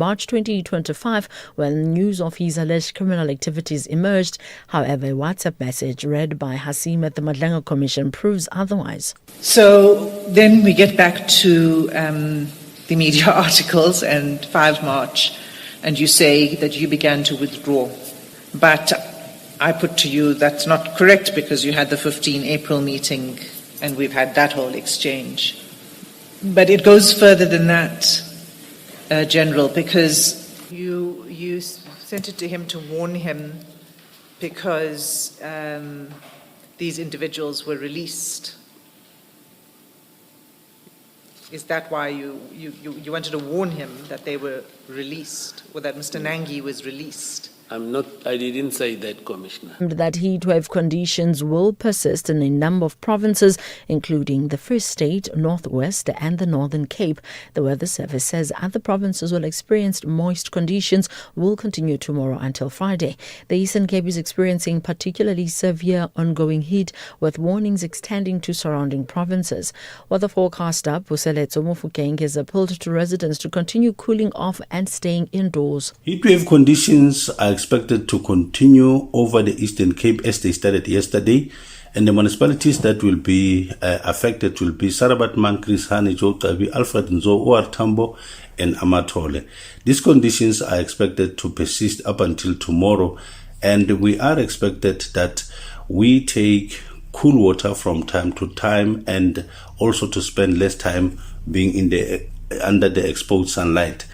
March 2025, when news of his alleged criminal activities emerged. However, a WhatsApp message read by Hasim at the Madlanga Commission proves otherwise. So then we get back to the media articles and 5 March, and you say that you began to withdraw. But I put to you that's not correct, because you had the 15 April meeting and we've had that whole exchange. But it goes further than that, General, because you sent it to him to warn him because these individuals were released. Is that why you wanted to warn him that they were released, or that Mr. Nangi was released? I didn't say that, Commissioner. That heatwave conditions will persist in a number of provinces, including the Free State, Northwest and the Northern Cape. The Weather Service says other provinces will experience moist conditions will continue tomorrow until Friday. The Eastern Cape is experiencing particularly severe ongoing heat, with warnings extending to surrounding provinces. Weather forecaster Puseletso Mofokeng has appealed to residents to continue cooling off and staying indoors. Heatwave conditions are expected to continue over the Eastern Cape as they started yesterday, and the municipalities that will be affected will be Sarabat, Mankris, Hani, Jokabi, Alfred Nzo, OR Tambo and Amatole. These conditions are expected to persist up until tomorrow, and we are expected that we take cool water from time to time, and also to spend less time being under the exposed sunlight.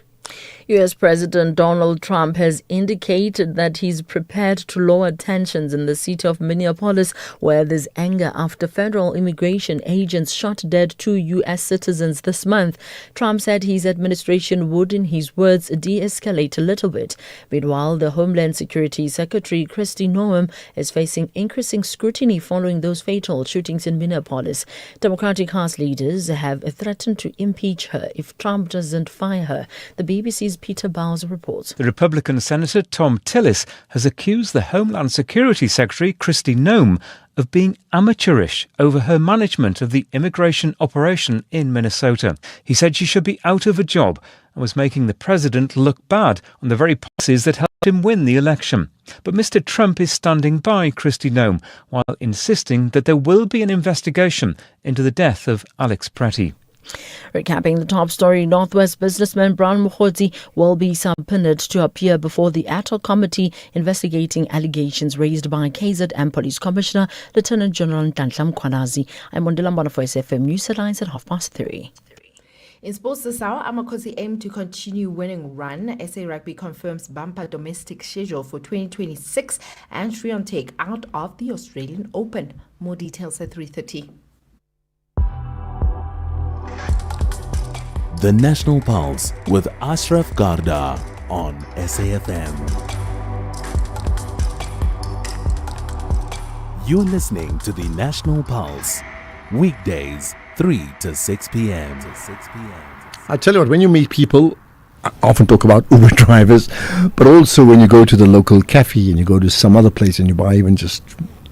U.S. President Donald Trump has indicated that he's prepared to lower tensions in the city of Minneapolis, where there's anger after federal immigration agents shot dead 2 U.S. citizens this month. Trump said his administration would, in his words, de-escalate a little bit. Meanwhile, the Homeland Security Secretary Kristi Noem is facing increasing scrutiny following those fatal shootings in Minneapolis. Democratic House leaders have threatened to impeach her if Trump doesn't fire her. The BBC's Peter Bowles reports. The Republican Senator Tom Tillis has accused the Homeland Security Secretary Kristi Noem of being amateurish over her management of the immigration operation in Minnesota. He said she should be out of a job and was making the president look bad on the very policies that helped him win the election. But Mr. Trump is standing by Kristi Noem while insisting that there will be an investigation into the death of Alex Pretty. Recapping the top story, Northwest businessman Mkhwanazi will be subpoenaed to appear before the ad hoc committee investigating allegations raised by KZN Police Commissioner Lieutenant General Mkhwanazi. I'm Mondela Mbana for SFM News Headlines at 3:30. In sports this hour, Mkhwanazi aim to continue winning run. SA Rugby confirms bumper domestic schedule for 2026 and Sri-Lanka out of the Australian Open. More details at 3:30. The National Pulse with Ashraf Garda on SAFM. You're listening to the National Pulse, weekdays 3 to 6 p.m. I tell you what, when you meet people, I often talk about Uber drivers, but also when you go to the local cafe and you go to some other place and you buy even just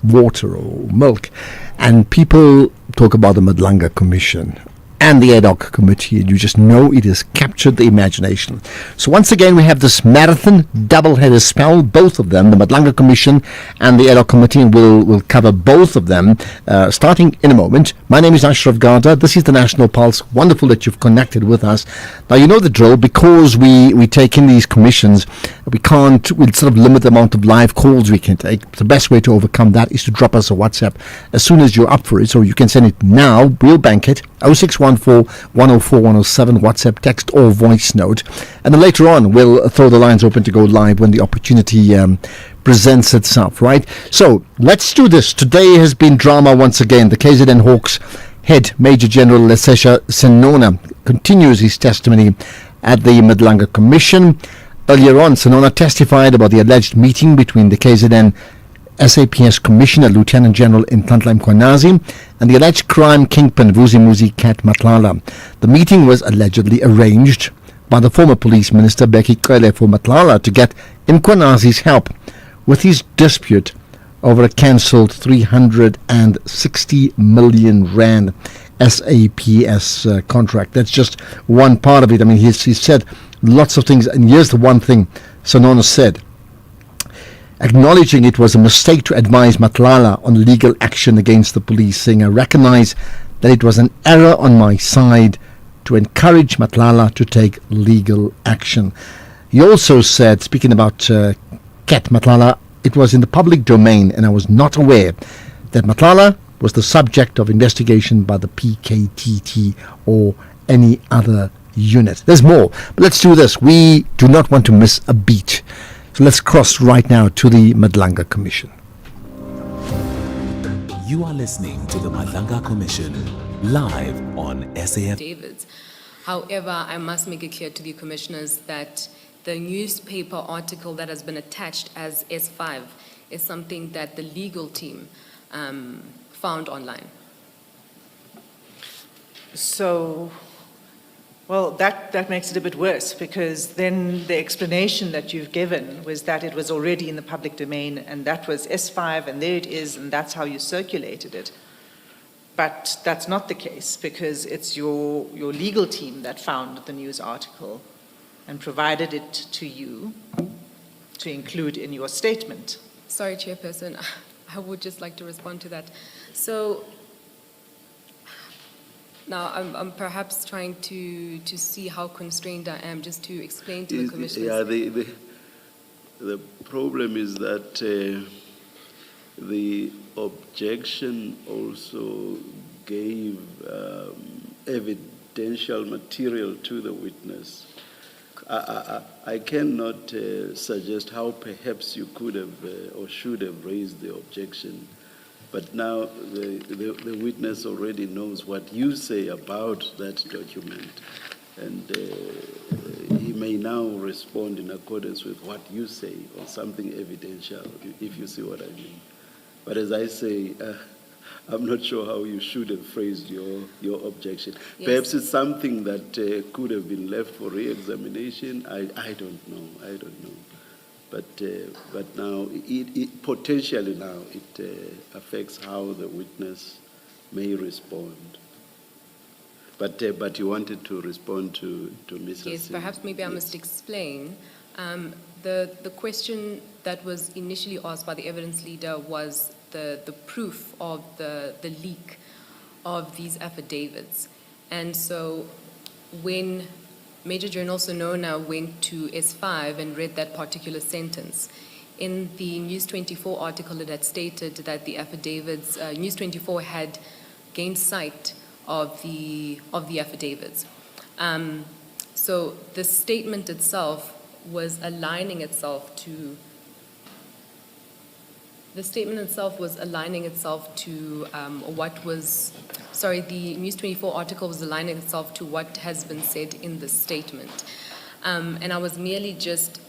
water or milk, and people talk about the Madlanga Commission and the ad hoc committee, and you just know it has captured the imagination. So once again, we have this marathon double-header spell, both of them, the Madlanga Commission and the ad hoc committee, and we'll cover both of them starting in a moment. My name is Ashraf Garda. This is the National Pulse. Wonderful that you've connected with us. Now, you know the drill. Because we take in these commissions, we'll sort of limit the amount of live calls we can take. The best way to overcome that is to drop us a WhatsApp as soon as you're up for it. So you can send it now. We'll bank it. 0614 104 107 WhatsApp, text or voice note. And then later on, we'll throw the lines open to go live when the opportunity presents itself, right? So let's do this. Today has been drama once again. The KZN Hawks head, Major General Lesesha Senona, continues his testimony at the Madlanga Commission. Earlier on, Senona testified about the alleged meeting between the KZN SAPS Commissioner Lieutenant General Nhlanhla Mkhwanazi and the alleged crime kingpin Vuzi Cat Matlala. The meeting was allegedly arranged by the former police minister Becky Cele for Matlala to get Mkhwanazi's help with his dispute over a cancelled 360 million rand SAPS contract. That's just one part of it. I mean, he said lots of things. And here's the one thing Sonona said, acknowledging it was a mistake to advise Madlanga on legal action against the police, saying, I recognize that it was an error on my side to encourage Madlanga to take legal action. He also said, speaking about Cat Madlanga, it was in the public domain and I was not aware that Madlanga was the subject of investigation by the PKTT or any other unit. There's more, but let's do this. We do not want to miss a beat. So let's cross right now to the Madlanga Commission. You are listening to the Madlanga Commission, live on SAF. Davids. However, I must make it clear to the commissioners that the newspaper article that has been attached as S5 is something that the legal team found online. So, well, that makes it a bit worse, because then the explanation that you've given was that it was already in the public domain and that was S5 and there it is and that's how you circulated it. But that's not the case, because it's your legal team that found the news article and provided it to you to include in your statement. Sorry, Chairperson, I would just like to respond to that. So now I'm perhaps trying to see how constrained I am, just to explain to the commissioners. Yeah, the problem is that the objection also gave evidential material to the witness. I cannot suggest how perhaps you could have or should have raised the objection, but now the witness already knows what you say about that document, and he may now respond in accordance with what you say or something evidential, if you see what I mean. But as I say, I'm not sure how you should have phrased your objection. Yes. Perhaps it's something that could have been left for re-examination. I don't know. But now, it potentially now, it affects how the witness may respond. But you wanted to respond to Mrs. Yes, perhaps maybe I must explain. The question that was initially asked by the evidence leader was the proof of the leak of these affidavits. And so when Major General Sonona went to S5 and read that particular sentence, in the News 24 article it had stated that the affidavits, News 24 had gained sight of the affidavits. So the statement itself was aligning itself to what was, the News 24 article was aligning itself to what has been said in the statement. And I was merely just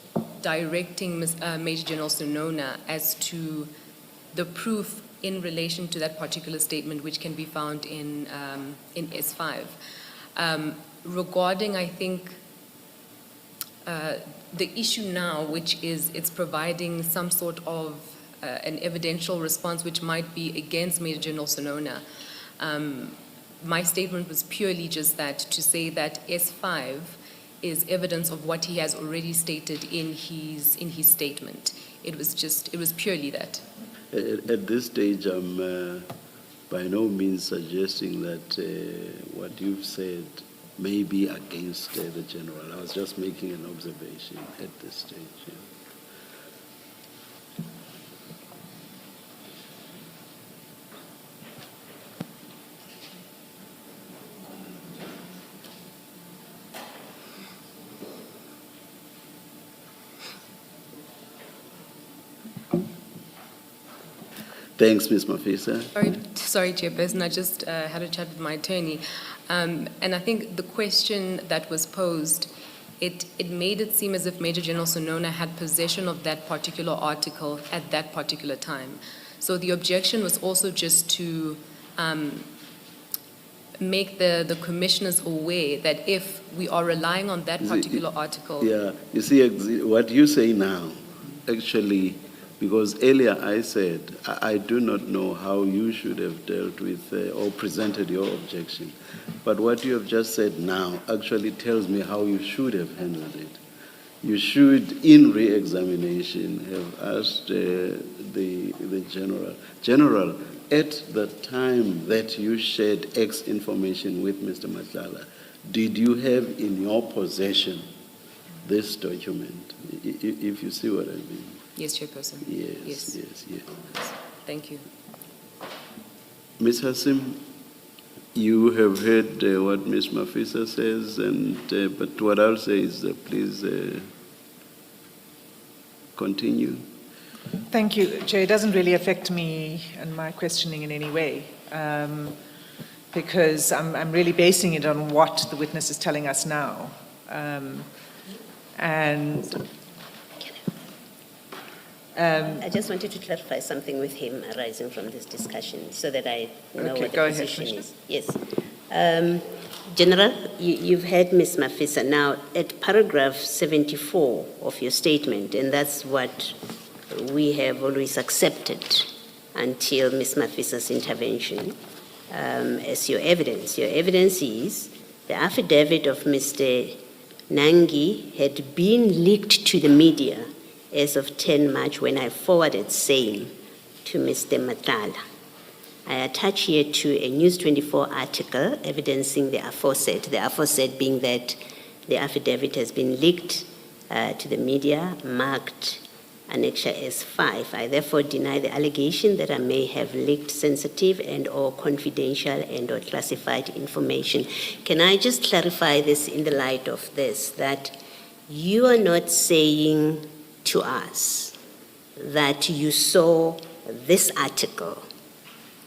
directing Major General Sonona as to the proof in relation to that particular statement, which can be found in S5. Regarding, I think, the issue now, which is it's providing some sort of an evidential response which might be against Major General Sonona. My statement was purely just that, to say that S5 is evidence of what he has already stated in his statement. It was purely that. At this stage, I'm by no means suggesting that what you've said may be against the general. I was just making an observation at this stage. Yeah. Thanks, Ms. Mafisa. Sorry, Chairperson. I just had a chat with my attorney. And I think the question that was posed, it made it seem as if Major General Sonona had possession of that particular article at that particular time. So the objection was also just to make the commissioners aware that if we are relying on that particular article... Yeah, you see, what you say now actually Because earlier I said, I do not know how you should have dealt with or presented your objection. But what you have just said now actually tells me how you should have handled it. You should, in re-examination, have asked the general, at the time that you shared X information with Mr. Madlanga, did you have in your possession this document? If you see what I mean. Yes, Chairperson. Yes. Thank you. Ms. Hassim, you have heard what Ms. Mafisa says, but what I'll say is please continue. Thank you, Chair. It doesn't really affect me and my questioning in any way, because I'm really basing it on what the witness is telling us now. I just wanted to clarify something with him arising from this discussion so that I know what the position is. Yes. General, you've heard Ms. Mafisa. Now, at paragraph 74 of your statement, and that's what we have always accepted until Ms. Mafisa's intervention as your evidence. Your evidence is the affidavit of Mr. Nangi had been leaked to the media as of 10 March when I forwarded same to Mr. Madlanga. I attach here to a News 24 article evidencing the aforesaid being that the affidavit has been leaked to the media, marked Annexure S5. I therefore deny the allegation that I may have leaked sensitive and or confidential and or classified information. Can I just clarify this in the light of this, that you are not saying to us that you saw this article,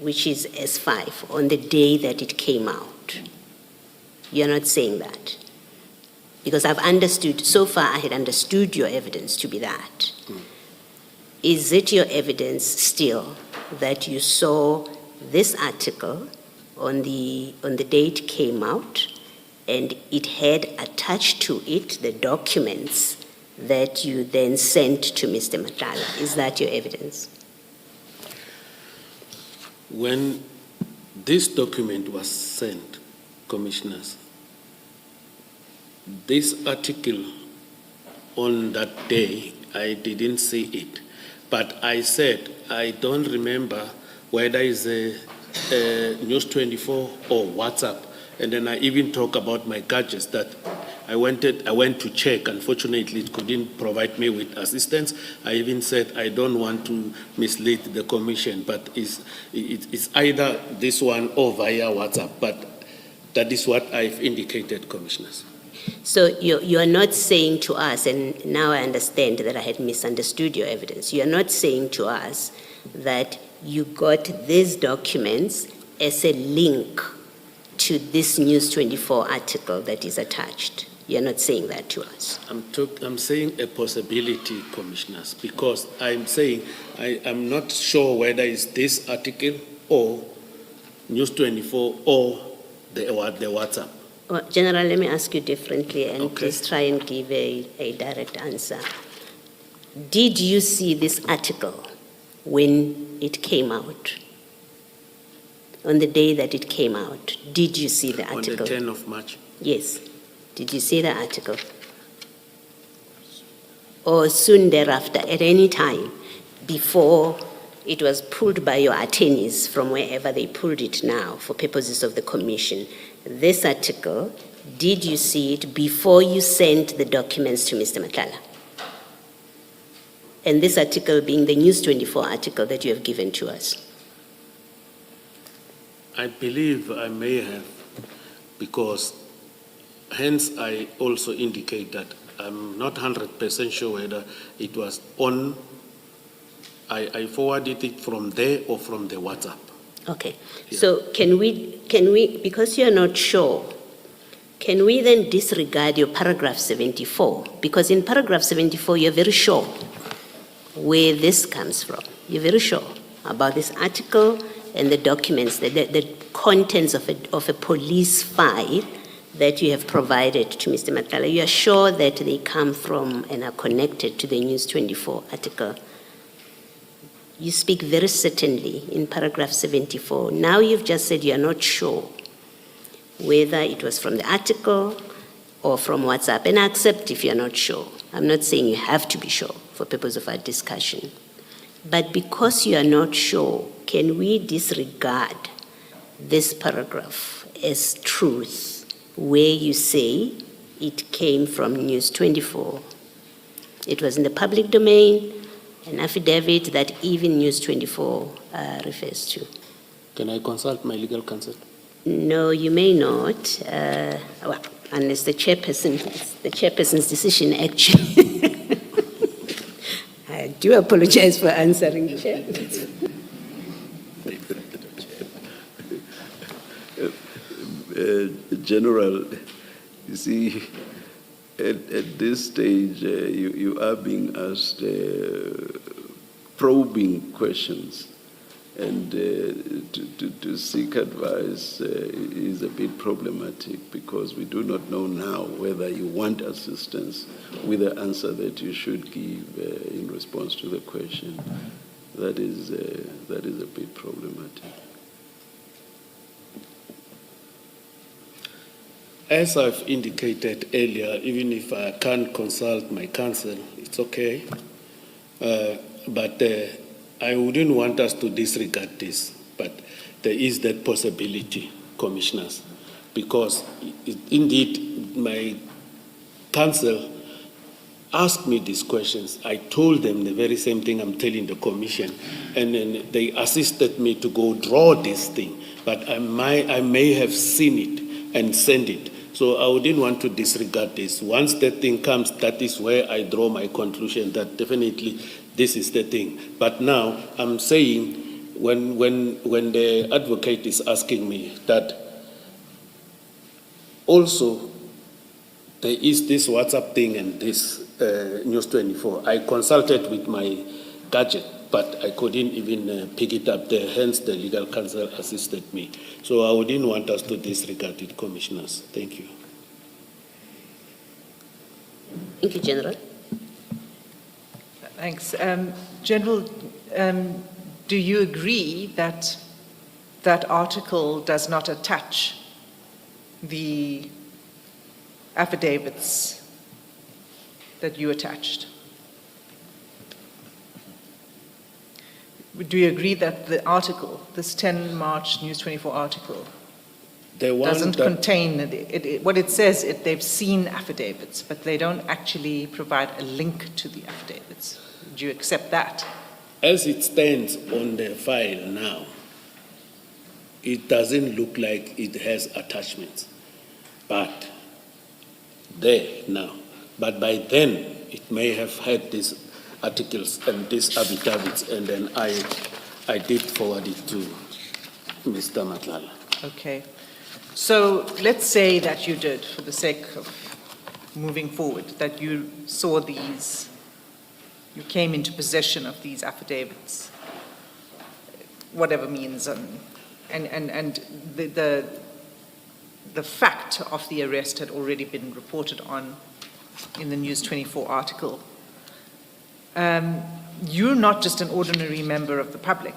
which is S5, on the day that it came out? You're not saying that? Because I've understood, so far I had understood your evidence to be that. Is it your evidence still that you saw this article on the day it came out and it had attached to it the documents that you then sent to Mr. Madlanga? Is that your evidence? When this document was sent, Commissioners, this article on that day, I didn't see it. But I said, I don't remember whether it's a News 24 or WhatsApp. And then I even talk about my gadgets that I went to check. Unfortunately, it couldn't provide me with assistance. I even said I don't want to mislead the Commission, but it's either this one or via WhatsApp. But that is what I've indicated, Commissioners. So you are not saying to us, and now I understand that I had misunderstood your evidence, you are not saying to us that you got these documents as a link to this News 24 article that is attached. You're not saying that to us. I'm saying a possibility, Commissioners, because I'm saying I'm not sure whether it's this article or News 24 or the WhatsApp. Well, General, let me ask you differently and just try and give a direct answer. Did you see this article when it came out? On the day that it came out, did you see the article? On the 10th of March? Yes. Did you see the article? Or soon thereafter, at any time, before it was pulled by your attorneys from wherever they pulled it now for purposes of the Commission? This article, did you see it before you sent the documents to Mr. Madlanga? And this article being the News 24 article that you have given to us. I believe I may have, because hence I also indicate that I'm not 100% sure whether it was on, I forwarded it from there or from the WhatsApp. Okay, Yeah. so can we, because you're not sure, can we then disregard your paragraph 74? Because in paragraph 74, you're very sure where this comes from. You're very sure about this article and the documents, the contents of a police file that you have provided to Mr. Madlanga. You are sure that they come from and are connected to the News 24 article. you speak very certainly in paragraph 74. Now you've just said you're not sure whether it was from the article or from WhatsApp. And I accept if you're not sure. I'm not saying you have to be sure for purpose of our discussion. But because you are not sure, can we disregard this paragraph as truth, where you say it came from News 24? It was in the public domain, an affidavit that even News 24 refers to. Can I consult my legal counsel? No, you may not, well, unless the chairperson's decision, actually. I do apologize for answering, Chair. General, you see, at this stage, you are being asked probing questions, and to seek advice is a bit problematic, because we do not know now whether you want assistance with the answer that you should give in response to the question. That is a bit problematic. As I've indicated earlier, even if I can't consult my counsel, it's okay. But I wouldn't want us to disregard this. But there is that possibility, commissioners, because indeed my counsel asked me these questions. I told them the very same thing I'm telling the commission, and then they assisted me to go draw this thing. But I may have seen it and sent it. So I wouldn't want to disregard this. Once that thing comes, that is where I draw my conclusion that definitely this is the thing. But now I'm saying, when the advocate is asking me that also there is this WhatsApp thing and this News 24, I consulted with my gadget, but I couldn't even pick it up there. Hence, the legal counsel assisted me. So I wouldn't want us to disregard it, commissioners. Thank you. Thank you, General. Thanks. General, do you agree that that article does not attach the affidavits that you attached? Do you agree that the article, this 10 March News 24 article, doesn't contain, what it says, they've seen affidavits, but they don't actually provide a link to the affidavits? Do you accept that? As it stands on the file now, it doesn't look like it has attachments, but there now. But by then, it may have had these articles and these affidavits, and then I did forward it to Mr. Madlanga. Okay. So let's say that you did, for the sake of moving forward, that you saw these, you came into possession of these affidavits, whatever means, and the fact of the arrest had already been reported on in the News 24 article. You're not just an ordinary member of the public.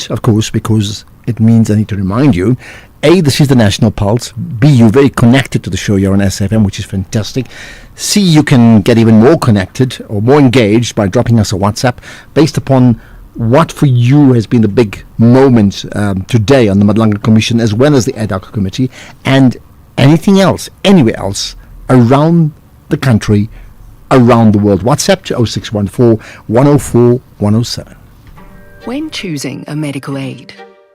Of course, because it means I need to remind you, A, this is the National Pulse. B, you're very connected to the show. You're on SFM, which is fantastic. C, you can get even more connected or more engaged by dropping us a WhatsApp based upon what for you has been the big moment today on the Madlanga Commission, as well as the ad hoc committee, and anything else, anywhere else around the country, around the world. WhatsApp to 0614 104 107. When choosing a medical aid,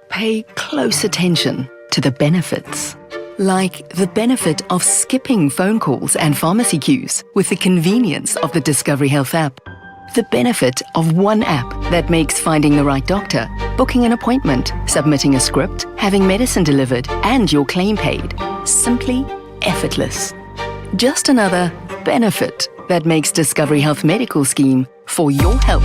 pay close attention to the benefits. Like the benefit of skipping phone calls and pharmacy queues with the convenience of the Discovery Health app. The benefit of one app that makes finding the right doctor, booking an appointment, submitting a script, having medicine delivered, and your claim paid simply effortless. Just another benefit that makes Discovery Health Medical Scheme for your health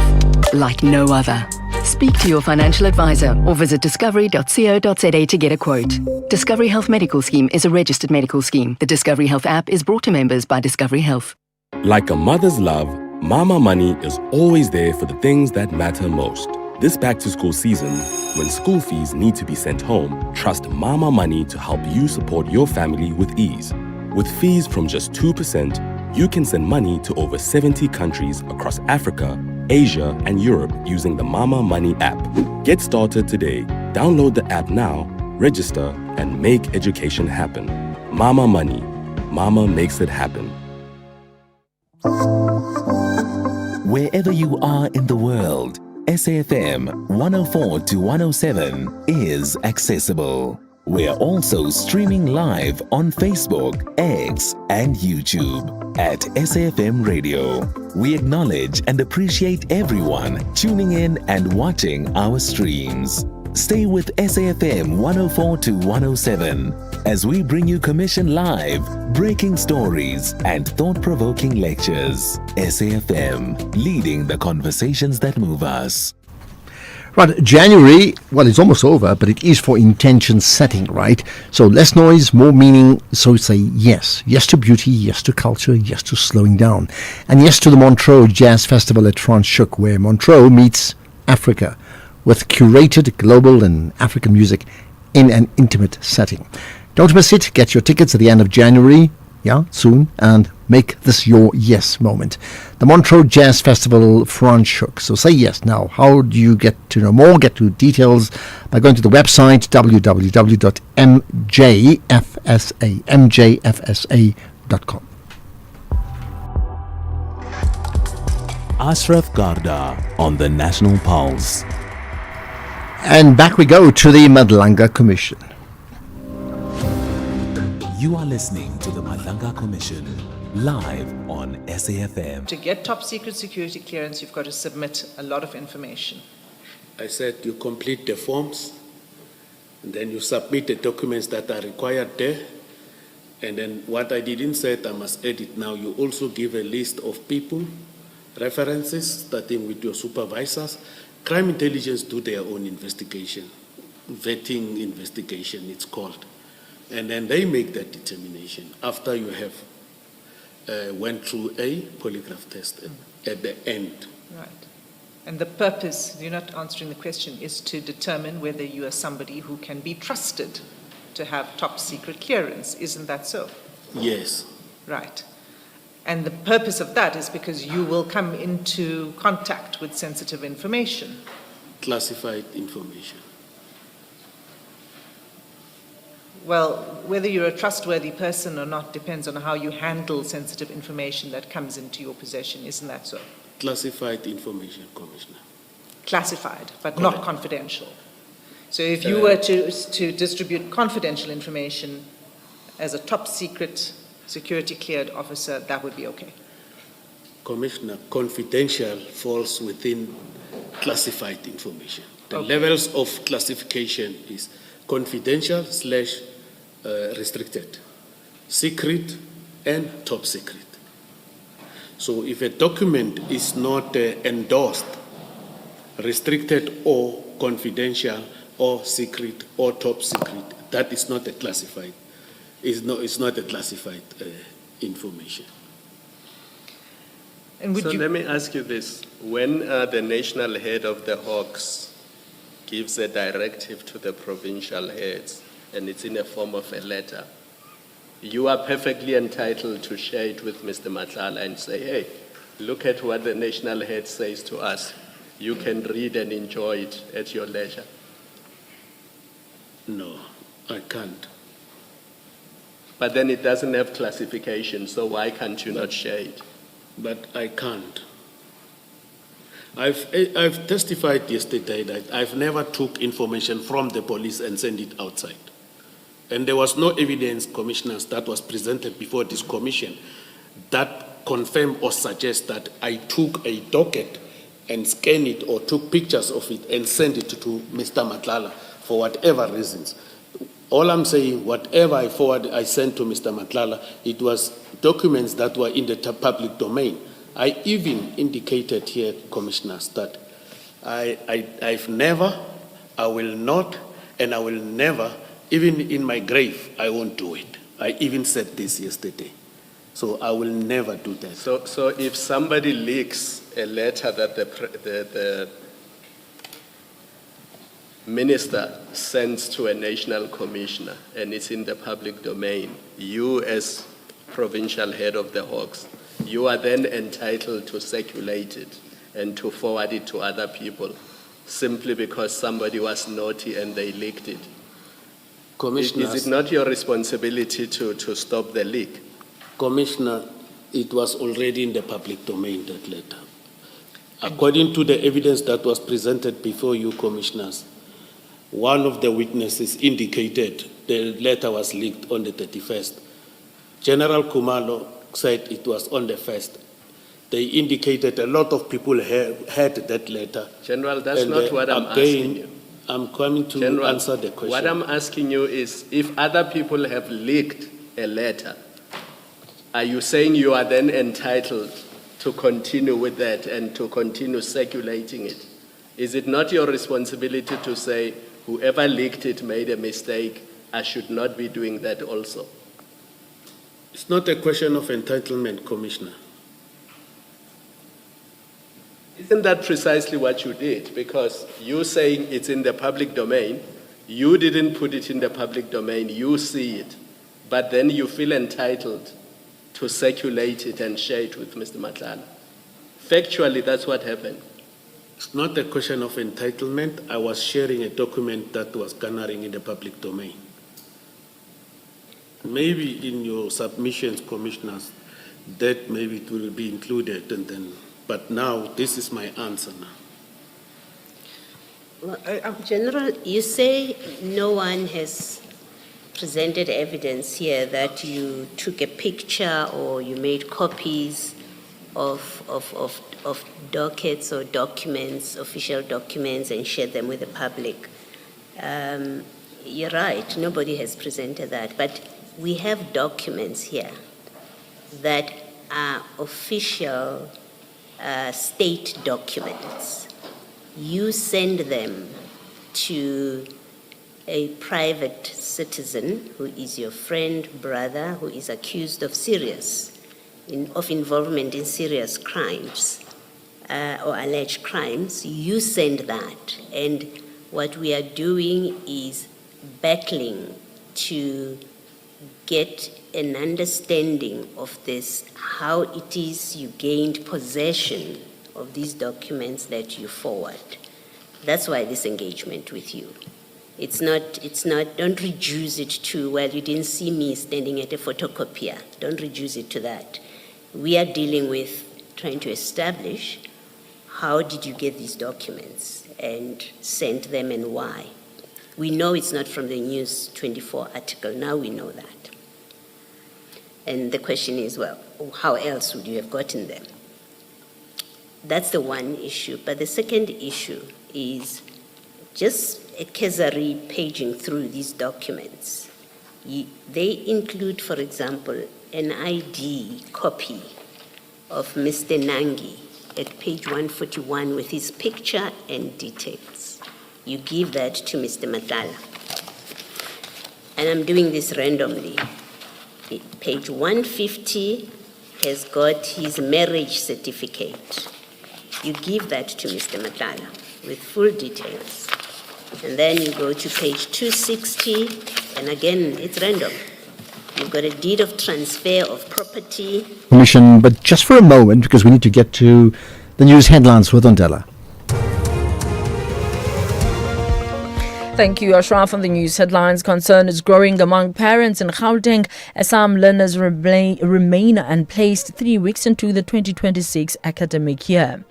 like no other. Speak to your financial advisor or visit discovery.co.za to get a quote. Discovery Health Medical Scheme is a registered medical scheme. The Discovery Health app is brought to members by Discovery Health. Like a mother's love, Mama Money is always there for the things that matter most. This back-to-school season, when school fees need to be sent home, trust Mama Money to help you support your family with ease. With fees from just 2%, you can send money to over 70 countries across Africa, Asia, and Europe using the Mama Money app. Get started today. Download the app now, register, and make education happen. Mama Money. Mama makes it happen. Wherever you are in the world, SAFM 104 to 107 is accessible. We're also streaming live on Facebook, X, and YouTube at SAFM Radio. We acknowledge and appreciate everyone tuning in and watching our streams. Stay with SAFM 104 to 107 as we bring you Commission Live, breaking stories, and thought-provoking lectures. SAFM, leading the conversations that move us. Right, January, well, it's almost over, but it is for intention setting, right? So less noise, more meaning. So say yes. Yes to beauty, yes to culture, yes to slowing down. And yes to the Montreux Jazz Festival at Franschhoek, where Montreux meets Africa with curated global and African music in an intimate setting. Don't miss it. Get your tickets at the end of January, soon, and make this your yes moment. The Montreux Jazz Festival, Franschhoek. So say yes now. How do you get to know more? Get to details by going to the website www.mjfsa.com. Ashraf Garda on the National Pulse. And back we go to the Madlanga Commission. You are listening to the Madlanga Commission, live on SAFM. To get top secret security clearance, you've got to submit a lot of information. I said you complete the forms, and then you submit the documents that are required there. And then what I didn't say, I must edit now, you also give a list of people, references, starting with your supervisors. Crime intelligence do their own investigation, vetting investigation, it's called. And then they make that determination after you have went through a polygraph test at the end. Right. And the purpose, you're not answering the question, is to determine whether you are somebody who can be trusted to have top secret clearance. Isn't that so? Yes. Right. And the purpose of that is because you will come into contact with sensitive information. Classified information. Well, whether you're a trustworthy person or not depends on how you handle sensitive information that comes into your possession. Isn't that so? Classified information, Commissioner. Classified, but Correct. not confidential. So if you were to distribute confidential information as a top secret security cleared officer, that would be okay. Commissioner, confidential falls within classified information. The Okay. levels of classification is confidential / restricted, secret, and top secret. So if a document is not endorsed, restricted or confidential or secret or top secret, that is not a classified. It's not a classified information. And so let me ask you this. When the national head of the Hawks gives a directive to the provincial heads, and it's in the form of a letter, you are perfectly entitled to share it with Mr. Matlala and say, hey, look at what the national head says to us. You can read and enjoy it at your leisure. No, I can't. But then it doesn't have classification, so why can't you not share it? But I can't. I've testified yesterday that I've never took information from the police and sent it outside. And there was no evidence, commissioners, that was presented before this commission that confirm or suggest that I took a docket and scanned it or took pictures of it and sent it to Mr. Matlala for whatever reasons. All I'm saying, whatever I sent to Mr. Matlala, it was documents that were in the public domain. I even indicated here, commissioners, that I've never, I will not, and I will never, even in my grave, I won't do it. I even said this yesterday. So I will never do that. So if somebody leaks a letter that the minister sends to a national commissioner and it's in the public domain, you as provincial head of the Hawks, you are then entitled to circulate it and to forward it to other people simply because somebody was naughty and they leaked it. Commissioner, is it not your responsibility to stop the leak? Commissioner, it was already in the public domain, that letter. According to the evidence that was presented before you, Commissioners, one of the witnesses indicated the letter was leaked on the 31st. General Kumalo said it was on the 1st. They indicated a lot of people had that letter. General, that's not what I'm asking you. I'm coming to answer the question. What I'm asking you is, if other people have leaked a letter, are you saying you are then entitled to continue with that and to continue circulating it? Is it not your responsibility to say, whoever leaked it made a mistake, I should not be doing that also? It's not a question of entitlement, Commissioner. Isn't that precisely what you did? Because you saying it's in the public domain, you didn't put it in the public domain, you see it, but then you feel entitled to circulate it and share it with Mr. Madlanga. Factually, that's what happened. It's not a question of entitlement. I was sharing a document that was garnering in the public domain. Maybe in your submissions, Commissioners, that maybe it will be included, and then. But now, this is my answer now. Well, General, you say no one has presented evidence here that you took a picture or you made copies of dockets or documents, official documents, and shared them with the public. You're right, nobody has presented that, but we have documents here that are official state documents. You send them to a private citizen who is your friend, brother, who is accused of involvement in serious crimes or alleged crimes. You send that, and what we are doing is battling to get an understanding of this, how it is you gained possession of these documents that you forward. That's why this engagement with you. It's not, don't reduce it to, well, you didn't see me standing at a photocopier. Don't reduce it to that. We are dealing with trying to establish how did you get these documents and send them and why. We know it's not from the News 24 article. Now we know that. And the question is, well, how else would you have gotten them? That's the one issue. But the second issue is just a cursory paging through these documents. They include, for example, an ID copy of Mr. Nangi at page 141 with his picture and details. You give that to Mr. Madlanga. And I'm doing this randomly. Page 150 has got his marriage certificate. You give that to Mr. Madlanga with full details. And then you go to page 260, and again, it's random. You've got a deed of transfer of property. Commission, but just for a moment, because we need to get to the news headlines with Ondela. Thank you, Ashraf. On the news headlines, concern is growing among parents in Gauteng as some learners remain unplaced 3 weeks into the 2026 academic year.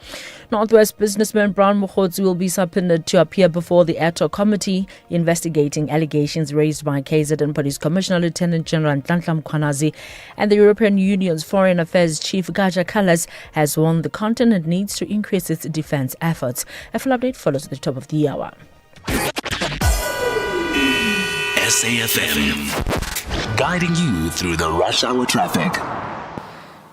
Northwest businessman Mkhwanazi will be subpoenaed to appear before the ad hoc committee investigating allegations raised by KZN Police Commissioner Lieutenant General Mkhwanazi, and the European Union's Foreign Affairs Chief Kaja Kallas has warned the continent needs to increase its defense efforts. A full update follows at the top of the hour. SAFM, guiding you through the rush hour traffic.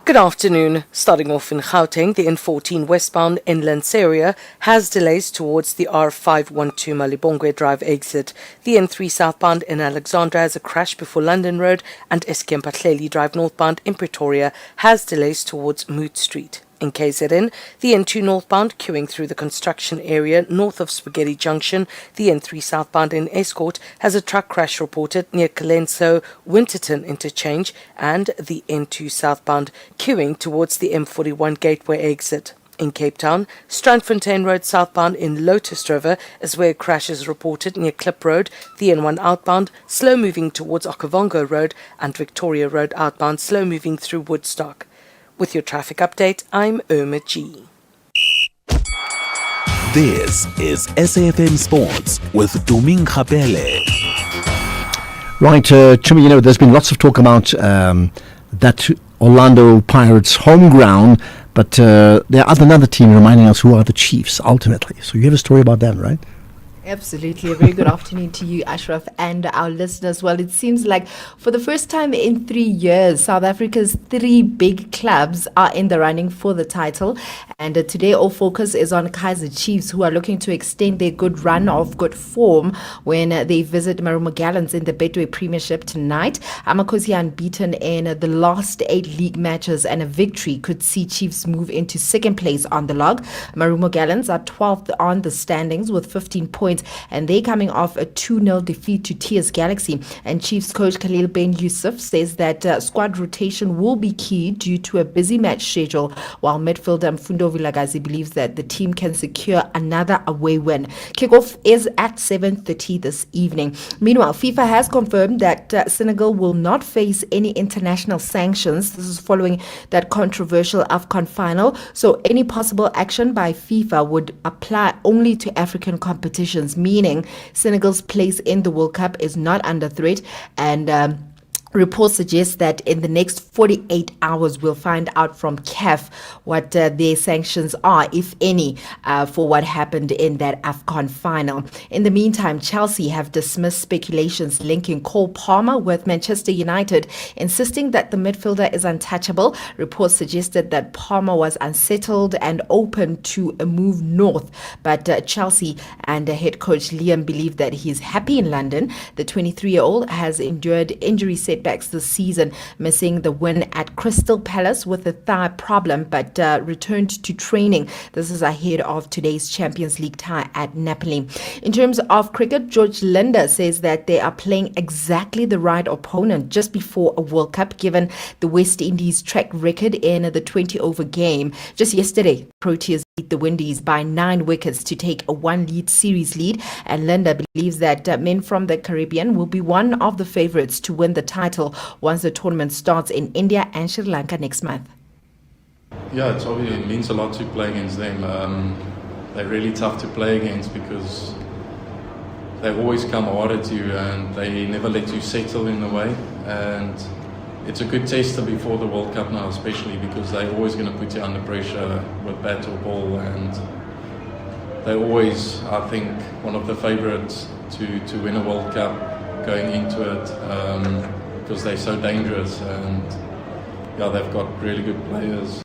Good afternoon. Starting off in Gauteng, the N14 westbound inland area has delays towards the R512 Malibongwe Drive exit. The N3 southbound in Alexandra has a crash before London Road, and Eskempatleli Drive northbound in Pretoria has delays towards Moot Street. In KZN, the N2 northbound queuing through the construction area north of Spaghetti Junction. The N3 southbound in Escort has a truck crash reported near Kalenso Winterton interchange, and the N2 southbound queuing towards the M41 gateway exit. In Cape Town, Strandfontein Road southbound in Lotus River is where a crash is reported near Klip Road. The N1 outbound slow moving towards Okavango Road, and Victoria Road outbound slow moving through Woodstock. With your traffic update, I'm Irma G. This is SAFM Sports with Duming Khapele. Right, Chumi, there's been lots of talk about that Orlando Pirates home ground, but there are another team reminding us who are the Chiefs ultimately. So you have a story about them, right? Absolutely. A very good afternoon to you, Ashraf, and our listeners. Well, it seems like for the first time in 3 years, South Africa's 3 big clubs are in the running for the title. And today, all focus is on Kaizer Chiefs, who are looking to extend their good run of good form when they visit Marumo Gallants in the Betway Premiership tonight. Amakhosi unbeaten in the last 8 league matches, and a victory could see Chiefs move into second place on the log. Marumo Gallants are 12th on the standings with 15 points, and they're coming off a 2-0 defeat to TS Galaxy. And Chiefs coach Khalil Ben Yusuf says that squad rotation will be key due to a busy match schedule, while midfielder Mfundo Vilagazi believes that the team can secure another away win. Kickoff is at 7:30 this evening. Meanwhile, FIFA has confirmed that Senegal will not face any international sanctions. This is following that controversial AFCON final. So any possible action by FIFA would apply only to African competitions, meaning Senegal's place in the World Cup is not under threat. And reports suggest that in the next 48 hours, we'll find out from CAF what their sanctions are, if any, for what happened in that AFCON final. In the meantime, Chelsea have dismissed speculations linking Cole Palmer with Manchester United, insisting that the midfielder is untouchable. Reports suggested that Palmer was unsettled and open to a move north, but Chelsea and head coach Liam believe that he's happy in London. The 23-year-old has endured injury setbacks this season, missing the win at Crystal Palace with a thigh problem, but returned to training. This is ahead of today's Champions League tie at Napoli. In terms of cricket, George Linder says that they are playing exactly the right opponent just before a World Cup, given the West Indies' track record in the 20-over game. Just yesterday, Proteas beat the Windies by 9 wickets to take a 1-lead series lead, and Linder believes that men from the Caribbean will be one of the favourites to win the title once the tournament starts in India and Sri Lanka next month. Yeah, it means a lot to play against them. They're really tough to play against because they always come harder to you and they never let you settle in a way. And it's a good tester before the World Cup now, especially because they're always going to put you under pressure with bat or ball, and they're always, I think, one of the favourites to win a World Cup going into it. Because they're so dangerous, and they've got really good players.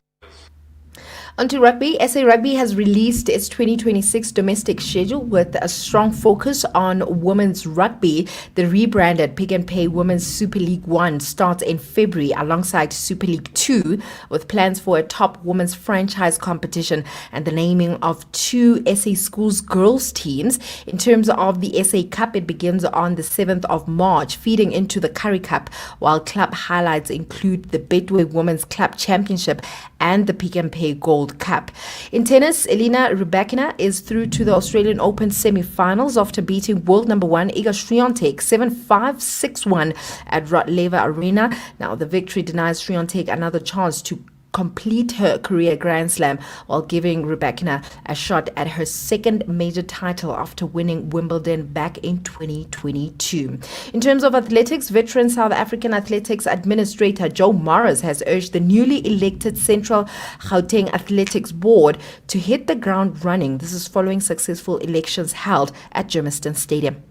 Onto rugby. SA Rugby has released its 2026 domestic schedule with a strong focus on women's rugby. The rebranded Pick and Pay Women's Super League 1 starts in February alongside Super League 2, with plans for a top women's franchise competition and the naming of 2 SA Schools girls teams. In terms of the SA Cup, it begins on the 7th of March, feeding into the Currie Cup, while club highlights include the Betway Women's Club Championship and the Pick and Pay Gold Cup. In tennis, Elena Rybakina is through to the Australian Open semi-finals after beating world number 1 Iga Swiatek 7-5, 6-1 at Rod Laver Arena. Now, the victory denies Swiatek another chance to complete her career Grand Slam, while giving Rybakina a shot at her second major title after winning Wimbledon back in 2022. In terms of athletics, veteran South African Athletics Administrator Joe Morris has urged the newly elected Central Gauteng Athletics Board to hit the ground running. This is following successful elections held at Germiston Stadium.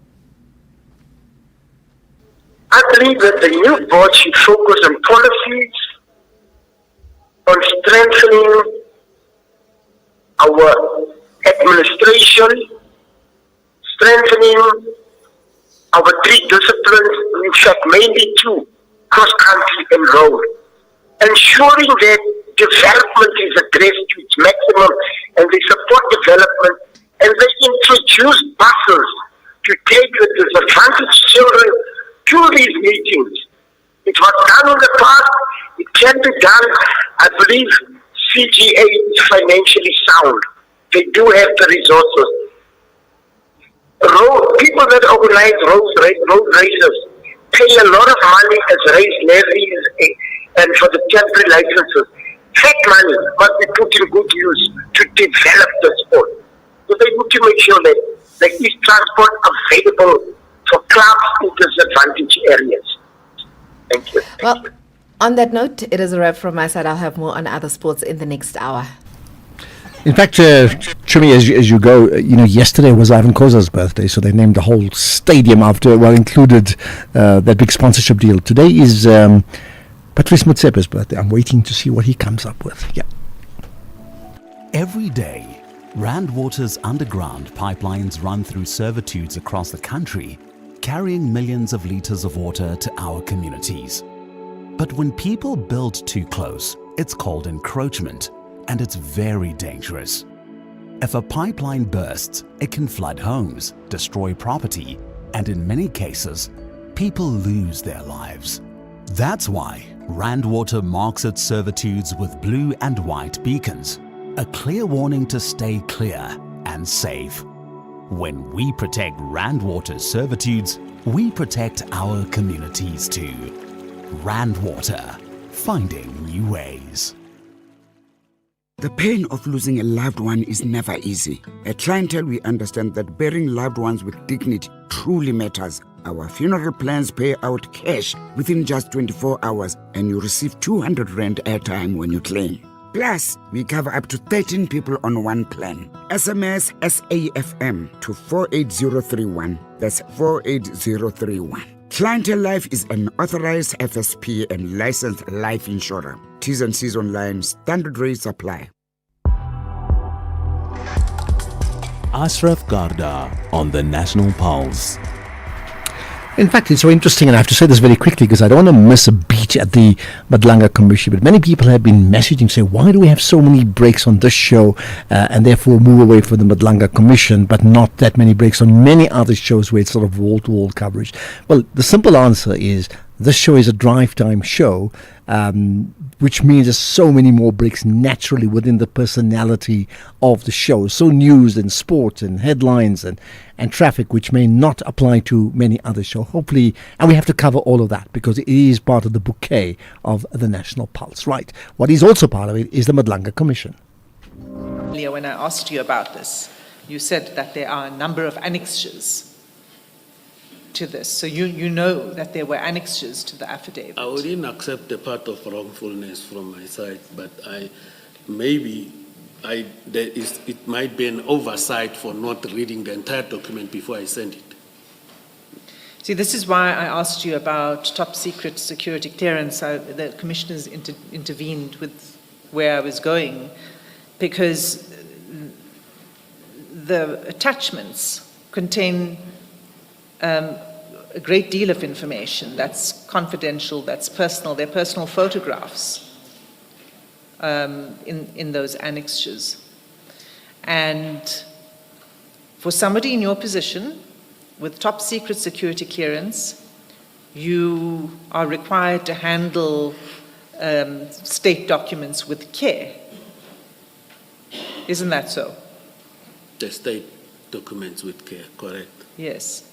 I believe that the new board should focus on policies strengthening our administration, strengthening our three disciplines, in fact mainly two, cross-country and road, ensuring that development is addressed to its maximum and they support development and they introduce buses to take the disadvantaged children to these meetings. It was done in the past, it can be done. I believe CGA is financially sound. They do have the resources. People that organize road races pay a lot of money as race levies and for the temporary licenses. That money must be put in good use to develop the sport. So they need to make sure that there is transport available for clubs in disadvantaged areas. Thank you. Well, on that note, it is a wrap from my side. I'll have more on other sports in the next hour. In fact, Chumi, as you go, yesterday was Ivan Koza's birthday, so they named the whole stadium after, included that big sponsorship deal. Today is Patrice Motsepe's birthday. I'm waiting to see what he comes up with. Yeah. Every day, Rand Water's underground pipelines run through servitudes across the country, carrying millions of litres of water to our communities. But when people build too close, it's called encroachment, and it's very dangerous. If a pipeline bursts, it can flood homes, destroy property, and in many cases, people lose their lives. That's why Rand Water marks its servitudes with blue and white beacons, a clear warning to stay clear and safe. When we protect Rand Water's servitudes, we protect our communities too. Rand Water, finding new ways. The pain of losing a loved one is never easy. At Clientele, we understand that burying loved ones with dignity truly matters. Our funeral plans pay out cash within just 24 hours, and you receive 200 Rand airtime when you claim. Plus, we cover up to 13 people on one plan. SMS SAFM to 48031. That's 48031. Clientele Life is an authorized FSP and licensed life insurer. T's and C's online. Standard rates apply. Ashraf Garda on the National Pulse. In fact, it's so interesting, and I have to say this very quickly because I don't want to miss a beat at the Madlanga Commission. But many people have been messaging saying, why do we have so many breaks on this show and therefore move away from the Madlanga Commission, but not that many breaks on many other shows where it's sort of wall-to-wall coverage? Well, the simple answer is this show is a drive time show, which means there's so many more breaks naturally within the personality of the show. So news and sport and headlines and traffic, which may not apply to many other shows. Hopefully, and we have to cover all of that because it is part of the bouquet of the National Pulse. Right. What is also part of it is the Madlanga Commission. Earlier, when I asked you about this, you said that there are a number of annexures to this. So you know that there were annexures to the affidavit. I wouldn't accept the part of wrongfulness from my side, but it might be an oversight for not reading the entire document before I send it. See, this is why I asked you about top secret security clearance. The commissioners intervened with where I was going, because the attachments contain a great deal of information that's confidential, that's personal. They're personal photographs in those annexures. And for somebody in your position with top secret security clearance, you are required to handle state documents with care. Isn't that so? The state documents with care, correct. Yes.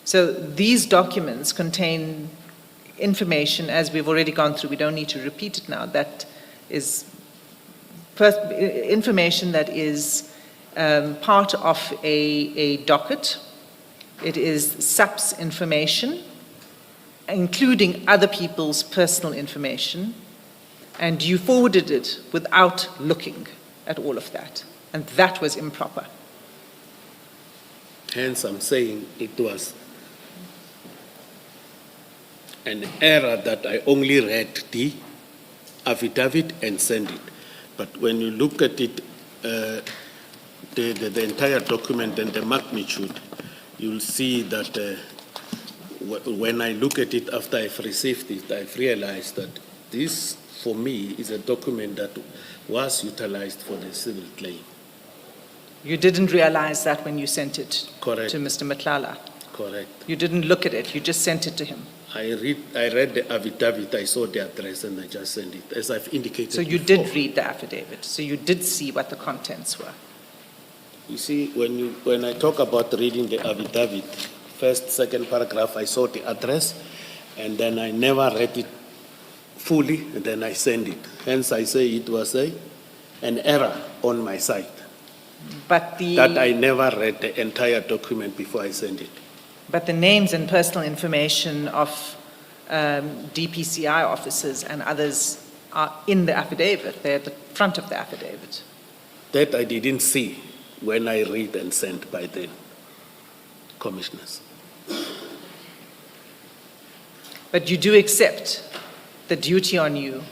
So these documents contain information, as we've already gone through, we don't need to repeat it now, that is information that is part of a docket. It is SAP's information, including other people's personal information, and you forwarded it without looking at all of that, and that was improper. Hence, I'm saying it was an error that I only read the affidavit and sent it. But when you look at it, the entire document and the magnitude, you'll see that when I look at it after I've received it, I've realized that this, for me, is a document that was utilized for the civil claim. You didn't realize that when you sent it Correct. to Mr. Matlala? Correct. You didn't look at it, you just sent it to him? I read the affidavit, I saw the address, and I just sent it, as I've indicated So you before. did read the affidavit, so you did see what the contents were? You see, when I talk about reading the affidavit, first, second paragraph, I saw the address, and then I never read it fully, and then I sent it. Hence, I say it was an error on my side. But that I never read the entire document before I sent it. But the names and personal information of DPCI officers and others are in the affidavit. They're at the front of the affidavit. That I didn't see when I read and sent by the commissioners. But you do accept the duty on you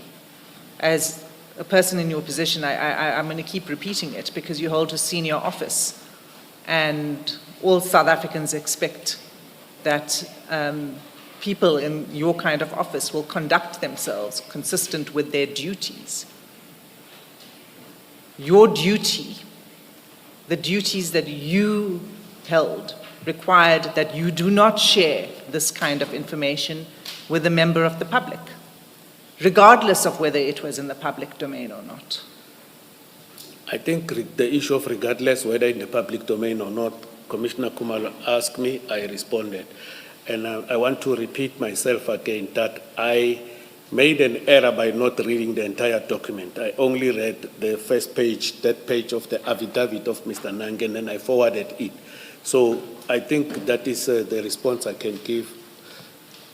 as a person in your position. I'm going to keep repeating it because you hold a senior office, and all South Africans expect that people in your kind of office will conduct themselves consistent with their duties. Your duty, the duties that you held, required that you do not share this kind of information with a member of the public, regardless of whether it was in the public domain or not. I think the issue of regardless whether in the public domain or not, Commissioner Kumalo asked me, I responded. And I want to repeat myself again that I made an error by not reading the entire document. I only read the first page, that page of the affidavit of Mr. Nange, and then I forwarded it. So I think that is the response I can give.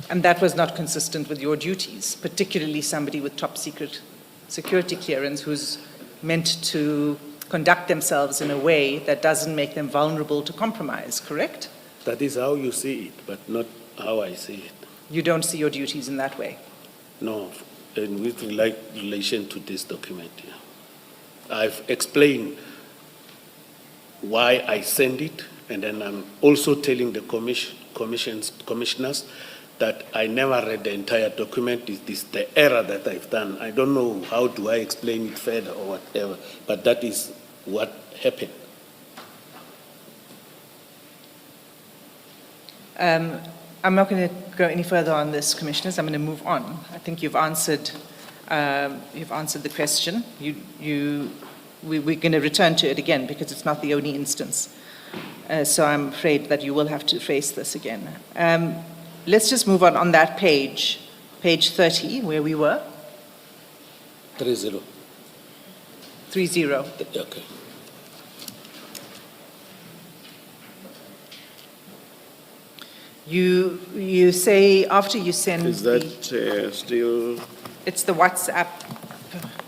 And that was not consistent with your duties, particularly somebody with top secret security clearance who's meant to conduct themselves in a way that doesn't make them vulnerable to compromise, correct? That is how you see it, but not how I see it. You don't see your duties in that way? No, and with relation to this document, yeah. I've explained why I send it, and then I'm also telling the commissioners that I never read the entire document. It is the error that I've done. I don't know how do I explain it further or whatever, but that is what happened. I'm not going to go any further on this, Commissioners. I'm going to move on. I think you've answered the question. We're going to return to it again because it's not the only instance. So I'm afraid that you will have to face this again. Let's just move on that page 30, where we were. 30. 30. Okay. You say after you send. Is that still? It's the WhatsApp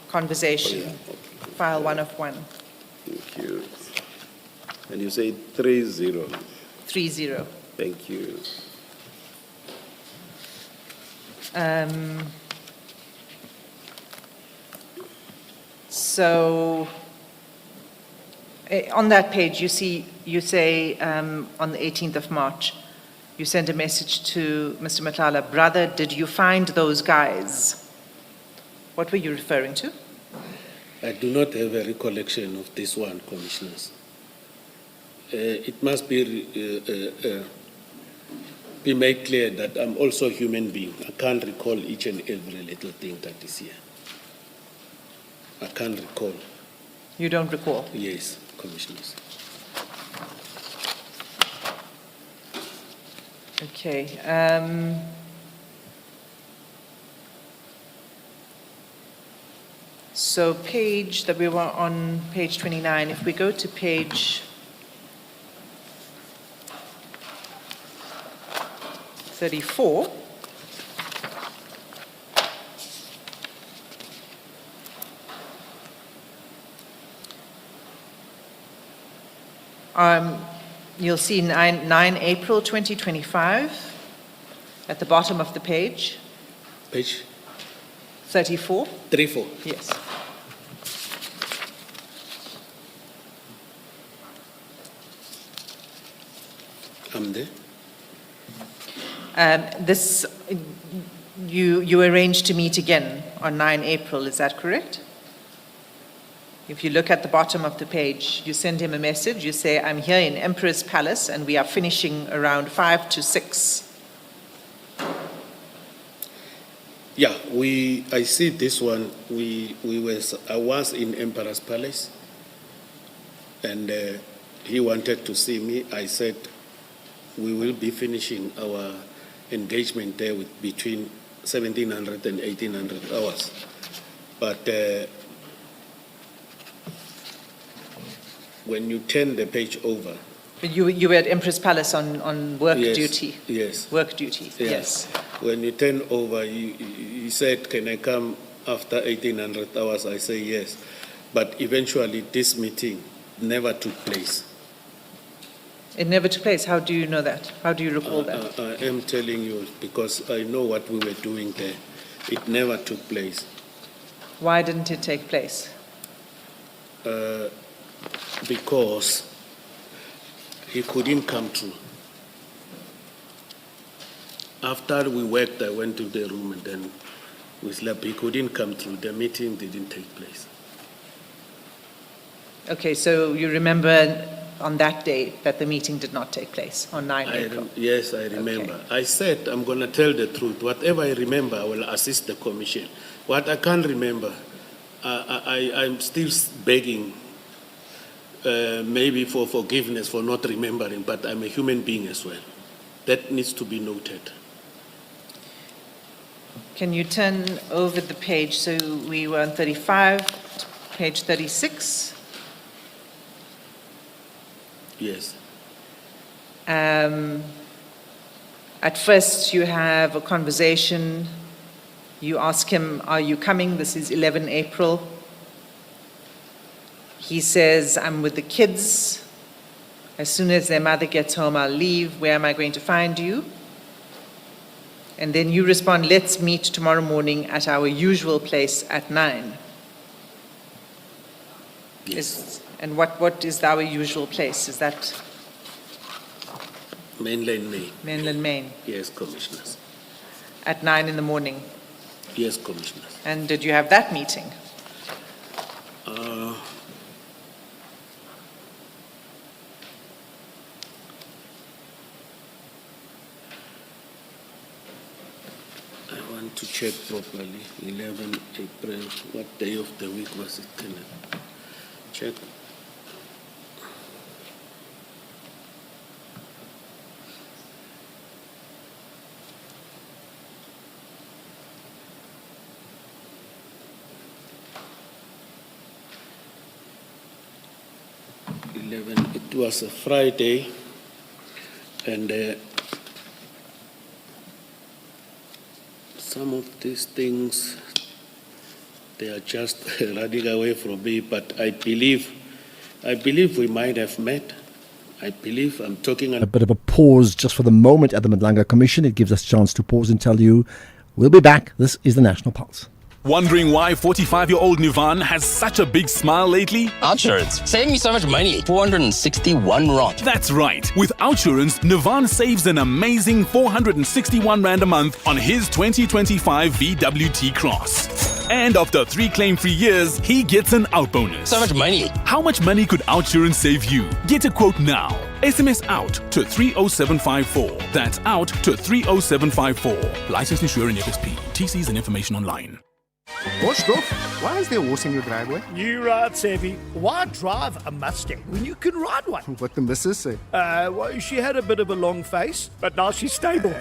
conversation, file 1 of 1. Thank you. And you say 30. 30. Thank you. So on that page, you say on the 18th of March, you sent a message to Mr. Matlala, brother, did you find those guys? What were you referring to? I do not have a recollection of this one, Commissioners. It must be made clear that I'm also a human being. I can't recall each and every little thing that is here. I can't recall. You don't recall? Yes, Commissioners. Okay. So page that we were on, page 29, if we go to page 34, you'll see 9 April 2025 at the bottom of the page. Page? 34? 34. Yes. I'm there. You arranged to meet again on 9 April, is that correct? If you look at the bottom of the page, you send him a message, you say, I'm here in Emperor's Palace and we are finishing around 5 to 6. Yeah, I see this one. I was in Emperor's Palace, and he wanted to see me. I said, we will be finishing our engagement there with between 1,700 and 1,800 hours. But when you turn the page over, You were at Empress Palace on work yes, duty? Yes. Work duty, yes. When you turn over, he said, can I come after 1,800 hours? I say yes. But eventually this meeting never took place. It never took place? How do you know that? How do you recall that? I am telling you because I know what we were doing there. It never took place. Why didn't it take place? Because he couldn't come through. After we worked, I went to the room and then we slept. He couldn't come through. The meeting didn't take place. Okay, so you remember on that day that the meeting did not take place, on 9 April? Yes, I remember. Okay. I said, I'm going to tell the truth. Whatever I remember, I will assist the commission. What I can't remember, I'm still begging maybe for forgiveness for not remembering, but I'm a human being as well. That needs to be noted. Can you turn over the page? So we were on 35, page 36. Yes. At first you have a conversation. You ask him, are you coming? This is 11 April. He says, I'm with the kids. As soon as their mother gets home, I'll leave. Where am I going to find you? And then you respond, let's meet tomorrow morning at our usual place at 9. Yes. And what is our usual place? Is that? Mainland Maine. Mainland Maine. Yes, commissioners. At 9 in the morning. Yes, commissioners. And did you have that meeting? To check properly, 11 April, what day of the week was it? Can I check? It was a Friday, and some of these things, they are just running away from me, but I believe we might have met. I believe I'm talking... A bit of a pause just for the moment at the Madlanga Commission. It gives us a chance to pause and tell you we'll be back. This is the National Pulse. Wondering why 45-year-old Nuvan has such a big smile lately? Outsurance. Saved me so much money. 461 rand. That's right. With Outsurance, Nuvan saves an amazing 461 rand a month on his 2025 VWT Cross. And after 3 claim-free years, he gets an out bonus. So much money. How much money could Outsurance save you? Get a quote now. SMS out to 30754. That's out to 30754. Licensed insurer in FSP. TCs and information online. What's Duff? Why is there a horse in your driveway? You right, Savvy. Why drive a Mustang when you can ride one? What the missus say? Well, she had a bit of a long face, but now she's stable.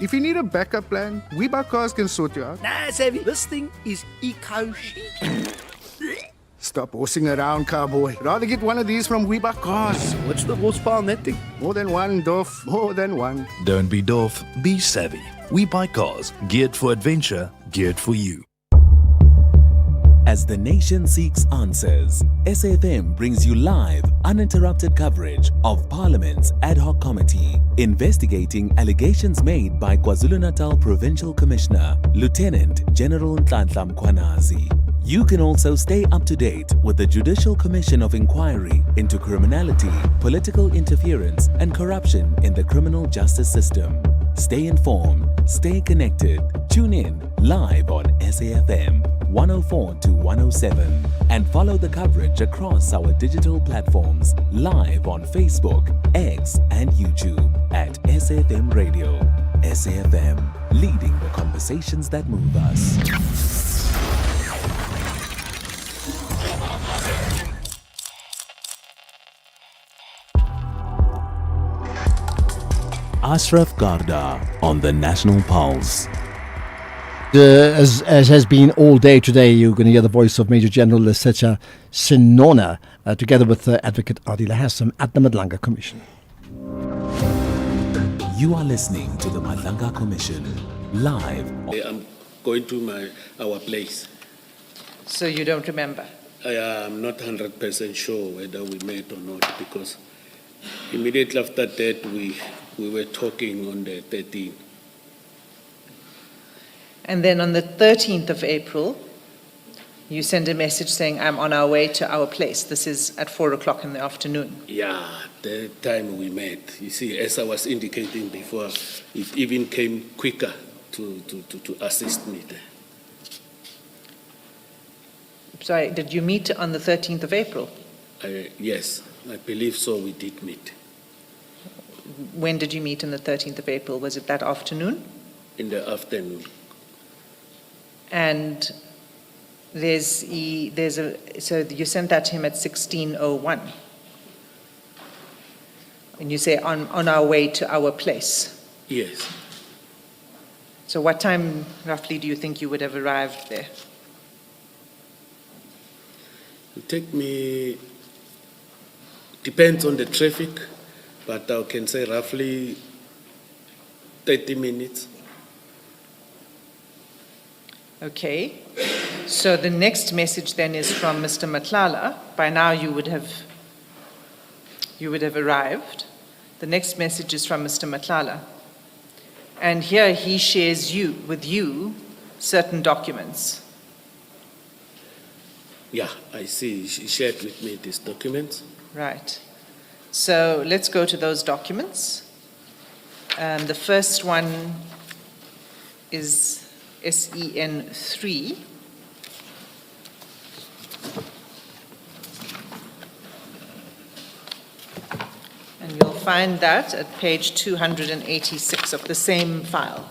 If you need a backup plan, We Buy Cars can sort you out. Nah, Savvy, this thing is eco-chic. Stop horsing around, cowboy. Rather get one of these from We Buy Cars. What's the horsepower on that thing? More than one, Duff. More than one. Don't be Duff, be savvy. We Buy Cars. Geared for adventure, geared for you. As the nation seeks answers, SAFM brings you live, uninterrupted coverage of Parliament's Ad Hoc Committee investigating allegations made by KwaZulu-Natal Provincial Commissioner, Lieutenant General Mkhwanazi. You can also stay up to date with the Judicial Commission of Inquiry into Criminality, Political Interference, and Corruption in the Criminal Justice System. Stay informed, stay connected. Tune in live on SAFM 104 to 107 and follow the coverage across our digital platforms live on Facebook, X, and YouTube at SAFM Radio. SAFM, leading the conversations that move us. Ashraf Garda on the National Pulse. As has been all day today, you're going to hear the voice of Major General Lesetja Sinona together with Advocate Adila Hassam at the Madlanga Commission. You are listening to the Madlanga Commission live. I'm going to our place. So you don't remember? I'm not 100% sure whether we met or not, because immediately after that we were talking on the 13th. And then on the 13th of April, you send a message saying, I'm on our way to our place. This is at 4 o'clock in the afternoon. Yeah, the time we met. You see, as I was indicating before, it even came quicker to assist me there. Sorry, did you meet on the 13th of April? Yes, I believe so, we did meet. When did you meet on the 13th of April? Was it that afternoon? In the afternoon. And so you sent that to him at 16:01. And you say, on our way to our place. Yes. So what time roughly do you think you would have arrived there? It take me, depends on the traffic, but I can say roughly 30 minutes. Okay. So the next message then is from Mr. Matlala. By now you would have arrived. The next message is from Mr. Matlala. And here he shares with you certain documents. Yeah, I see. She shared with me these documents. Right. So let's go to those documents. The first one is SEN 3. And you'll find that at page 286 of the same file,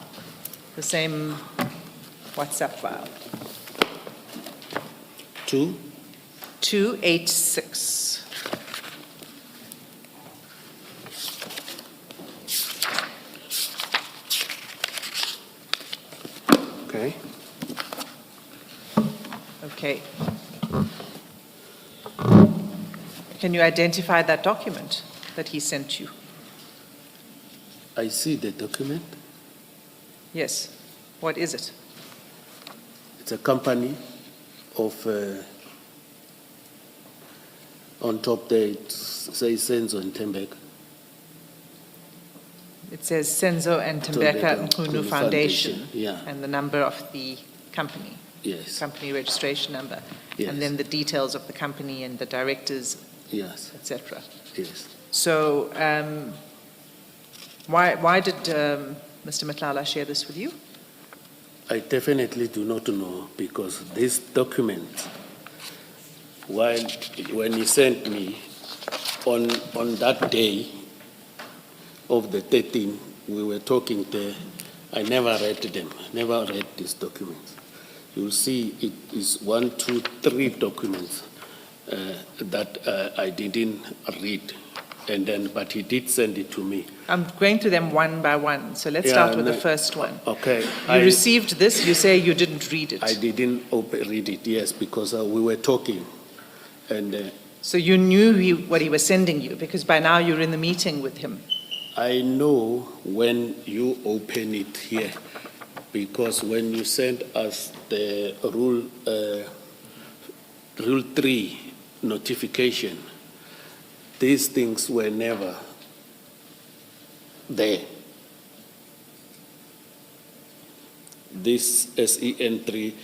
the same WhatsApp file. 286. Okay. Okay. Can you identify that document that he sent you? I see the document. Yes. What is it? It's a company of, on top there it says Senzo and Tembeka. It says Senzo and Tembeka Mkhunu Foundation, yeah. And the number of the company. Yes. Company registration number. Yes. And then the details of the company and the directors, yes, etc. Yes. So why did Mr. Matlala share this with you? I definitely do not know, because this document, when he sent me on that day of the 13th, we were talking there, I never read them, never read these documents. You'll see it is 1, 2, 3 documents that I didn't read, but he did send it to me. I'm going through them one by one, so let's start with the first one. Okay. You received this, you say you didn't read it. I didn't read it, yes, because we were talking. And so you knew what he was sending you, because by now you're in the meeting with him. I know when you open it here, because when you sent us the Rule 3 notification, these things were never there. This SEN 3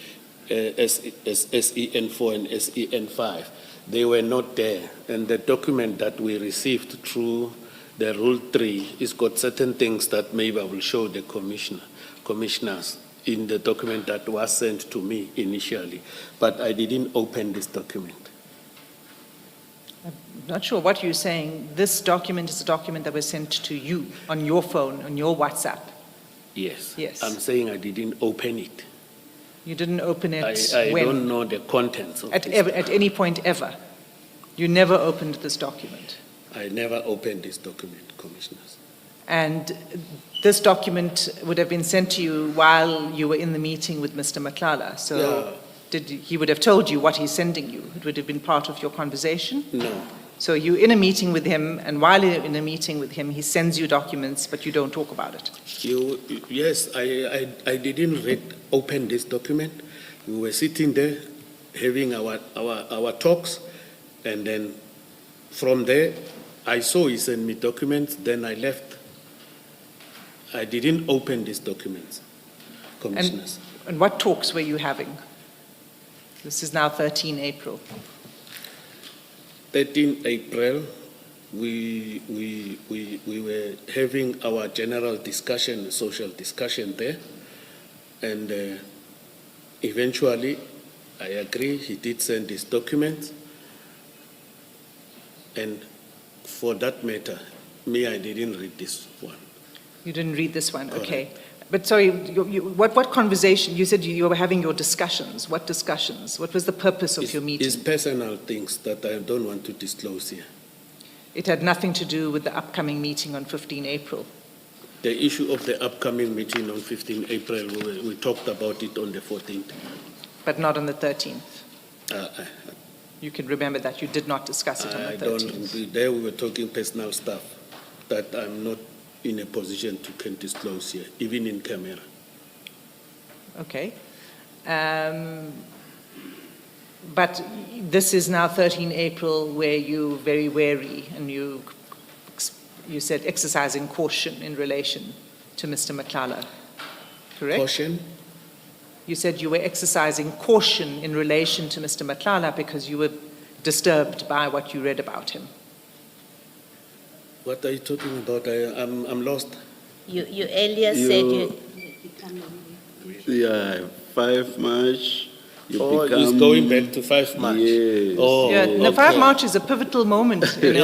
SEN4 and SEN5. They were not there. And the document that we received through the Rule 3 has got certain things that maybe I will show the commissioners in the document that was sent to me initially. But I didn't open this document. I'm not sure what you're saying. This document is a document that was sent to you on your phone, on your WhatsApp. Yes. Yes. I'm saying I didn't open it. You didn't open it I when? don't know the contents of At any point ever? You never opened this document? I never opened this document, commissioners. And this document would have been sent to you while you were in the meeting with Mr. Matlala. So he would have told you what he's sending you? It would have been part of your conversation? No. So you're in a meeting with him, and while you're in a meeting with him, he sends you documents, but you don't talk about it? Yes, I didn't open this document. We were sitting there having our talks, and then from there, I saw he sent me documents, then I left. I didn't open these documents, commissioners. And what talks were you having? This is now 13 April. 13 April, we were having our general discussion, social discussion there, and eventually, I agree, he did send his documents, and for that matter, I didn't read this one. You didn't read this one, Correct. okay. But sorry, what conversation? You said you were having your discussions. What discussions? What was the purpose of your meeting? It's personal things that I don't want to disclose here. It had nothing to do with the upcoming meeting on 15 April. The issue of the upcoming meeting on 15 April, we talked about it on the 14th. But not on the 13th? You can remember that you did not discuss it on the 13th. There we were talking personal stuff that I'm not in a position to can disclose here, even in camera. Okay. But this is now 13 April where you're very wary and you said exercising caution in relation to Mr. Matlala, correct? Caution? You said you were exercising caution in relation to Mr. Matlala because you were disturbed by what you read about him. What are you talking about? I'm lost. You earlier said you... Yeah, 5 March. It's going back to 5 March. Yes. No, 5 March is a pivotal moment in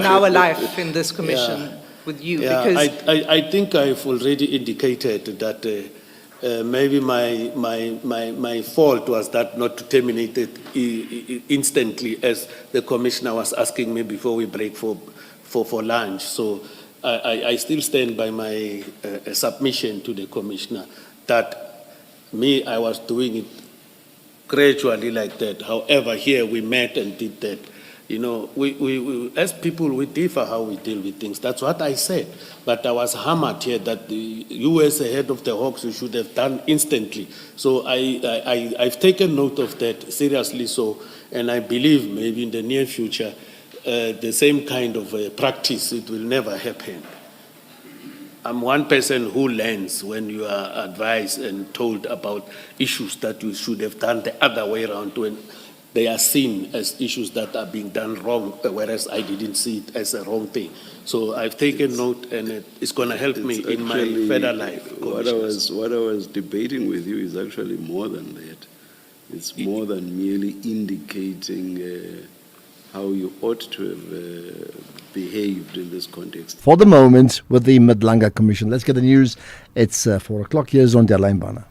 our life in this commission with you. Because I think I've already indicated that maybe my fault was that not to terminate it instantly, as the commissioner was asking me before we break for lunch. So I still stand by my submission to the commissioner that I was doing it gradually like that. However, here we met and did that. You know, we as people, we differ how we deal with things. That's what I said. But I was hammered here that you as the head of the Hawks, you should have done instantly. So I've taken note of that seriously. So, and I believe maybe in the near future, the same kind of practice, it will never happen. I'm one person who learns when you are advised and told about issues that you should have done the other way around when they are seen as issues that are being done wrong, whereas I didn't see it as a wrong thing. So I've taken note, and it's going to help me in my further life. What I was debating with you is actually more than that. It's more than merely indicating how you ought to have behaved in this context. For the moment, with the Madlanga Commission, let's get the news. It's 4 o'clock. Here's on Deadline Bana.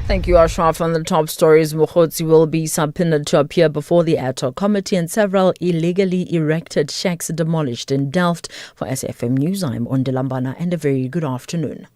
Thank you, Ashraf. On the top stories, Mkhwanazi will be subpoenaed to appear before the ad hoc committee, and several illegally erected shacks demolished in Delft. For SFM News, I'm Ondela Mbana, and a very good afternoon.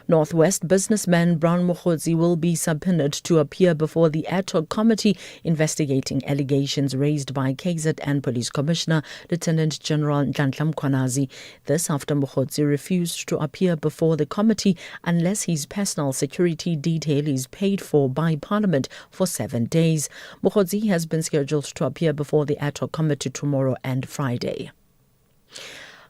Northwest businessman Mkhwanazi will be subpoenaed to appear before the ad hoc committee investigating allegations raised by KZN Police Commissioner Lieutenant General Mkhwanazi. This after Mkhwanazi refused to appear before the committee unless his personal security detail is paid for by Parliament for 7 days. Mkhwanazi has been scheduled to appear before the ad hoc committee tomorrow and Friday.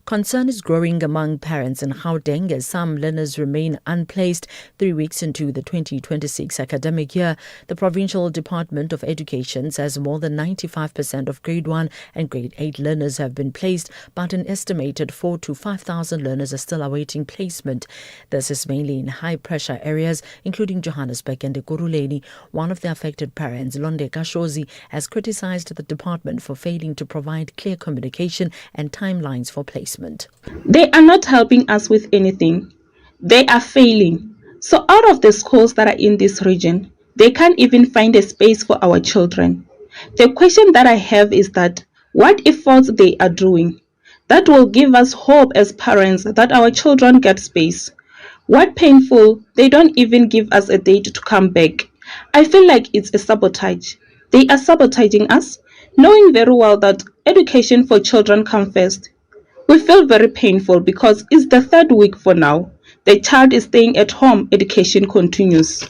Concern is growing among parents in Gauteng as some learners remain unplaced 3 weeks into the 2026 academic year. The Provincial Department of Education says more than 95% of grade 1 and grade 8 learners have been placed, but an estimated 4,000 to 5,000 learners are still awaiting placement. This is mainly in high-pressure areas, including Johannesburg and Ekurhuleni. One of the affected parents, Londe Kashozi, has criticized the department for failing to provide clear communication and timelines for placement. They are not helping us with anything. They are failing. So out of the schools that are in this region, they can't even find a space for our children. The question that I have is that what efforts they are doing that will give us hope as parents that our children get space. What painful, they don't even give us a date to come back. I feel like it's a sabotage. They are sabotaging us, knowing very well that education for children comes first. We feel very painful because it's the 3rd week for now. The child is staying at home, education continues.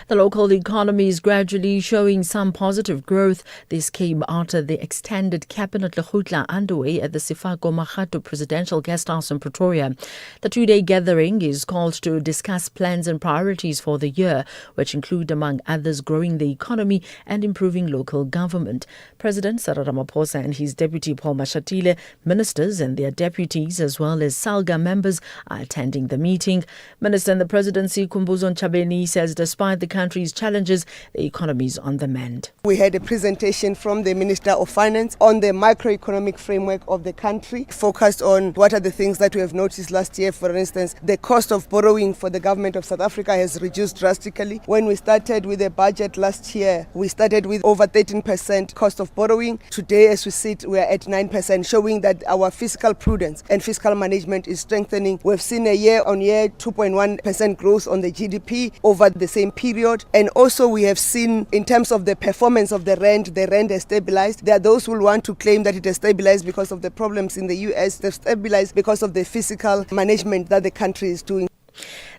The local economy is gradually showing some positive growth. This came after the extended cabinet lekgotla underway at the Sefako Makgato Presidential Guest House in Pretoria. The 2-day gathering is called to discuss plans and priorities for the year, which include, among others, growing the economy and improving local government. President Cyril Ramaphosa and his deputy Paul Mashatile, ministers and their deputies, as well as SALGA members, are attending the meeting. Minister in the Presidency Khumbuzo Ntshavheni says despite the country's challenges, the economy is on the mend. We had a presentation from the Minister of Finance on the macroeconomic framework of the country, focused on what are the things that we have noticed last year. For instance, the cost of borrowing for the government of South Africa has reduced drastically. When we started with the budget last year, we started with over 13% cost of borrowing. Today, as we sit, we are at 9%, showing that our fiscal prudence and fiscal management is strengthening. We've seen a year-on-year 2.1% growth on the GDP over the same period. And also we have seen in terms of the performance of the rand has stabilized. There are those who want to claim that it has stabilized because of the problems in the US. They've stabilized because of the fiscal management that the country is doing.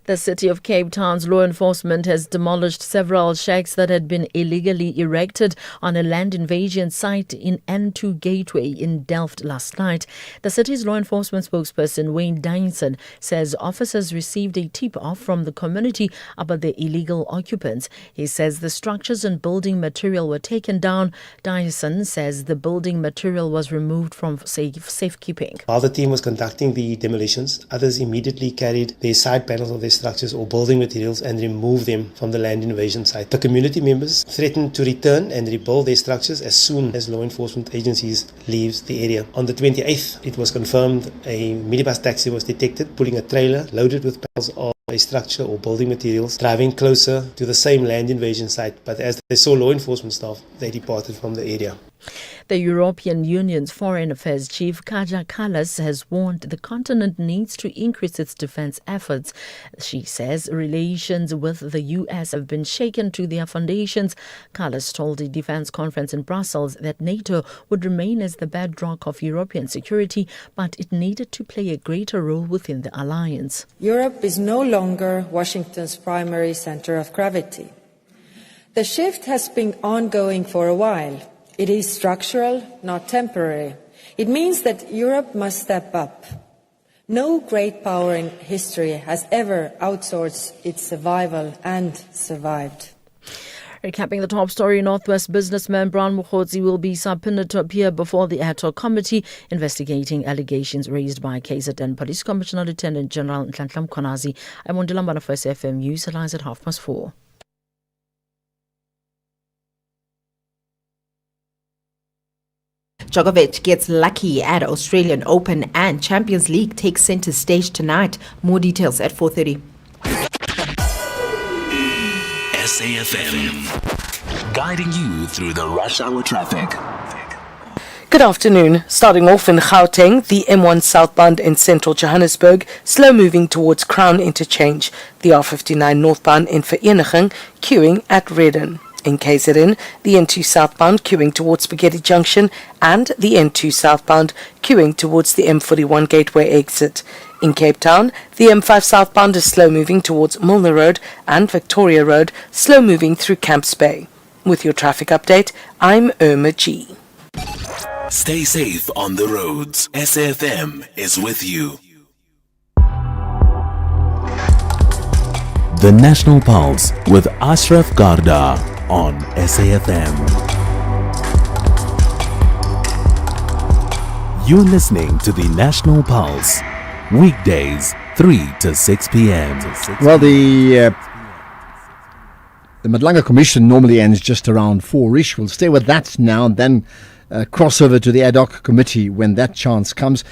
The City of Cape Town's law enforcement has demolished several shacks that had been illegally erected on a land invasion site in N2 Gateway in Delft last night. The city's law enforcement spokesperson, Wayne Dyson, says officers received a tip-off from the community about the illegal occupants. He says the structures and building material were taken down. Dyson says the building material was removed from safekeeping. While the team was conducting the demolitions, others immediately carried the side panels of their structures or building materials and remove them from the land invasion site. The community members threatened to return and rebuild their structures as soon as law enforcement agencies leaves the area. On the 28th, it was confirmed a minibus taxi was detected pulling a trailer loaded with panels of a structure or building materials, driving closer to the same land invasion site. But as they saw law enforcement staff, they departed from the area. The European Union's Foreign Affairs Chief Kaja Kallas has warned the continent needs to increase its defense efforts. She says relations with the US have been shaken to their foundations. Kallas told a defense conference in Brussels that NATO would remain as the bedrock of European security, but it needed to play a greater role within the alliance. Europe is no longer Washington's primary center of gravity. The shift has been ongoing for a while. It is structural, not temporary. It means that Europe must step up. No great power in history has ever outsourced its survival and survived. Recapping the top story, Northwest businessman Mkhwanazi will be subpoenaed to appear before the ad hoc committee investigating allegations raised by KZN Police Commissioner Lieutenant General Mkhwanazi. I'm on Dilambana for SFM News. It lies at 4:30. Djokovic gets lucky at Australian Open and Champions League takes centre stage tonight. More details at 4:30. SAFM, guiding you through the rush hour traffic. Good afternoon. Starting off in Gauteng, the M1 southbound in central Johannesburg, slow moving towards Crown Interchange. The R59 northbound in Vereniging, queuing at Redden. In KZN, the N2 southbound queuing towards Spaghetti Junction and the N2 southbound queuing towards the M41 Gateway exit. In Cape Town, the M5 southbound is slow moving towards Milner Road and Victoria Road, slow moving through Camps Bay. With your traffic update, I'm Irma G. Stay safe on the roads. SAFM is with you. The National Pulse with Ashraf Garda on SAFM. You're listening to the National Pulse. Weekdays, 3 to 6 p.m. Well, the Madlanga Commission normally ends just around 4-ish. We'll stay with that now and then cross over to the ad hoc committee when that chance comes.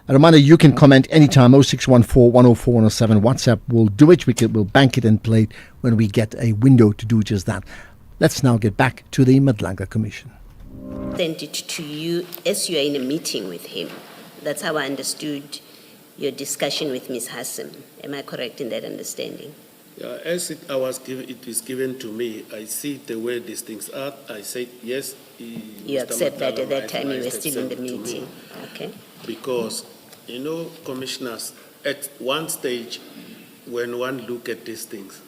A reminder, you can comment anytime, 0614 104 107. WhatsApp will do it. We'll bank it and play it when we get a window to do just that. Let's now get back to the Madlanga Commission. Sent it to you as you are in a meeting with him. That's how I understood your discussion with Ms. Hassan. Am I correct in that understanding? As it is given to me, I see the way these things are. I said yes. You accept that at that time you were still in the meeting, okay? Because, commissioners, at one stage, when one look at these things,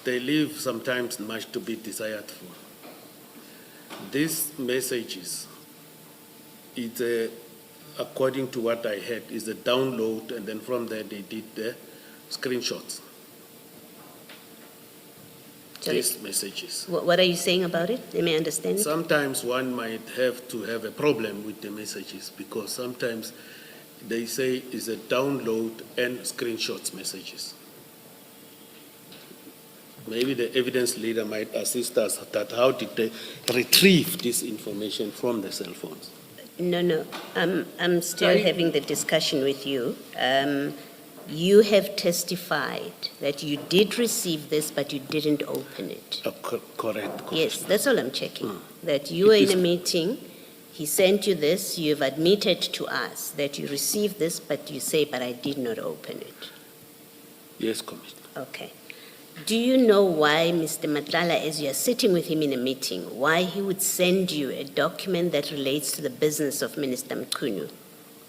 they leave sometimes much to be desired for. These messages, according to what I heard, is a download, and then from there they did the screenshots. These messages. What are you saying about it? Let me understand. Sometimes one might have to have a problem with the messages because sometimes they say it's a download and screenshots messages. Maybe the evidence leader might assist us that how did they retrieve this information from the cell phones? No. I'm still having the discussion with you. You have testified that you did receive this, but you didn't open it. Correct. Yes, that's all I'm checking. That you were in a meeting, he sent you this, you've admitted to us that you received this, but you say, but I did not open it. Yes, Commissioner. Okay. Do you know why, Mr. Matlala, as you are sitting with him in a meeting, why he would send you a document that relates to the business of Minister Mkhwanazi?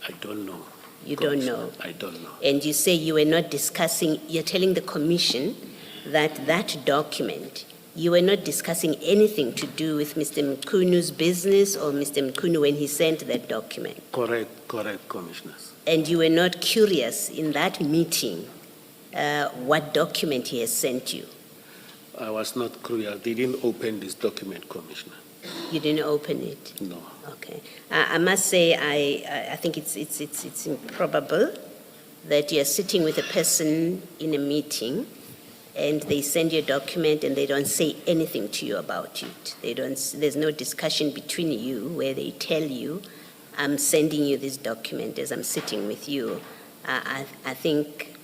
I don't know. You don't know? I don't know. And you say you were not discussing, you're telling the commission that that document, you were not discussing anything to do with Mr. Mkhwanazi's business or Mr. Mkhwanazi when he sent that document? Correct, Commissioners. And you were not curious in that meeting what document he has sent you? I was not curious. They didn't open this document, Commissioner. You didn't open it? No. Okay. I must say, I think it's improbable that you're sitting with a person in a meeting and they send you a document and they don't say anything to you about it. There's no discussion between you where they tell you, I'm sending you this document as I'm sitting with you. I think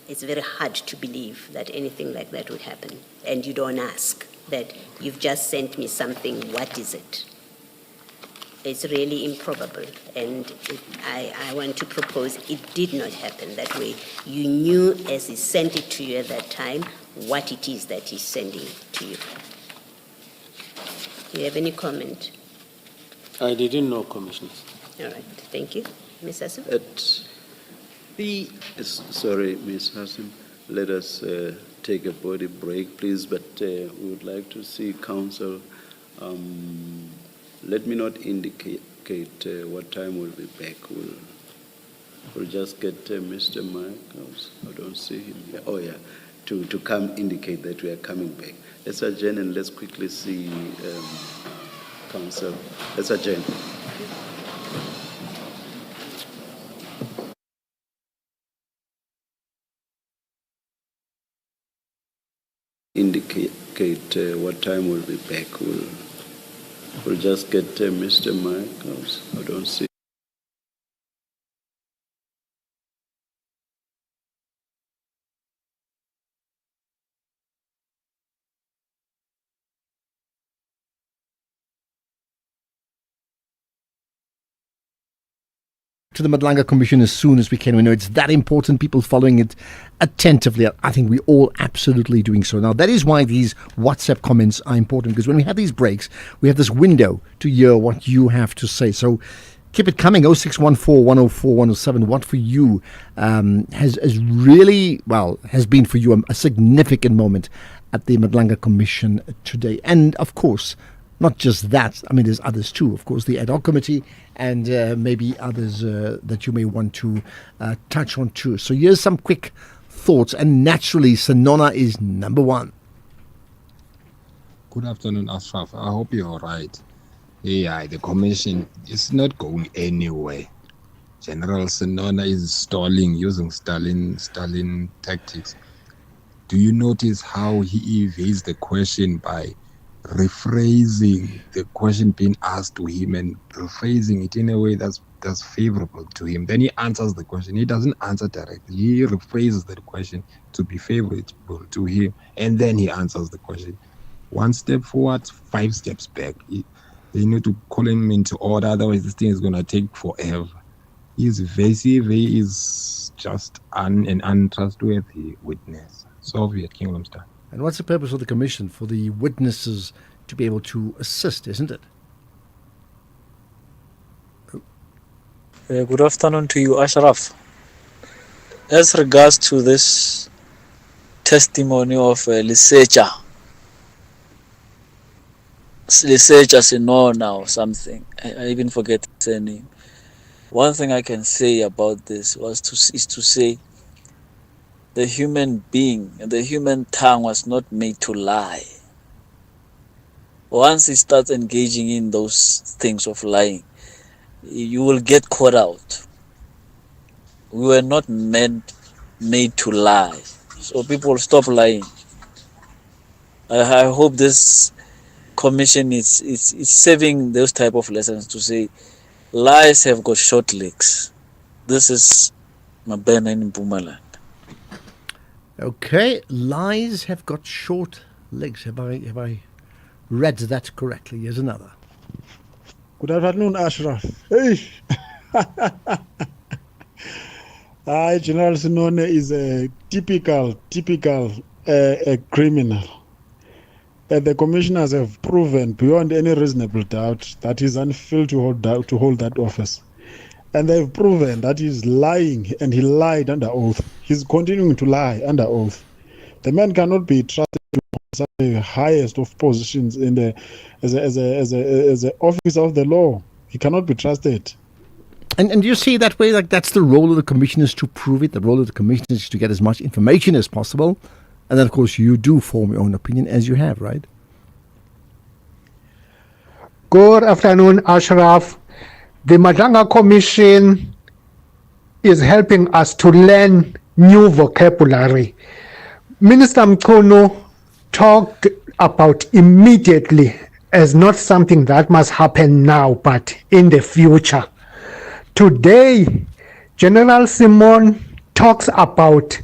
it's very hard to believe that anything like that would happen. And you don't ask that you've just sent me something, what is it? It's really improbable, and I want to propose it did not happen that way. You knew as he sent it to you at that time what it is that he's sending to you. Do you have any comment? I didn't know, Commissioners. All right, thank you. Ms. Hassan? Sorry, Ms. Hassan, let us take a body break, please, but we would like to see Council. Let me not indicate what time we'll be back. We'll just get Mr. Michaels. I don't see him here. Oh, yeah, to come indicate that we are coming back. Let's adjourn and let's quickly see Council. Let's adjourn. Indicate what time we'll be back. We'll just get Mr. Michaels. I don't see. to the Madlanga Commission as soon as we can. We know it's that important, people following it attentively. I think we're all absolutely doing so. Now, that is why these WhatsApp comments are important, because when we have these breaks, we have this window to hear what you have to say. So keep it coming. 0614 104 107. What for you has been for you a significant moment at the Madlanga Commission today? And of course, not just that. I mean, there's others too. Of course, the ad hoc committee and maybe others that you may want to touch on too. So here's some quick thoughts. And naturally, Sanona is number one. Good afternoon, Ashraf. I hope you're all right. Yeah, the commission is not going anywhere. General Sanona is stalling, using Stalin tactics. Do you notice how he evades the question by rephrasing the question being asked to him and rephrasing it in a way that's favorable to him? Then he answers the question. He doesn't answer directly. He rephrases the question to be favorable to him, and then he answers the question. 1 step forward, 5 steps back. They need to call him into order, otherwise this thing is going to take forever. He's evasive. He is just an untrustworthy witness. Soviet Kingdom style. And what's the purpose of the commission? For the witnesses to be able to assist, isn't it? Good afternoon to you, Ashraf. As regards to this testimony of Lisecha Sinona or something, I even forget his name. One thing I can say about this is to say the human being and the human tongue was not made to lie. Once he starts engaging in those things of lying, you will get caught out. We were not made to lie. So people stop lying. I hope this commission is saving those type of lessons to say lies have got short legs. This is Mabena in Mpumalanga. Okay, lies have got short legs. Have I read that correctly? Here's another. Good afternoon, Ashraf. Hey. General Sinone is a typical criminal. The commissioners have proven beyond any reasonable doubt that he's unfit to hold that office. And they've proven that he's lying, and he lied under oath. He's continuing to lie under oath. The man cannot be trusted to hold the highest of positions in the as a officer of the law. He cannot be trusted. And you see that way, like that's the role of the commissioners to prove it. The role of the commissioners is to get as much information as possible. And then, of course, you do form your own opinion as you have, right? Good afternoon, Ashraf. The Madlanga Commission is helping us to learn new vocabulary. Minister Mkhwanazi talked about immediately as not something that must happen now, but in the future. Today, General Simon talks about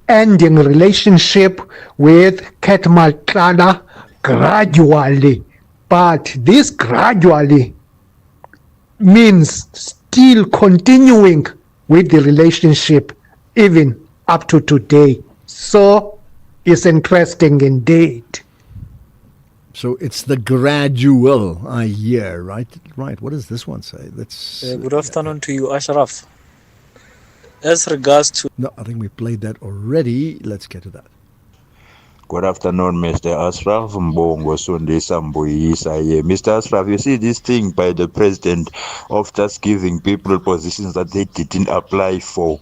ending relationship with Madlanga gradually. But this gradually means still continuing with the relationship even up to today. So it's interesting indeed. So it's the gradual, I hear, right? Right. What does this one say? Let's. Good afternoon to you, Ashraf. As regards to... No, I think we played that already. Let's get to that. Good afternoon, Mr. Ashraf Mbongo Sundesa Mbuyisa here. Mr. Ashraf, you see this thing by the president of just giving people positions that they didn't apply for.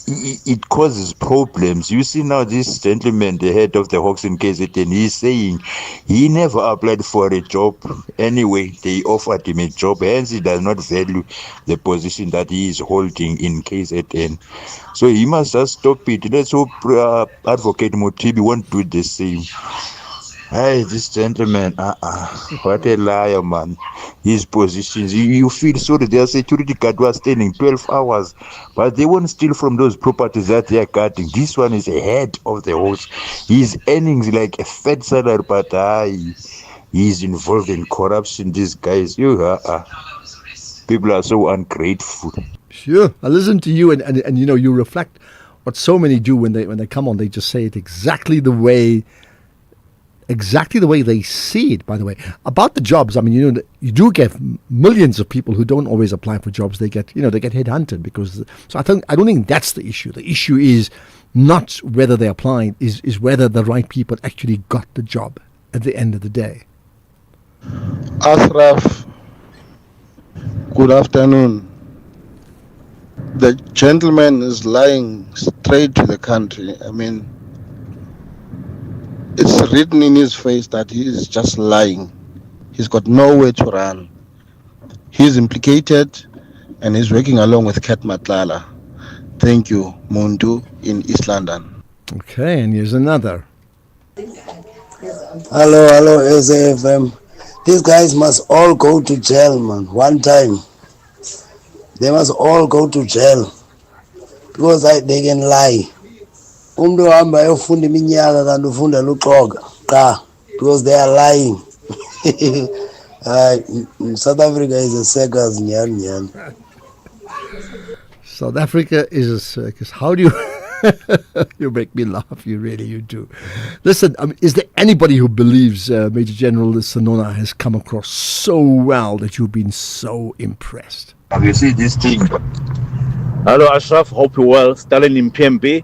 It causes problems. You see now this gentleman, the head of the Hawks in KZN, he's saying he never applied for a job. Anyway, they offered him a job, hence he does not value the position that he is holding in KZN. So he must just stop it. Let's hope Advocate Motibi won't do the same. Hey, this gentleman, what a liar, man. His positions, you feel sorry. Their security guard was standing 12 hours, but they won't steal from those properties that they are guarding. This one is a head of the house. His earnings like a fed salary, but he's involved in corruption. These guys, people are so ungrateful. Sure. I listen to you and you know, you reflect what so many do when they come on. They just say it exactly the way they see it, by the way. About the jobs, I mean, you know, you do get millions of people who don't always apply for jobs. They get headhunted because, so I don't think that's the issue. The issue is not whether they applied, is whether the right people actually got the job at the end of the day. Ashraf, good afternoon. The gentleman is lying straight to the country. I mean, it's written in his face that he is just lying. He's got nowhere to run. He's implicated and he's working along with Kat Matlala. Thank you, Mundu in East London. Okay, and here's another. Hello, SAFM. These guys must all go to jail, man. One time. They must all go to jail. Because they can lie. Umntu hamba ayofunda iminyaka kanti ufunda luxoka qha because they are lying. South Africa is a circus, nyan. South Africa is a circus. How do you... You make me laugh, you do. Listen, is there anybody who believes Major General Senona has come across so well that you've been so impressed? Have you seen this thing? Hello, Ashraf. Hope you're well. Stalin in PMB.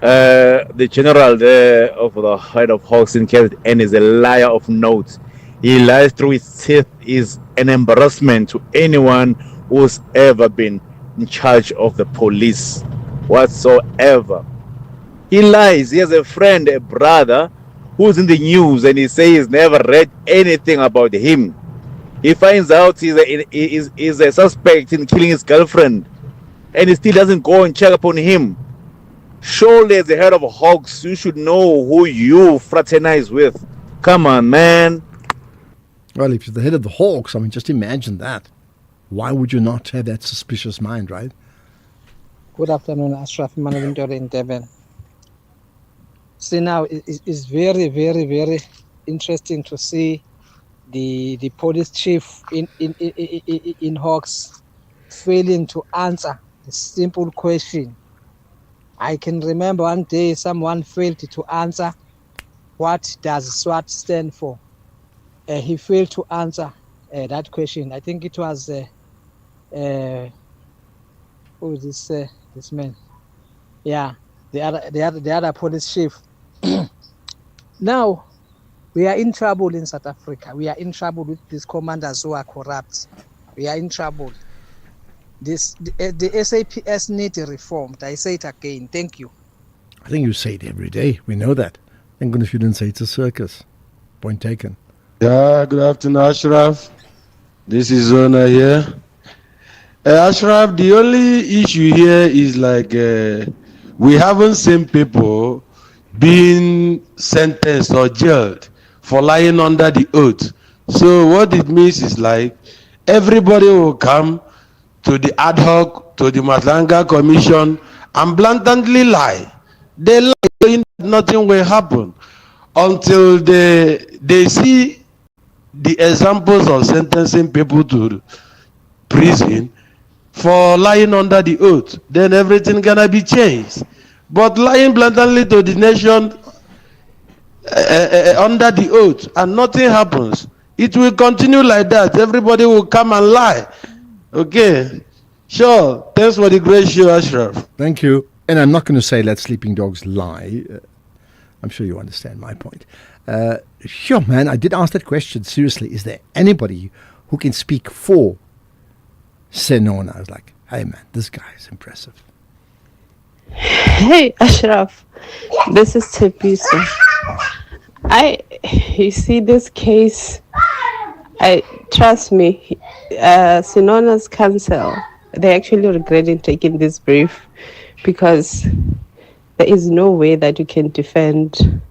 The general there of the head of Hawks in KZN is a liar of note. He lies through his teeth. Is an embarrassment to anyone who's ever been in charge of the police whatsoever. He lies. He has a friend, a brother, who's in the news, and he says he's never read anything about him. He finds out he's a suspect in killing his girlfriend, and he still doesn't go and check upon him. Surely, as the head of Hawks, you should know who you fraternize with. Come on, man. Well, if you're the head of the Hawks, I mean, just imagine that. Why would you not have that suspicious mind, right? Good afternoon, Ashraf Manavintor in Devon. See, now it's very, very, very interesting to see the police chief in Hawks failing to answer a simple question. I can remember one day someone failed to answer what does SWAT stand for. He failed to answer that question. I think it was who is this man? Yeah, the other police chief. Now we are in trouble in South Africa. We are in trouble with these commanders who are corrupt. We are in trouble. The SAPS need reformed. I say it again. Thank you. I think you say it every day. We know that. Thank goodness you didn't say it's a circus. Point taken. Yeah, good afternoon, Ashraf. This is Zona here. Ashraf, the only issue here is like we haven't seen people being sentenced or jailed for lying under the oath. So what it means is like everybody will come to the ad hoc, to the Madlanga commission and blatantly lie. They lie, saying that nothing will happen until they see the examples of sentencing people to prison for lying under the oath. Then everything gonna be changed. But lying blatantly to the nation under the oath and nothing happens, it will continue like that. Everybody will come and lie. Okay, sure. Thanks for the great show, Ashraf. Thank you. And I'm not going to say let sleeping dogs lie. I'm sure you understand my point. Sure, man, I did ask that question. Seriously, is there anybody who can speak for Senona? I was like, hey, man, this guy is impressive. Hey, Ashraf. This is Tepiso. You see this case, trust me, Senona's counsel, they're actually regretting taking this brief because there is no way that you can defend,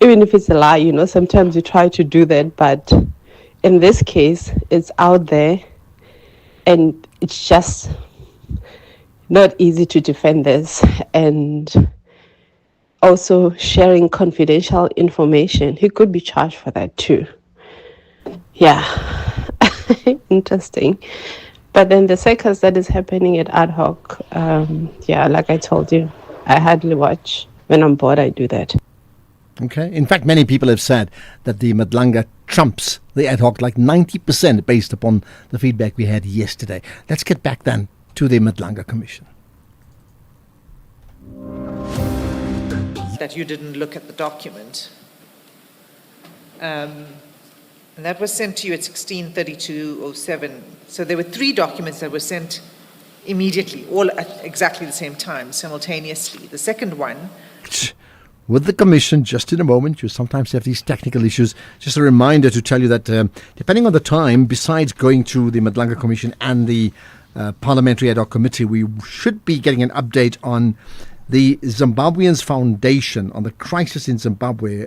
even if it's a lie, you know, sometimes you try to do that, but in this case, it's out there and it's just not easy to defend this. And also sharing confidential information, he could be charged for that too. Yeah, interesting. But then the circus that is happening at ad hoc, yeah, like I told you, I hardly watch. When I'm bored, I do that. Okay. In fact, many people have said that the Madlanga trumps the ad hoc like 90% based upon the feedback we had yesterday. Let's get back then to the Madlanga Commission. That you didn't look at the document. And that was sent to you at 16:32:07. So there were 3 documents that were sent immediately, all at exactly the same time, simultaneously. The second one... With the Commission, just in a moment, you sometimes have these technical issues. Just a reminder to tell you that depending on the time, besides going to the Madlanga Commission and the Parliamentary Ad Hoc Committee, we should be getting an update on the Zimbabweans Foundation, on the crisis in Zimbabwe.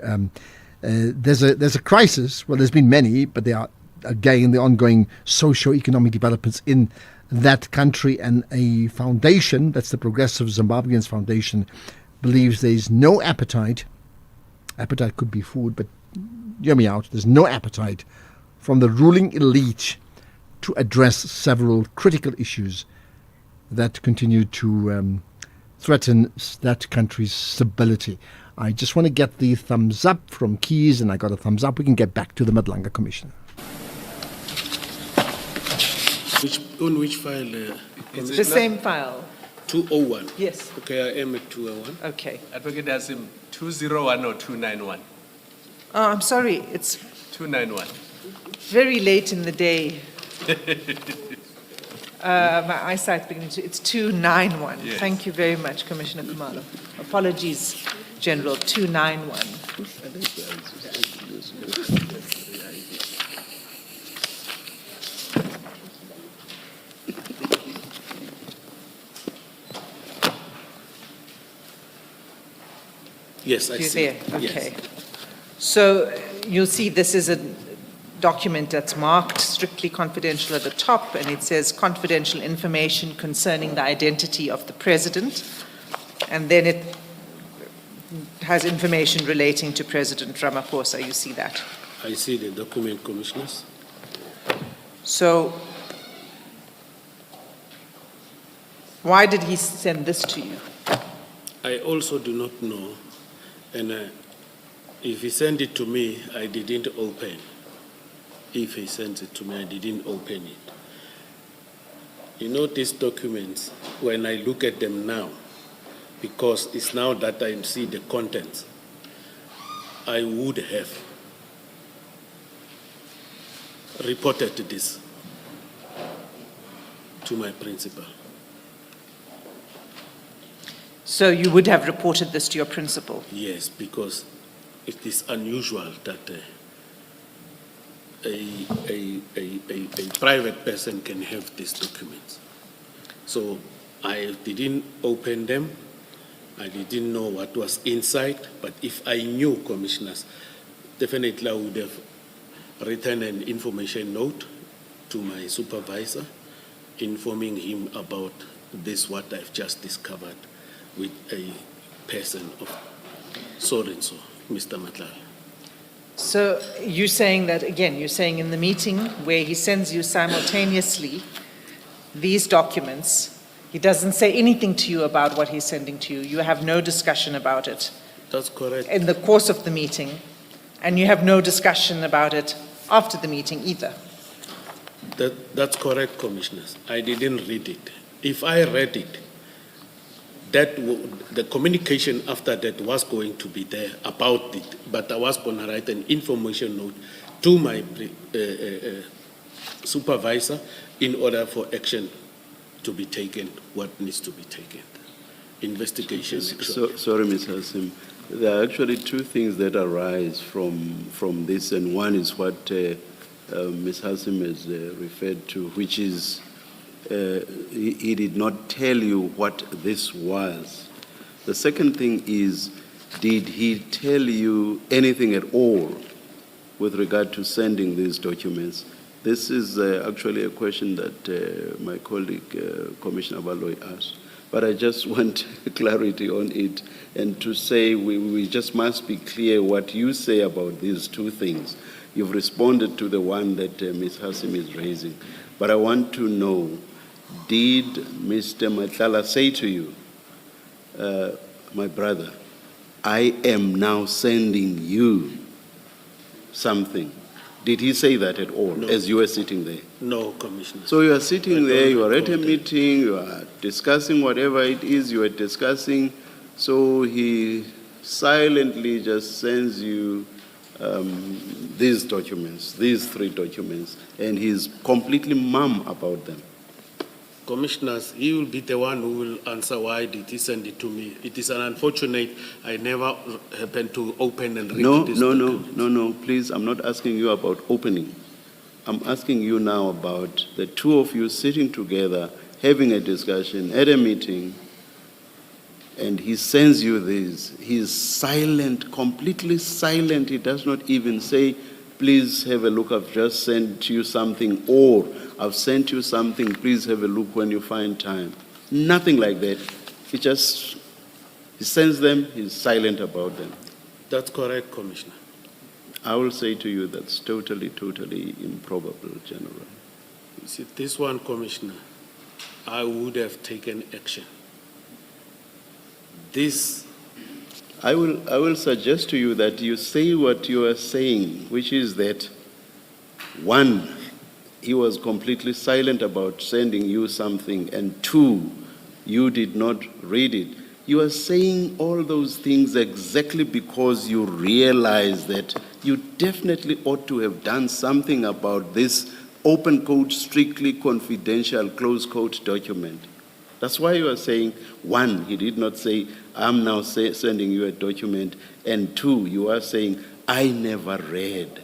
There's a crisis. Well, there's been many, but they are, again, the ongoing socio-economic developments in that country. And a foundation, that's the Progressive Zimbabweans Foundation, believes there's no appetite could be food, but hear me out, there's no appetite from the ruling elite to address several critical issues that continue to threaten that country's stability. I just want to get the thumbs up from Keys, and I got a thumbs up. We can get back to the Madlanga Commission. On which file? It's the same file. 201? Yes. Okay, I am at 201. Okay. Advocate Hasim, 201 or 291? Oh, I'm sorry, it's 291. very late in the day. My eyesight's beginning to... It's 291. Yes. Thank you very much, Commissioner Khumalo. Apologies, General. 291. Yes, I You're see. there. Okay. Yes. So you'll see this is a document that's marked strictly confidential at the top, and it says confidential information concerning the identity of the president, and then it has information relating to President Ramaphosa. You see that? I see the document, Commissioners. So why did he send this to you? I also do not know, and if he sent it to me, I didn't open. If he sent it to me, I didn't open it. You know, these documents, when I look at them now, because it's now that I see the contents, I would have reported this to my principal. So you would have reported this to your principal? Yes, because it is unusual that a private person can have these documents. So I didn't open them. I didn't know what was inside, but if I knew, Commissioners, definitely I would have written an information note to my supervisor, informing him about this, what I've just discovered with a person of so-and-so, Mr. Madlanga. So you're saying that, again, you're saying in the meeting where he sends you simultaneously these documents, he doesn't say anything to you about what he's sending to you. You have no discussion about it. That's correct. In the course of the meeting, and you have no discussion about it after the meeting either. That's correct, Commissioners. I didn't read it. If I read it, the communication after that was going to be there about it, but I was going to write an information note to my supervisor in order for action to be taken, what needs to be taken. Investigation. Sorry, Ms. Hasim. There are actually two things that arise from this, and one is what Ms. Hasim has referred to, which is he did not tell you what this was. The second thing is, did he tell you anything at all with regard to sending these documents? This is actually a question that my colleague, Commissioner Baloy, asked. But I just want clarity on it, and to say we just must be clear what you say about these two things. You've responded to the one that Ms. Hasim is raising. But I want to know, did Mr. Matlala say to you, my brother, I am now sending you something? Did he say that at all, No. as you were sitting there? No, Commissioner. So you are sitting there, you are at a recall that. meeting, you are discussing whatever it is you are discussing, so he silently just sends you these documents, these 3 documents, and he's completely mum about them. Commissioners, he will be the one who will answer why did he send it to me. It is an unfortunate, I never happened to open and read this document. No, please, I'm not asking you about opening. I'm asking you now about the 2 of you sitting together, having a discussion at a meeting, and he sends you this. He's silent, completely silent. He does not even say, please have a look, I've just sent you something, or I've sent you something, please have a look when you find time. Nothing like that. He sends them, he's silent about them. That's correct, Commissioner. I will say to you that's totally improbable, General. You see, this one, Commissioner, I would have taken action. This, I will suggest to you that you say what you are saying, which is that, 1, he was completely silent about sending you something, and 2, you did not read it. You are saying all those things exactly because you realize that you definitely ought to have done something about this open quote, strictly confidential, close quote document. That's why you are saying, 1, he did not say, I'm now sending you a document, and 2, you are saying, I never read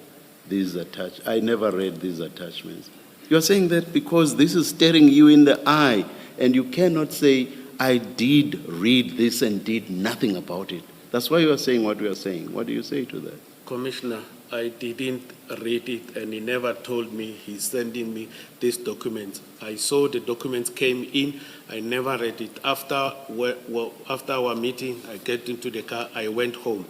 these attachments. You are saying that because this is staring you in the eye, and you cannot say, I did read this and did nothing about it. That's why you are saying what we are saying. What do you say to that? Commissioner, I didn't read it, and he never told me he's sending me these documents. I saw the documents came in, I never read it. After our meeting, I get into the car, I went home.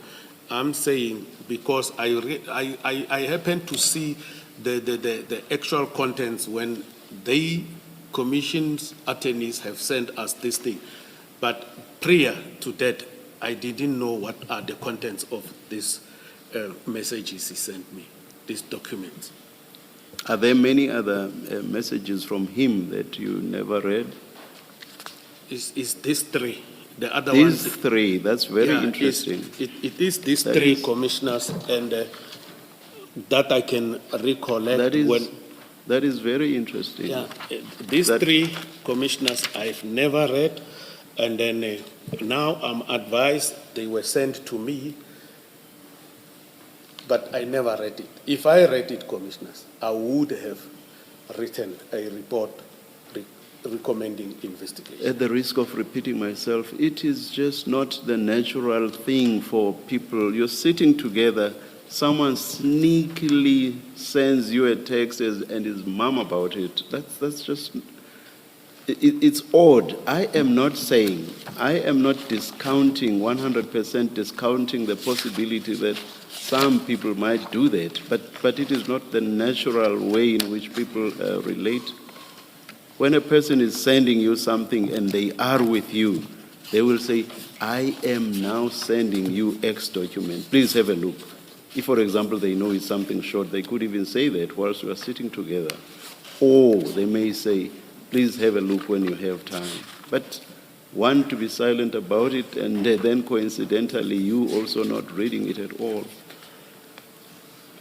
I'm saying because I happened to see the actual contents when they commission's attorneys have sent us this thing. But prior to that, I didn't know what are the contents of these messages he sent me, these documents. Are there many other messages from him that you never read? Is these 3? The other These ones, 3, that's very interesting. It is these 3 commissioners, and that I can recollect. That is very interesting. Yeah, these 3 commissioners I've never read, and then now I'm advised they were sent to me, but I never read it. If I read it, commissioners, I would have written a report recommending investigation. At the risk of repeating myself, it is just not the natural thing for people. You're sitting together, someone sneakily sends you a text and is mum about it. That's just, it's odd. I am not discounting, 100% discounting the possibility that some people might do that, but it is not the natural way in which people relate. When a person is sending you something and they are with you, they will say, I am now sending you X document. Please have a look. If, for example, they know it's something short, they could even say that whilst we are sitting together. Or they may say, please have a look when you have time. But one, to be silent about it, and then coincidentally, you also not reading it at all.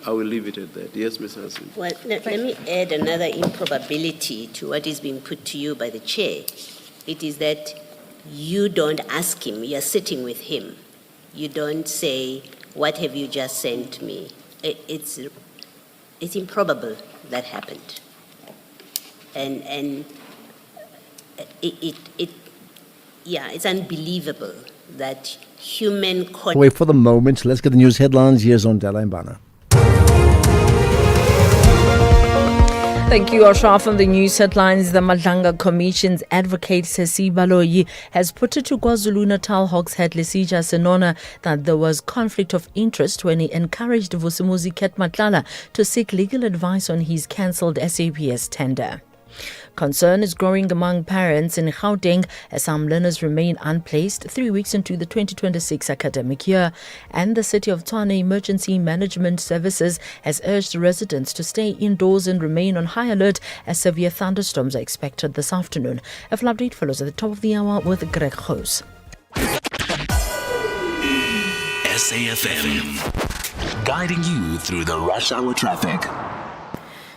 I will leave it at that. Yes, Ms. Hassan. Well, let me add another improbability to what is being put to you by the chair. It is that you don't ask him, you're sitting with him. You don't say, what have you just sent me? It's improbable that happened. And it's unbelievable that human... Wait for the moment. Let's get the news headlines. Here's on Della Mbana. Thank you, Ashraf. On the news headlines, the Madlanga Commission's advocate Sesi Baloyi has put it to KwaZulu-Natal Hawks head Lesija Senona that there was conflict of interest when he encouraged Vusimuzi Ket Matlala to seek legal advice on his cancelled SAPS tender. Concern is growing among parents in Gauteng as some learners remain unplaced 3 weeks into the 2026 academic year. And the City of Tshwane Emergency Management Services has urged residents to stay indoors and remain on high alert as severe thunderstorms are expected this afternoon. A full update follows at the top of the hour with Greg Hoos. SAFM, guiding you through the rush hour traffic.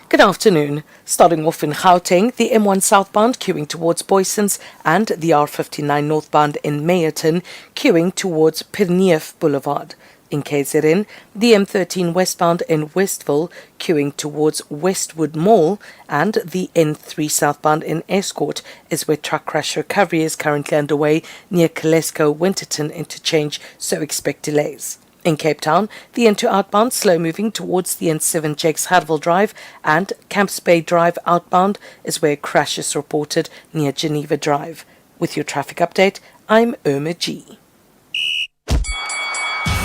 Good afternoon. Starting off in Gauteng, the M1 southbound queuing towards Boysons and the R59 northbound in Meyerton queuing towards Pirneef Boulevard. In KZN, the M13 westbound in Westville queuing towards Westwood Mall, and the N3 southbound in Escort is where truck crash recovery is currently underway near Kalesko Winterton interchange, so expect delays. In Cape Town, the N2 outbound slow moving towards the N7 Jakes Hadville Drive, and Camps Bay Drive outbound is where a crash is reported near Geneva Drive. With your traffic update, I'm Irma G.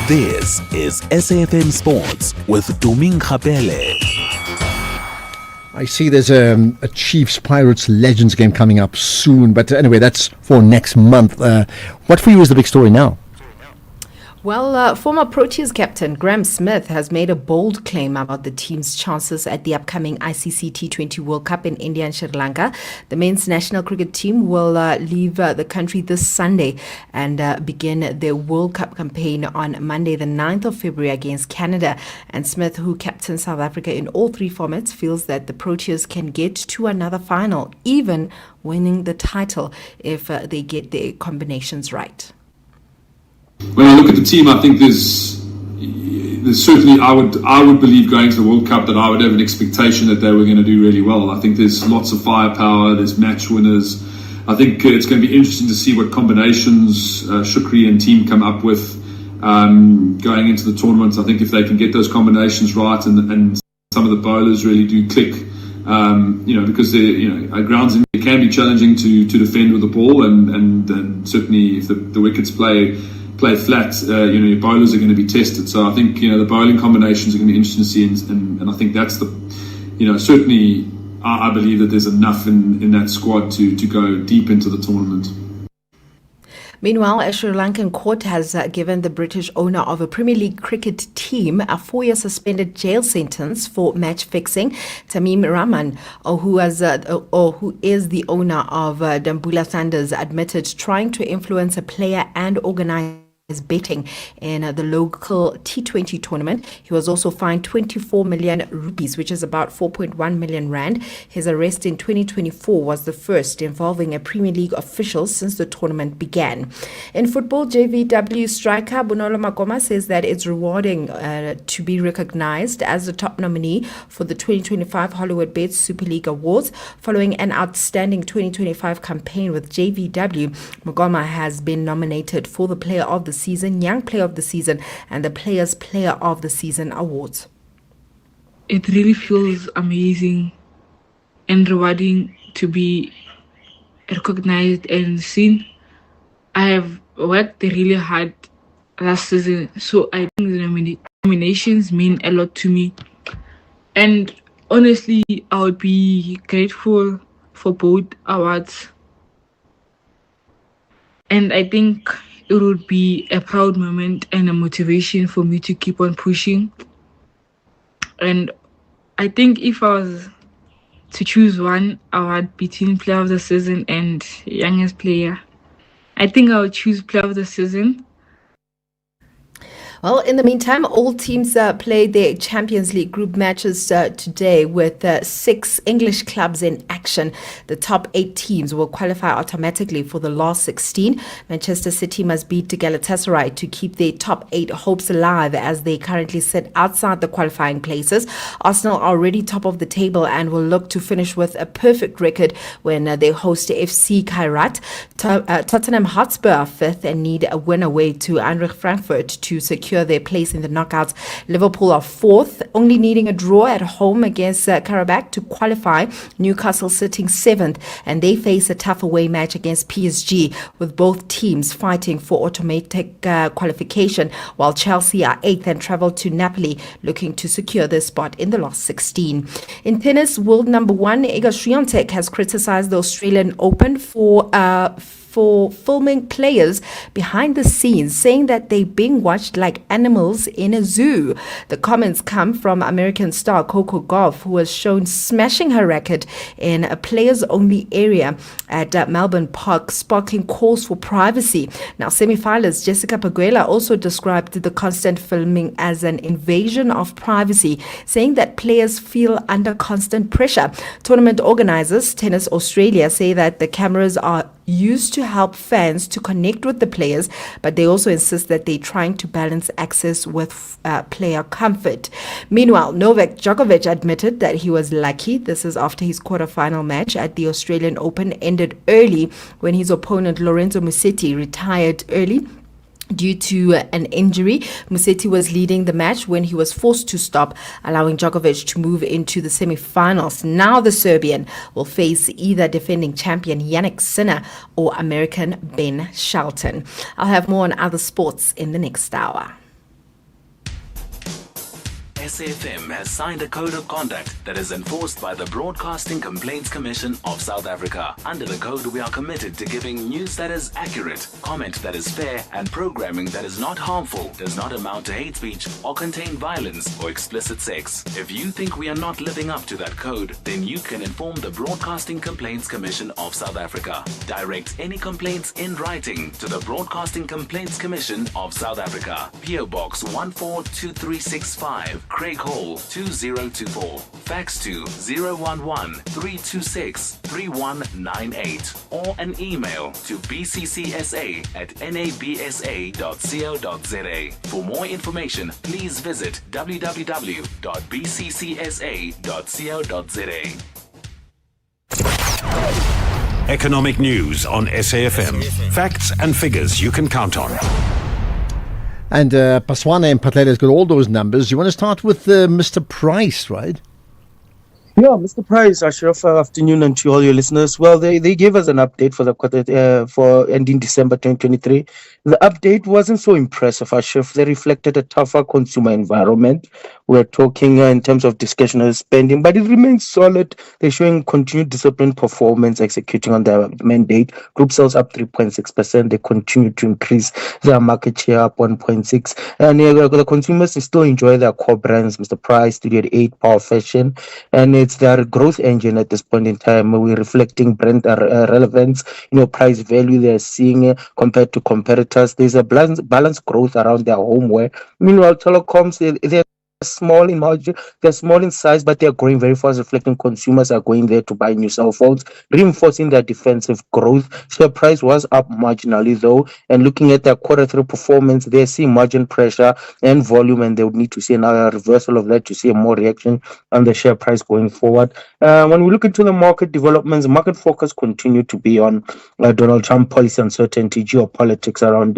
This is SAFM Sports with Tuming Khapele. I see there's a Chiefs Pirates Legends game coming up soon, but anyway, that's for next month. What for you is the big story now? Well, former Proteas captain Graham Smith has made a bold claim about the team's chances at the upcoming ICC T20 World Cup in India and Sri Lanka. The men's national cricket team will leave the country this Sunday and begin their World Cup campaign on Monday, the 9th of February against Canada. And Smith, who captains South Africa in all three formats, feels that the Proteas can get to another final, even winning the title if they get their combinations right. When I look at the team, I think there's certainly, I would believe going to the World Cup that I would have an expectation that they were going to do really well. I think there's lots of firepower, there's match winners. I think it's going to be interesting to see what combinations Shukri and team come up with going into the tournament. I think if they can get those combinations right and some of the bowlers really do click, because our grounds in it can be challenging to defend with the ball, and certainly if the wickets play flat, your bowlers are going to be tested. So I think, the bowling combinations are going to be interesting to see, and I think that's certainly I believe that there's enough in that squad to go deep into the tournament. Meanwhile, a Sri Lankan court has given the British owner of a Premier League cricket team a 4-year suspended jail sentence for match fixing. Tamim Rahman, who is the owner of Dambula Thunders, admitted trying to influence a player and organize betting in the local T20 tournament. He was also fined 24 million rupees, which is about 4.1 million rand. His arrest in 2024 was the first involving a Premier League official since the tournament began. In football, JVW striker Bonolo Makoma says that it's rewarding to be recognized as the top nominee for the 2025 Hollywood Bets Super League Awards. Following an outstanding 2025 campaign with JVW, Makoma has been nominated for the Player of the Season, Young Player of the Season, and the Players Player of the Season awards. It really feels amazing and rewarding to be recognized and seen. I have worked really hard last season, so I think the nominations mean a lot to me. And honestly, I would be grateful for both awards. And I think it would be a proud moment and a motivation for me to keep on pushing. And I think if I was to choose one award between Player of the Season and Youngest Player, I think I would choose Player of the Season. Well, in the meantime, all teams played their Champions League group matches today with 6 English clubs in action. The top 8 teams will qualify automatically for the last 16. Manchester City must beat Galatasaray to keep their top 8 hopes alive as they currently sit outside the qualifying places. Arsenal are already top of the table and will look to finish with a perfect record when they host FC Kairat. Tottenham Hotspur are 5th and need a win away to Eintracht Frankfurt to secure secure their place in the knockouts. Liverpool are fourth, only needing a draw at home against Karabakh to qualify. Newcastle sitting seventh, and they face a tough away match against PSG, with both teams fighting for automatic qualification, while Chelsea are eighth and travel to Napoli, looking to secure their spot in the last 16. In tennis, world number one Iga Swiatek has criticized the Australian Open for filming players behind the scenes, saying that they're being watched like animals in a zoo. The comments come from American star Coco Gauff, who was shown smashing her racket in a players-only area at Melbourne Park, sparking calls for privacy. Now, semi-finalist Jessica Pegula also described the constant filming as an invasion of privacy, saying that players feel under constant pressure. Tournament organizers, Tennis Australia, say that the cameras are used to help fans to connect with the players, but they also insist that they're trying to balance access with player comfort. Meanwhile, Novak Djokovic admitted that he was lucky. This is after his quarterfinal match at the Australian Open ended early when his opponent Lorenzo Musetti retired early due to an injury. Musetti was leading the match when he was forced to stop, allowing Djokovic to move into the semi-finals. Now the Serbian will face either defending champion Jannik Sinner or American Ben Shelton. I'll have more on other sports in the next hour. SAFM has signed a code of conduct that is enforced by the Broadcasting Complaints Commission of South Africa. Under the code, we are committed to giving news that is accurate, comment that is fair, and programming that is not harmful, does not amount to hate speech, or contain violence or explicit sex. If you think we are not living up to that code, then you can inform the Broadcasting Complaints Commission of South Africa. Direct any complaints in writing to the Broadcasting Complaints Commission of South Africa. PO Box 142365. Craig Hall 2024. Fax to 011-326-3198 or an email to bccsa@nabsa.co.za. For more information, please visit www.bccsa.co.za. Economic news on SAFM. Facts and figures you can count on. And Paswana and Patlela has got all those numbers. You want to start with Mr. Price, right? Yeah, Mr. Price, Ashraf, afternoon, and to all your listeners. Well, they gave us an update for the quarter for ending December 2023. The update wasn't so impressive, Ashraf. They reflected a tougher consumer environment. We're talking in terms of discretionary spending, but it remains solid. They're showing continued disciplined performance, executing on their mandate. Group sales up 3.6%. They continue to increase their market share up 1.6%. And the consumers still enjoy their core brands, Mr. Price, Studio 8, Power Fashion, and it's their growth engine at this point in time. We're reflecting brand relevance, price value they're seeing compared to competitors. There's a balanced growth around their homeware. Meanwhile, telecoms, they're small in margin, they're small in size, but they're growing very fast, reflecting consumers are going there to buy new cell phones, reinforcing their defensive growth. Share price was up marginally though, and looking at their quarter three performance, they're seeing margin pressure and volume, and they would need to see another reversal of that to see a more reaction on the share price going forward. When we look into the market developments, market focus continue to be on Donald Trump policy uncertainty, geopolitics around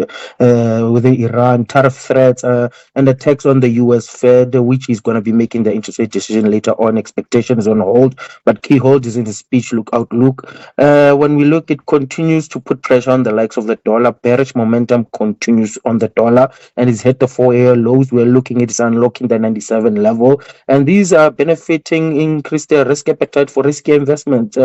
with the Iran tariff threats, and attacks on the US Fed, which is going to be making the interest rate decision later on. Expectations on hold, but key hold is in the speech outlook. When we look, it continues to put pressure on the likes of the dollar. Bearish momentum continues on the dollar and is hit the 4-year lows. We're looking at it unlocking the 97 level, and these are benefiting increased their risk appetite for risky investment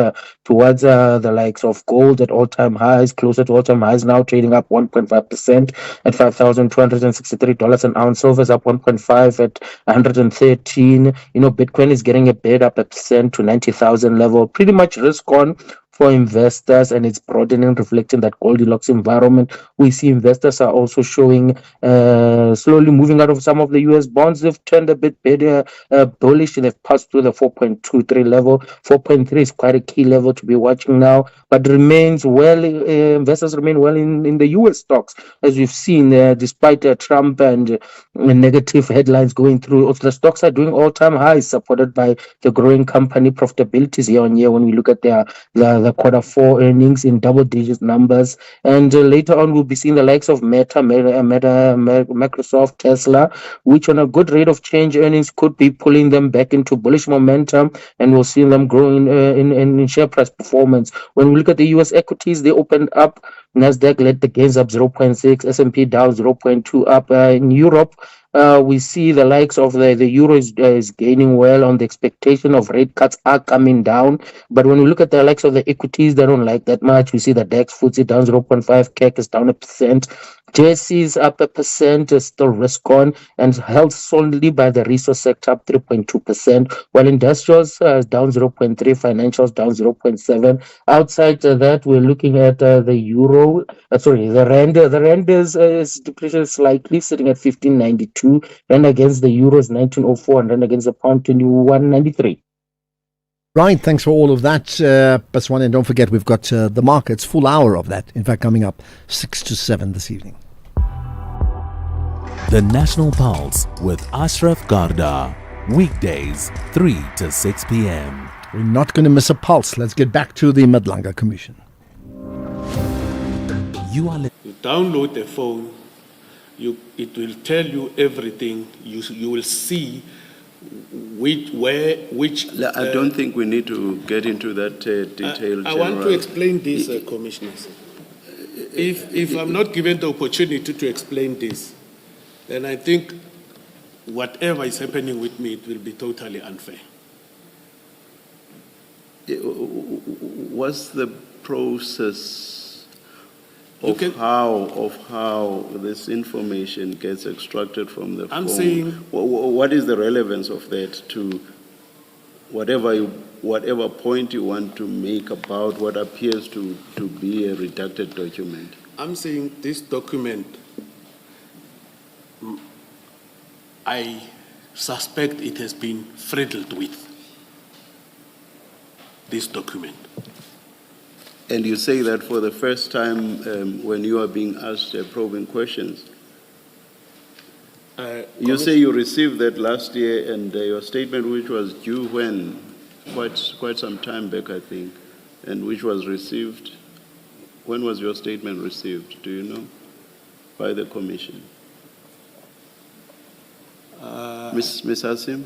towards the likes of gold at all-time highs, closer to all-time highs now, trading up 1.5% at $5,263 an ounce. Silver is up 1.5 at 113. Bitcoin is getting a bid up at percent to 90,000 level. Pretty much risk on for investors, and it's broadening, reflecting that Goldilocks environment. We see investors are also showing slowly moving out of some of the US bonds. They've turned a bit bullish, and they've passed through the 4.23 level. 4.3 is quite a key level to be watching now, but remains well. Investors remain well in the US stocks, as we've seen, despite Trump and negative headlines going through. The stocks are doing all-time highs, supported by the growing company profitabilities year on year. When we look at the the quarter four earnings in double-digit numbers. And later on, we'll be seeing the likes of Microsoft, Tesla, which on a good rate of change earnings could be pulling them back into bullish momentum, and we'll see them grow in share price performance. When we look at the U.S. equities, they opened up. Nasdaq led the gains up 0.6, S&P down 0.2 up. In Europe, we see the likes of the euro is gaining well on the expectation of rate cuts are coming down. But when we look at the likes of the equities, they don't like that much. We see the DAX FTSE down 0.5, CAC is down 1%. JSE is up 1%, is still risk on, and held solidly by the resource sector up 3.2%, while industrials is down 0.3, financials down 0.7. Outside that, we're looking at the euro, the rand. The rand is depreciated slightly, sitting at 15.92, and against the euro is 19.04, and then against the pound 21.93. Right, thanks for all of that, Baswan. And don't forget, we've got the markets, full hour of that, in fact, coming up 6 to 7 this evening. The National Pulse with Ashraf Garda. Weekdays, 3 to 6 p.m. We're not going to miss a pulse. Let's get back to the Madlanga Commission. You download the phone, it will tell you everything. You will see which. I don't think we need to get into that detail. I want to explain this, Commissioners. If I'm not given the opportunity to explain this, then I think whatever is happening with me, it will be totally unfair. What's the process of how this information gets extracted from the phone? I'm saying, what is the relevance of that to whatever point you want to make about what appears to be a redacted document? I'm saying this document, I suspect it has been friddled with this document. And you say that for the first time when you are being asked probing questions. You say you received that last year, and your statement, which was due when? Quite some time back, I think, and which was received. When was your statement received? Do you know? By the Commission. Ms. Hasim?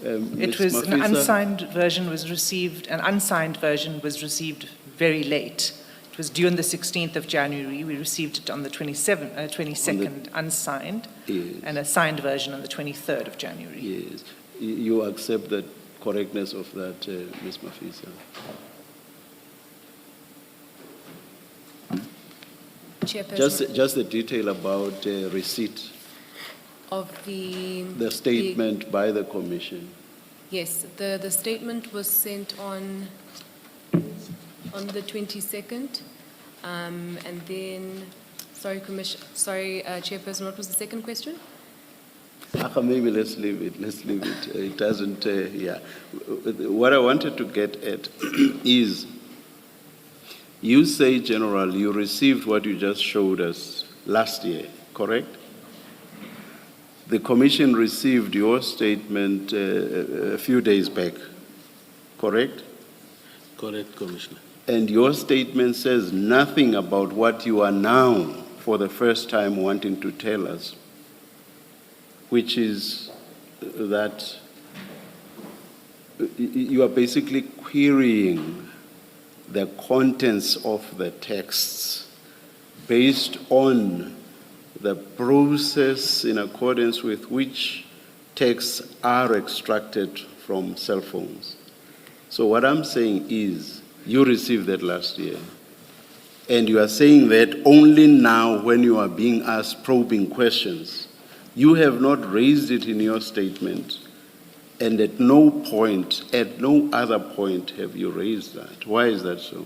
It was an unsigned version was received. An unsigned version was received very late. It was due on the 16th of January. We received it on the 22nd, unsigned, yes. And a signed version on the 23rd of January. Yes. You accept the correctness of that, Ms. Mafisa? Just the detail about receipt of the statement by the Commission. Yes, the statement was sent on the 22nd, and then Chairperson, what was the second question? Maybe let's leave it. It doesn't. What I wanted to get at is, you say, General, you received what you just showed us last year, correct? The Commission received your statement a few days back, correct? Correct, Commissioner. And your statement says nothing about what you are now, for the first time, wanting to tell us, which is that you are basically querying the contents of the texts based on the process in accordance with which texts are extracted from cell phones. So what I'm saying is, you received that last year, and you are saying that only now when you are being asked probing questions. You have not raised it in your statement, and at no other point have you raised that. Why is that so?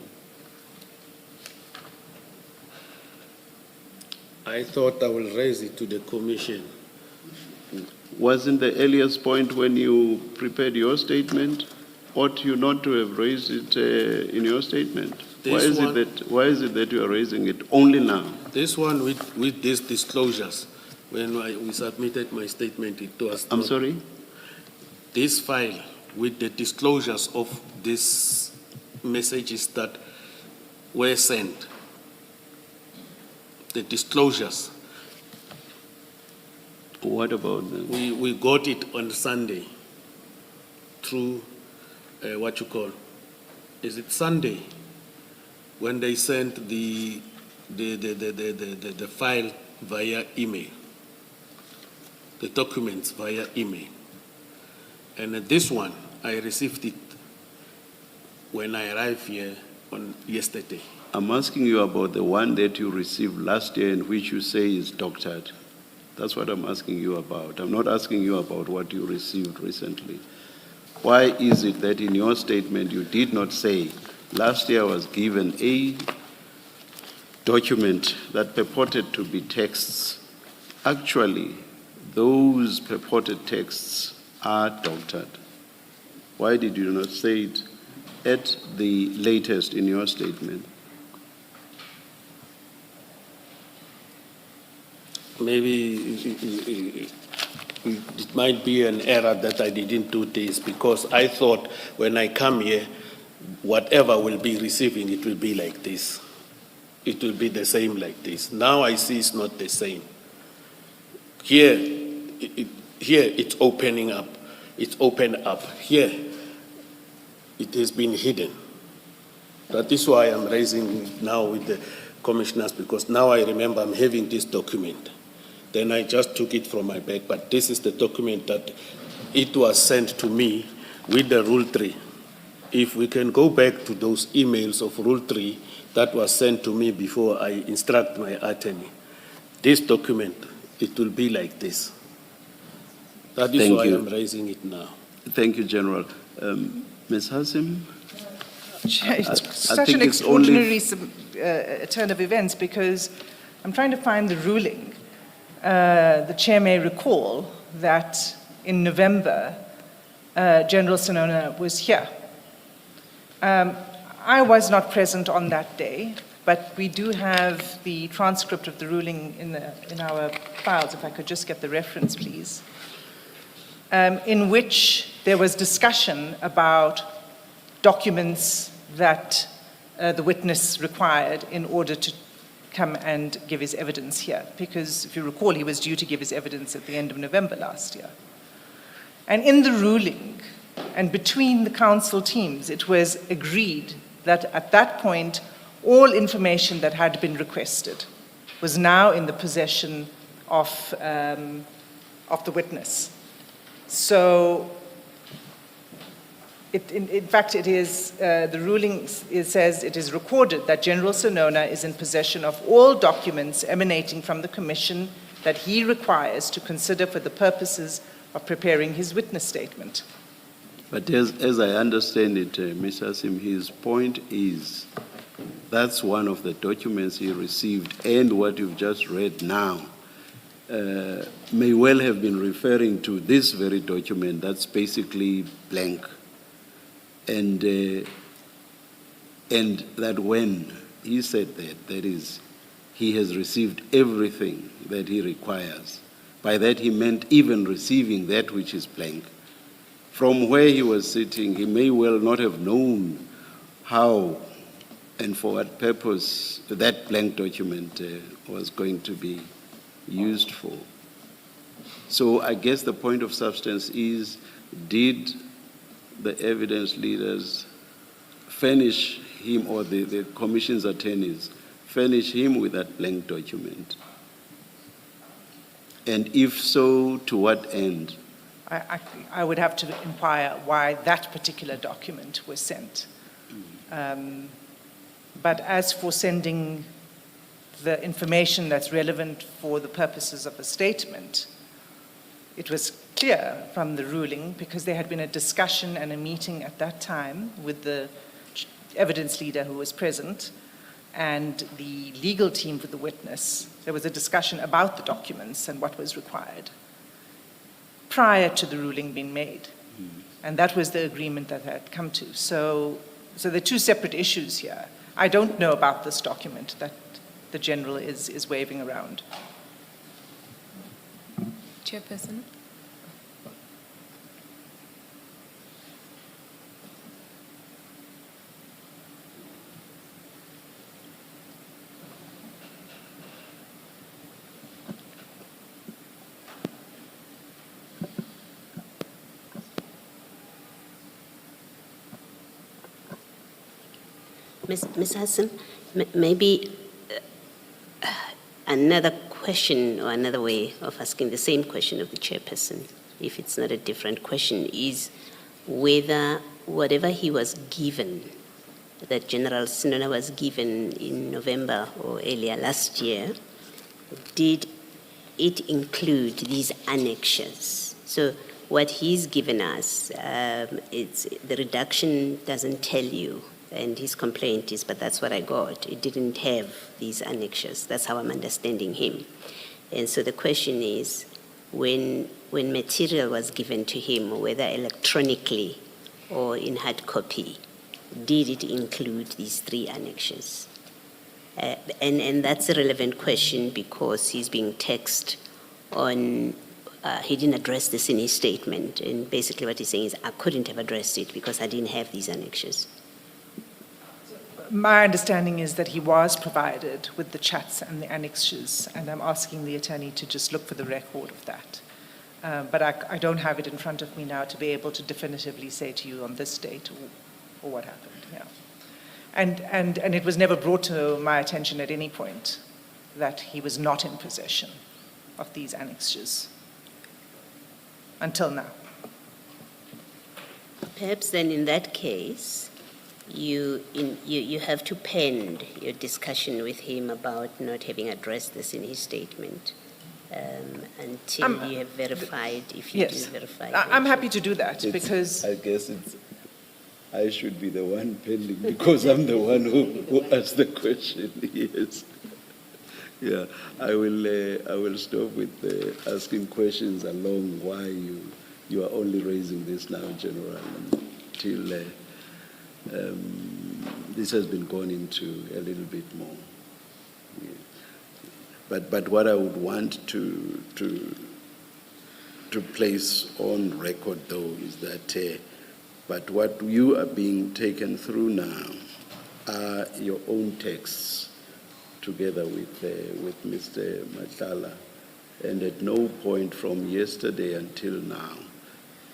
I thought I will raise it to the Commission. Wasn't the earliest point when you prepared your statement? Ought you not to have raised it in your statement? Why is it that you are raising it only now? This one with these disclosures, when we submitted my statement, it was. I'm sorry? This file with the disclosures of this messages that were sent, the disclosures. What about them? We got it on Sunday through what you call, is it Sunday? When they sent the file via email, the documents via email. And this one, I received it when I arrived here on yesterday. I'm asking you about the one that you received last year in which you say is doctored. That's what I'm asking you about. I'm not asking you about what you received recently. Why is it that in your statement you did not say last year I was given a document that purported to be texts? Actually, those purported texts are doctored. Why did you not say it at the latest in your statement? Maybe it might be an error that I didn't do this, because I thought when I come here, whatever will be receiving, it will be like this. It will be the same like this. Now I see it's not the same. Here, it's opening up. It's opened up. Here, it has been hidden. That is why I'm raising now with the commissioners, because now I remember I'm having this document. Then I just took it from my bag, but this is the document that it was sent to me with the Rule 3. If we can go back to those emails of Rule 3 that was sent to me before I instruct my attorney, this document, it will be like this. That is why I'm raising it now. Thank you, General. Ms. Hasim? It's such an extraordinary turn of events, because I'm trying to find the ruling. The chair may recall that in November, General Sonona was here. I was not present on that day, but we do have the transcript of the ruling in our files. If I could just get the reference, please. In which there was discussion about documents that the witness required in order to come and give his evidence here. Because if you recall, he was due to give his evidence at the end of November last year. And in the ruling, and between the council teams, it was agreed that at that point, all information that had been requested was now in the possession of the witness. So, in fact, it is, the ruling says it is recorded that General Sonona is in possession of all documents emanating from the Commission that he requires to consider for the purposes of preparing his witness statement. But as I understand it, Ms. Hasim, his point is that's one of the documents he received, and what you've just read now may well have been referring to this very document that's basically blank. And that when he said that is, he has received everything that he requires. By that he meant even receiving that which is blank. From where he was sitting, he may well not have known how and for what purpose that blank document was going to be used for. So I guess the point of substance is, did the evidence leaders furnish him, or the Commission's attorneys furnish him with that blank document? And if so, to what end? I would have to inquire why that particular document was sent. But as for sending the information that's relevant for the purposes of a statement, it was clear from the ruling, because there had been a discussion and a meeting at that time with the evidence leader who was present and the legal team for the witness. There was a discussion about the documents and what was required prior to the ruling being made. And that was the agreement that had come to. So there are two separate issues here. I don't know about this document that the General is waving around. Chairperson. Ms. Hassan, maybe another question or another way of asking the same question of the chairperson, if it's not a different question, is whether whatever he was given, that General Sinona was given in November or earlier last year, did it include these annexures? So what he's given us, it's the reduction doesn't tell you, and his complaint is, but that's what I got. It didn't have these annexures. That's how I'm understanding him. And so the question is, when material was given to him, whether electronically or in hard copy, did it include these 3 annexures? And that's a relevant question because he's being taxed on, he didn't address this in his statement. And basically what he's saying is, I couldn't have addressed it because I didn't have these annexures. My understanding is that he was provided with the chats and the annexures, and I'm asking the attorney to just look for the record of that. But I don't have it in front of me now to be able to definitively say to you on this date or what happened. Yeah. And it was never brought to my attention at any point that he was not in possession of these annexures until now. Perhaps then in that case, you have to pend your discussion with him about not having addressed this in his statement until you have verified, if you do verify. I'm happy to do that because... I guess I should be the one pending because I'm the one who asked the question. Yes. Yeah, I will stop with asking questions along why you are only raising this now, General, until this has been gone into a little bit more. Yeah. But what I would want to place on record though is that but what you are being taken through now are your own texts together with Mr. Madlanga. And at no point from yesterday until now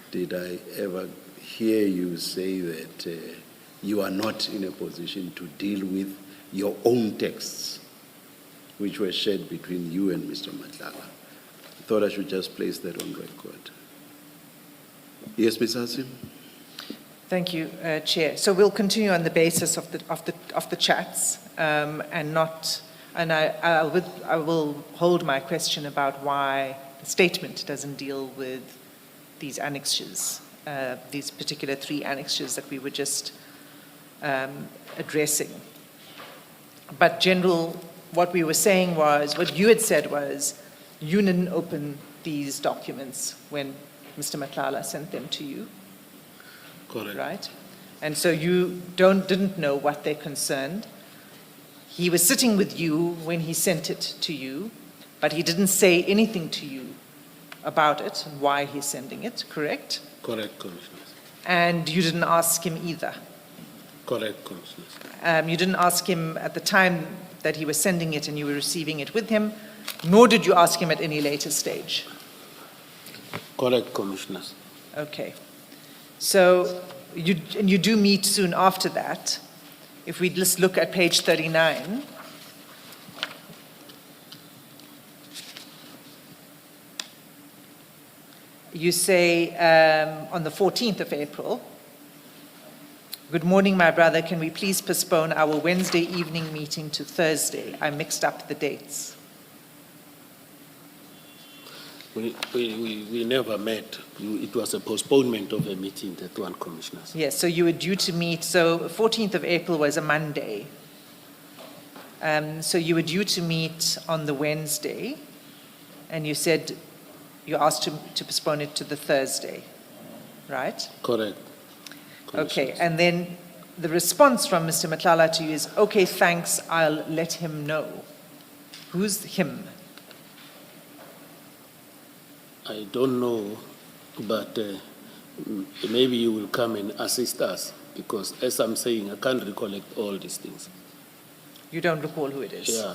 did I ever hear you say that you are not in a position to deal with your own texts, which were shared between you and Mr. Madlanga. I thought I should just place that on record. Yes, Ms. Hassim? Thank you, Chair. So we'll continue on the basis of the chats, and I will hold my question about why the statement doesn't deal with these annexures, these particular 3 annexures that we were just addressing. But General, what we were saying was, what you had said was, you didn't open these documents when Mr. Madlanga sent them to you. Correct. Right? And so you didn't know what they concerned. He was sitting with you when he sent it to you, but he didn't say anything to you about it and why he's sending it, correct? Correct, Commissioner. And you didn't ask him either. Correct, Commissioner. You didn't ask him at the time that he was sending it and you were receiving it with him, nor did you ask him at any later stage. Correct, Commissioners. Okay. So you do meet soon after that. If we just look at page 39, you say on the 14th of April, "Good morning, my brother. Can we please postpone our Wednesday evening meeting to Thursday? I mixed up the dates." We never met. It was a postponement of a meeting, that one, Commissioners. Yes, so you were due to meet, so 14th of April was a Monday. So you were due to meet on the Wednesday, and you said you asked to postpone it to the Thursday, right? Correct. Okay, and then the response from Mr. Madlanga to you is, "Okay, thanks, I'll let him know." Who's him? I don't know, but maybe you will come and assist us, because as I'm saying, I can't recollect all these things. You don't recall who it is? Yeah.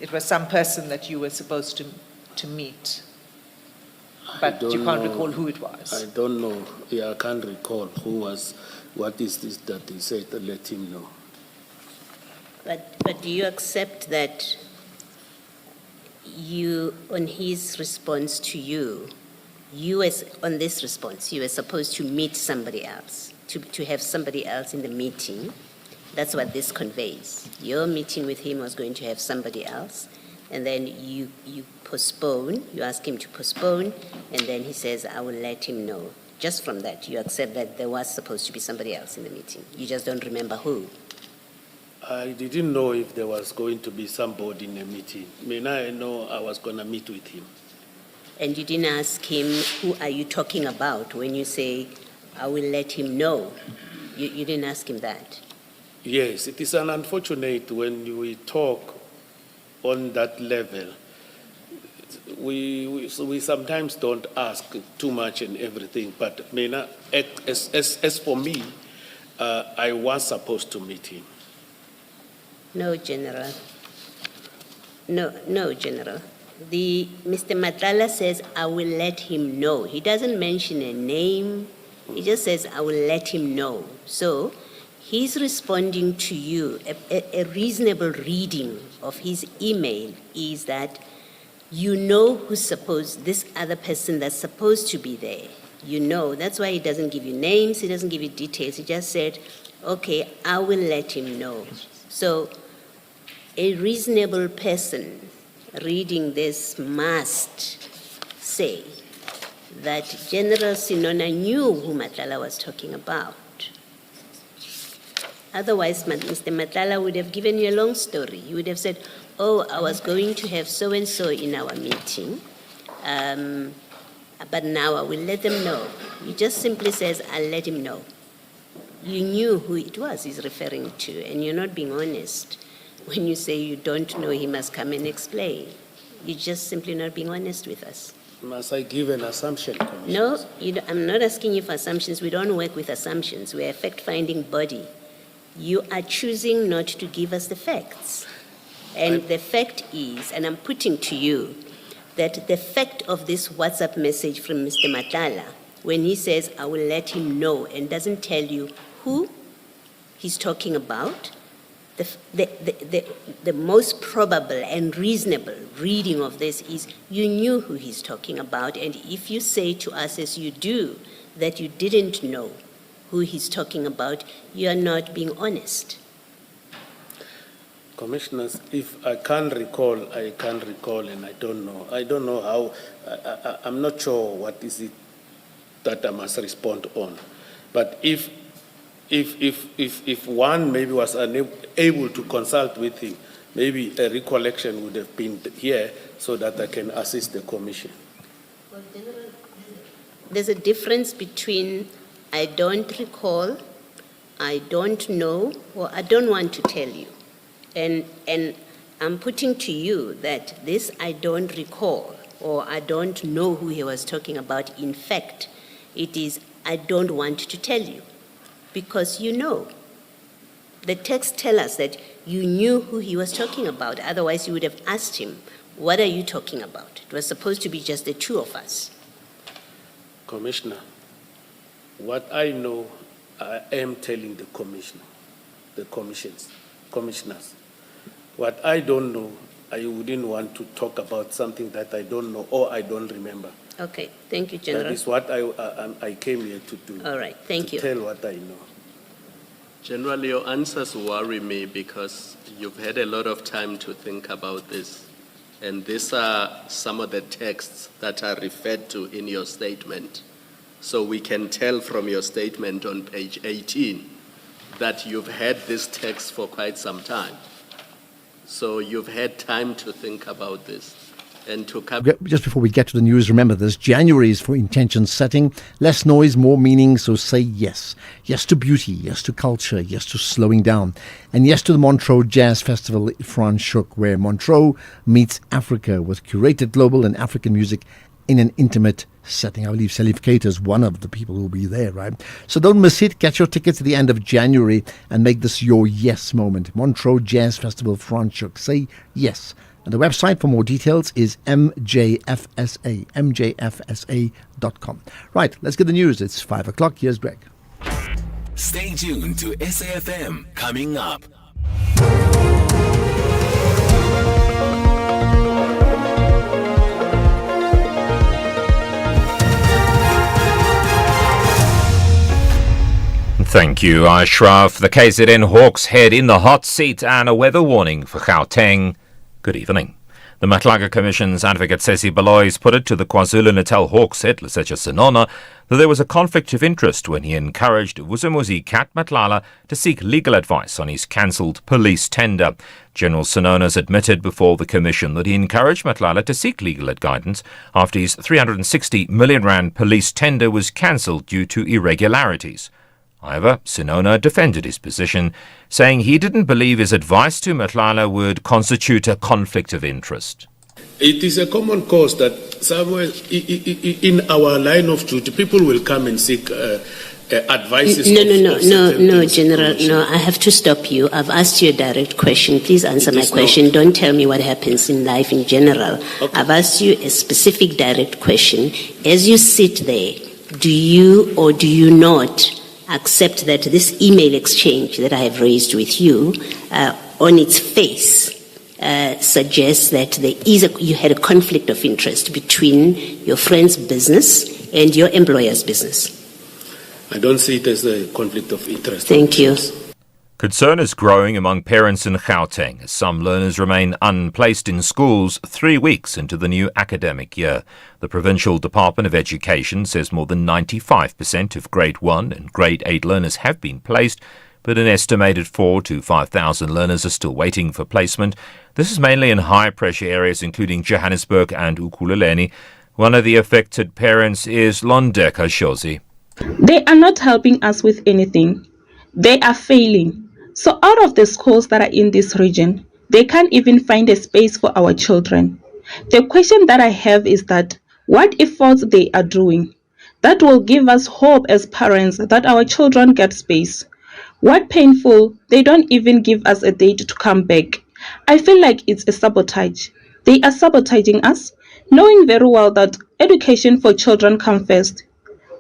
It was some person that you were supposed to meet, but you can't recall who it was? I don't know. Yeah, I can't recall who was, what is this that he said to let him know. But do you accept that you, on his response to you, on this response, you were supposed to meet somebody else, to have somebody else in the meeting? That's what this conveys. Your meeting with him was going to have somebody else, and then you postpone, you ask him to postpone, and then he says, I will let him know. Just from that, you accept that there was supposed to be somebody else in the meeting. You just don't remember who. I didn't know if there was going to be somebody in the meeting. I know I was going to meet with him. And you didn't ask him, who are you talking about when you say, I will let him know? You didn't ask him that? Yes, it is an unfortunate when we talk on that level. We sometimes don't ask too much and everything, but as for me, I was supposed to meet him. No, General. No, General. Mr. Madlanga says, I will let him know. He doesn't mention a name. He just says, I will let him know. So he's responding to you. A reasonable reading of his email is that you know this other person that's supposed to be there. You know, that's why he doesn't give you names, he doesn't give you details. He just said, okay, I will let him know. So a reasonable person reading this must say that General Sinona knew who Madlanga was talking about. Otherwise, Mr. Madlanga would have given you a long story. He would have said, oh, I was going to have so-and-so in our meeting, but now I will let them know. He just simply says, I'll let him know. You knew who it was he's referring to, and you're not being honest. When you say you don't know, he must come and explain. You're just simply not being honest with us. Must I give an assumption, Commissioner? No, I'm not asking you for assumptions. We don't work with assumptions. We're a fact-finding body. You are choosing not to give us the facts. And the fact is, and I'm putting to you, that the fact of this WhatsApp message from Mr. Madlanga, when he says, I will let him know, and doesn't tell you who he's talking about, the most probable and reasonable reading of this is you knew who he's talking about, and if you say to us, as you do, that you didn't know who he's talking about, you are not being honest. Commissioners, if I can't recall, I can't recall, and I don't know. I don't know how, I'm not sure what is it that I must respond on. But if one maybe was unable to consult with him, maybe a recollection would have been here so that I can assist the Commission. Well, General, there's a difference between I don't recall, I don't know, or I don't want to tell you. And I'm putting to you that this I don't recall or I don't know who he was talking about. In fact, it is I don't want to tell you because you know. The text tells us that you knew who he was talking about. Otherwise, you would have asked him, what are you talking about? It was supposed to be just the two of us. Commissioner, what I know, I am telling the commissioner, the commissioners. What I don't know, I wouldn't want to talk about something that I don't know or I don't remember. Okay, thank you, General. That is what I came here to do. All right, thank you. Tell what I know. General, your answers worry me because you've had a lot of time to think about this. And these are some of the texts that are referred to in your statement. So we can tell from your statement on page 18 that you've had this text for quite some time. So you've had time to think about this. And to come. Just before we get to the news, remember this: January is for intention setting. Less noise, more meaning. So say yes. Yes to beauty. Yes to culture. Yes to slowing down. And yes to the Montreux Jazz Festival Franschhoek, where Montreux meets Africa with curated global and African music in an intimate setting. I believe Salif Keita is one of the people who will be there, right? So don't miss it. Get your tickets at the end of January and make this your yes moment. Montreux Jazz Festival Franschhoek. Say yes. And the website for more details is mjfsa.com. Right, let's get the news. It's 5 o'clock. Here's Greg. Stay tuned to SAFM. Coming up, Thank you, Ashraf. The KZN Hawks head in the hot seat and a weather warning for Gauteng. Good evening. The Madlanga Commission's advocate Sesi Balois put it to the KwaZulu-Natal Hawks head Lesetja Sinona that there was a conflict of interest when he encouraged Vusimuzi Kat Matlala to seek legal advice on his cancelled police tender. General Sinona's admitted before the Commission that he encouraged Matlala to seek legal guidance after his 360 million rand police tender was cancelled due to irregularities. However, Sinona defended his position, saying he didn't believe his advice to Matlala would constitute a conflict of interest. It is a common cause that somewhere in our line of duty, people will come and seek advice. No, General. No, I have to stop you. I've asked you a direct question. Please answer my question. Don't tell me what happens in life in general. Okay. I've asked you a specific direct question. As you sit there, do you or do you not accept that this email exchange that I have raised with you, on its face, suggests that you had a conflict of interest between your friend's business and your employer's business? I don't see it as a conflict of interest. Thank you. Concern is growing among parents in Gauteng as some learners remain unplaced in schools 3 weeks into the new academic year. The Provincial Department of Education says more than 95% of Grade 1 and Grade 8 learners have been placed, but an estimated 4,000 to 5,000 learners are still waiting for placement. This is mainly in high-pressure areas including Johannesburg and Ekurhuleni. One of the affected parents is Londeka Shozi. They are not helping us with anything. They are failing. So out of the schools that are in this region, they can't even find a space for our children. The question that I have is that what efforts they are doing that will give us hope as parents that our children get space. What painful, they don't even give us a date to come back. I feel like it's a sabotage. They are sabotaging us, knowing very well that education for children comes first.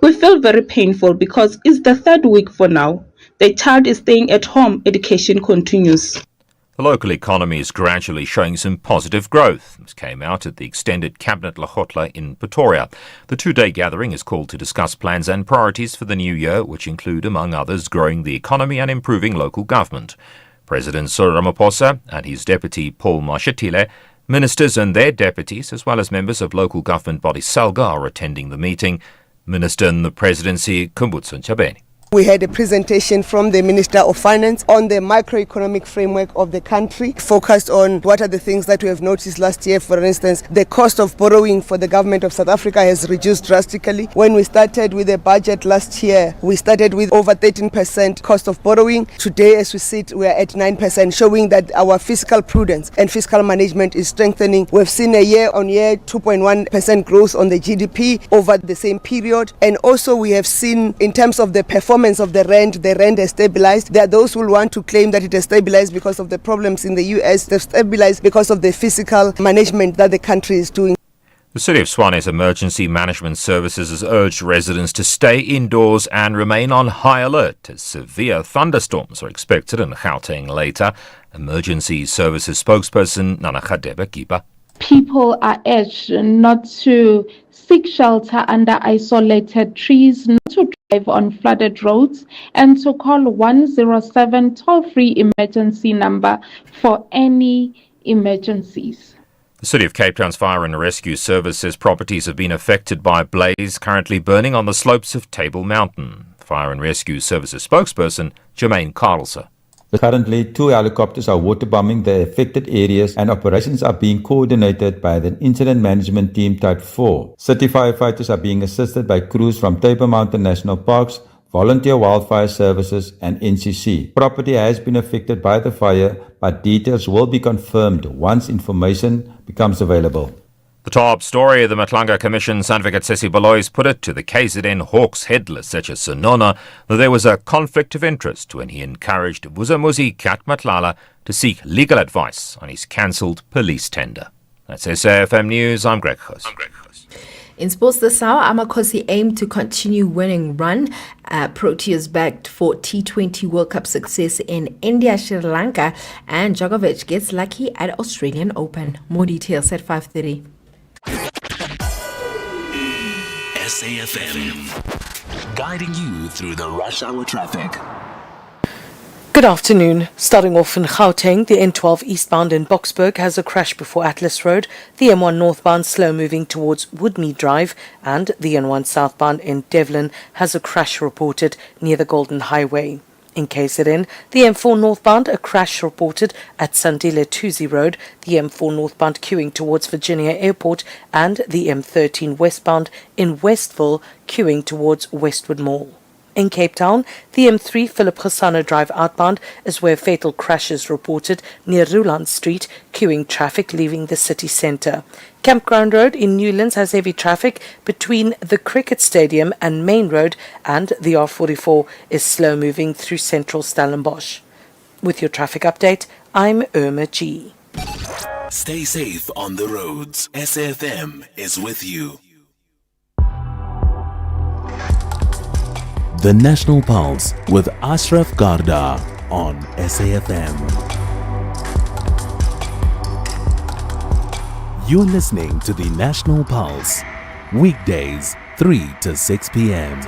We feel very painful because it's the third week for now. The child is staying at home, education continues. The local economy is gradually showing some positive growth. This came out at the extended Cabinet Lekgotla in Pretoria. The two-day gathering is called to discuss plans and priorities for the new year, which include, among others, growing the economy and improving local government. President Cyril Ramaphosa and his deputy Paul Mashatile, ministers and their deputies, as well as members of local government body SALGA, are attending the meeting. Minister in the presidency, Kumbutso Ntshabeni. We had a presentation from the Minister of Finance on the macroeconomic framework of the country, focused on what are the things that we have noticed last year. For instance, the cost of borrowing for the government of South Africa has reduced drastically. When we started with the budget last year, we started with over 13% cost of borrowing. Today, as we sit, we are at 9%, showing that our fiscal prudence and fiscal management is strengthening. We've seen a year-on-year 2.1% growth on the GDP over the same period. And also we have seen, in terms of the performance of the rand has stabilized. There are those who want to claim that it has stabilized because of the problems in the US. They've stabilized because of the fiscal management that the country is doing. The City of Tshwane's Emergency Management Services has urged residents to stay indoors and remain on high alert as severe thunderstorms are expected in Gauteng later. Emergency Services spokesperson Nana Khadebe Kiba. People are urged not to seek shelter under isolated trees, not to drive on flooded roads, and to call 107 toll-free emergency number for any emergencies. The City of Cape Town's Fire and Rescue Service says properties have been affected by a blaze currently burning on the slopes of Table Mountain. Fire and Rescue Services spokesperson Jermaine Carlson. Currently, 2 helicopters are waterbombing the affected areas and operations are being coordinated by the Incident Management Team Type 4. City firefighters are being assisted by crews from Table Mountain National Parks, Volunteer Wildfire Services and NCC. Property has been affected by the fire, but details will be confirmed once information becomes available. The top story of the Madlanga Commission's advocate Sesi Balois put it to the KZN Hawks head Lesetja Sinona that there was a conflict of interest when he encouraged Vusimuzi Kat Matlala to seek legal advice on his cancelled police tender. That's SAFM News. I'm Greg Host. In sports this hour, Amakhosi aim to continue winning run. Proteas backed for T20 World Cup success in India, Sri Lanka, and Djokovic gets lucky at Australian Open. More details at 5:30. SAFM, guiding you through the rush hour traffic. Good afternoon. Starting off in Gauteng, the N12 eastbound in Boksburg has a crash before Atlas Road, the M1 northbound slow moving towards Woodmead Drive, and the N1 southbound in Devlin has a crash reported near the Golden Highway. In KZN, the M4 northbound, a crash reported at Sandile Tuzi Road, the M4 northbound queuing towards Virginia Airport, and the M13 westbound in Westville queuing towards Westwood Mall. In Cape Town, the M3 Philip Gessano Drive outbound is where fatal crashes reported near Ruland Street, queuing traffic leaving the city centre. Campground Road in Newlands has heavy traffic between the Cricket Stadium and Main Road, and the R44 is slow moving through central Stellenbosch. With your traffic update, I'm Irma G. Stay safe on the roads. SAFM is with you. The National Pulse with Ashraf Garda on SAFM. You're listening to the National Pulse, weekdays 3 to 6 p.m.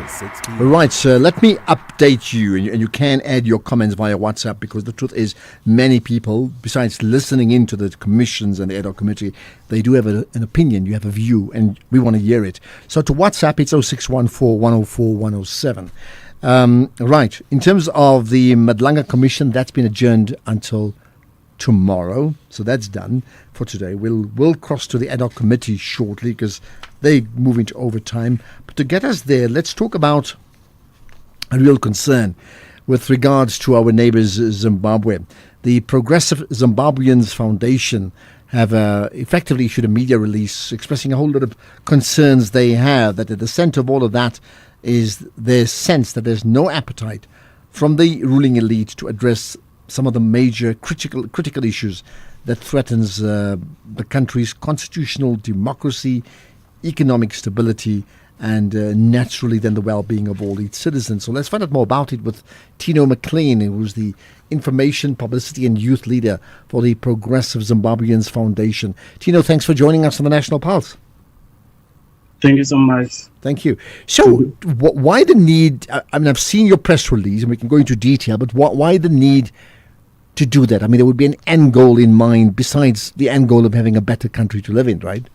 Right, so let me update you, and you can add your comments via WhatsApp, because the truth is many people, besides listening into the commissions and the ad hoc committee, they do have an opinion, you have a view, and we want to hear it. So to WhatsApp, it's 0614 104 107. Right, in terms of the Madlanga Commission, that's been adjourned until tomorrow, so that's done for today. We'll cross to the ad hoc committee shortly, because they move into overtime. But to get us there, let's talk about a real concern with regards to our neighbors Zimbabwe. The Progressive Zimbabweans Foundation have effectively issued a media release expressing a whole lot of concerns they have, that at the center of all of that is their sense that there's no appetite from the ruling elite to address some of the major critical issues that threatens the country's constitutional democracy, economic stability, and naturally then the well-being of all its citizens. So let's find out more about it with Tino McLean, who's the Information, Publicity and Youth Leader for the Progressive Zimbabweans Foundation. Tino, thanks for joining us on the National Pulse. Thank you so much. Thank you. So why the need, I mean, I've seen your press release and we can go into detail, but why the need to do that? I mean, there would be an end goal in mind besides the end goal of having a better country to live in, right?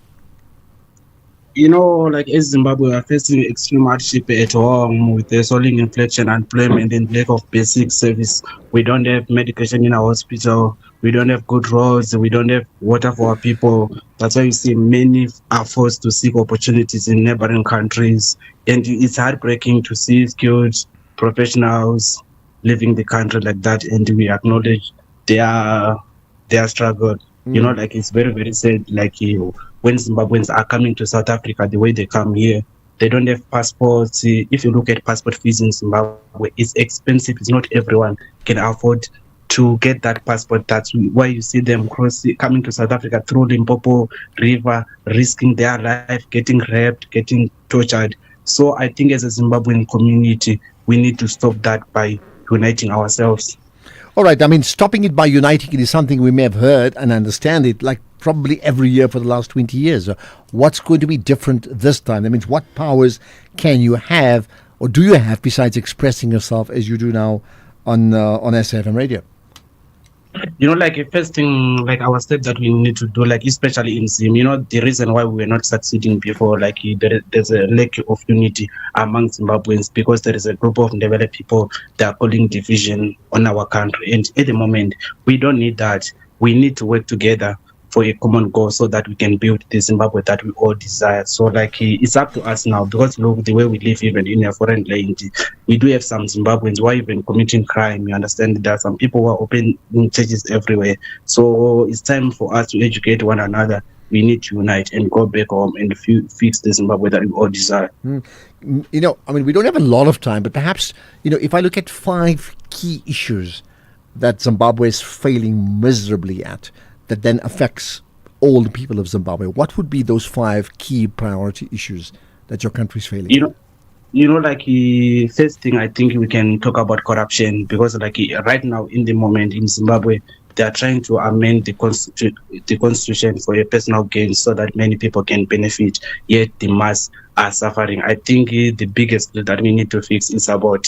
You know, like as Zimbabwe, we are facing extreme hardship at home with the soaring inflation, unemployment, and lack of basic service. We don't have medication in our hospital. We don't have good roads. We don't have water for our people. That's why you see many are forced to seek opportunities in neighboring countries. And it's heartbreaking to see skilled professionals leaving the country like that. And we acknowledge their struggle. You know, like it's very, very sad. Like when Zimbabweans are coming to South Africa, the way they come here, they don't have passports. If you look at passport fees in Zimbabwe, it's expensive. It's not everyone can afford to get that passport. That's why you see them coming to South Africa through Limpopo River, risking their life, getting raped, getting tortured. So I think as a Zimbabwean community, we need to stop that by uniting ourselves. All right. I mean, stopping it by uniting it is something we may have heard and understand it like probably every year for the last 20 years. What's going to be different this time? That means what powers can you have or do you have besides expressing yourself as you do now on SAFM radio? You know, like first thing, like our step that we need to do, like especially in Zim, you know, the reason why we were not succeeding before, like there's a lack of unity among Zimbabweans because there is a group of developed people that are calling division on our country. And at the moment, we don't need that. We need to work together for a common goal so that we can build the Zimbabwe that we all desire. So like it's up to us now because look, the way we live even in a foreign land, we do have some Zimbabweans who are even committing crime. You understand, there are some people who are opening churches everywhere. So it's time for us to educate one another. We need to unite and go back home and fix the Zimbabwe that we all desire. You know, I mean, we don't have a lot of time, but perhaps, you know, if I look at 5 key issues that Zimbabwe is failing miserably at, that then affects all the people of Zimbabwe, what would be those 5 key priority issues that your country is failing? First thing, I think we can talk about corruption, because right now in the moment in Zimbabwe, they are trying to amend the constitution for a personal gain so that many people can benefit, yet the mass are suffering. I think the biggest that we need to fix is about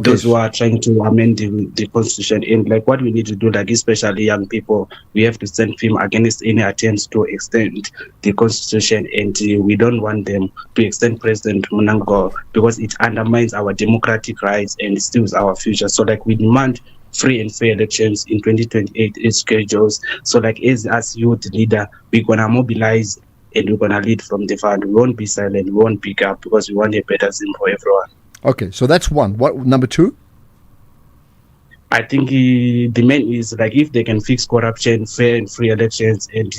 those who are trying to amend the constitution. And what we need to do, especially young people, we have to stand firm against any attempts to extend the constitution, and we don't want them to extend President Mnangagwa, because it undermines our democratic rights and steals our future. So we demand free and fair elections in 2028 is schedules. So as youth leader, we're gonna mobilize and we're gonna lead from the front. We won't be silent, we won't pick up, because we want a better Zim for everyone. Okay, so that's one. What number 2? I think the main is if they can fix corruption, fair and free elections, and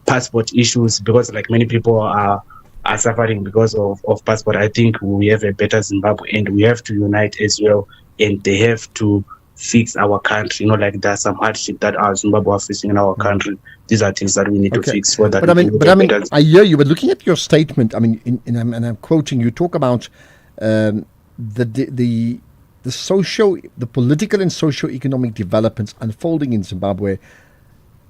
passport issues, because many people are suffering because of passport. I think we have a better Zimbabwe, and we have to unite as well, and they have to fix our country. There's some hardship that our Zimbabwe are facing in our country. These are things that we need to fix for that. I hear you, but looking at your statement, and I'm quoting, you talk about the political and socio-economic developments unfolding in Zimbabwe,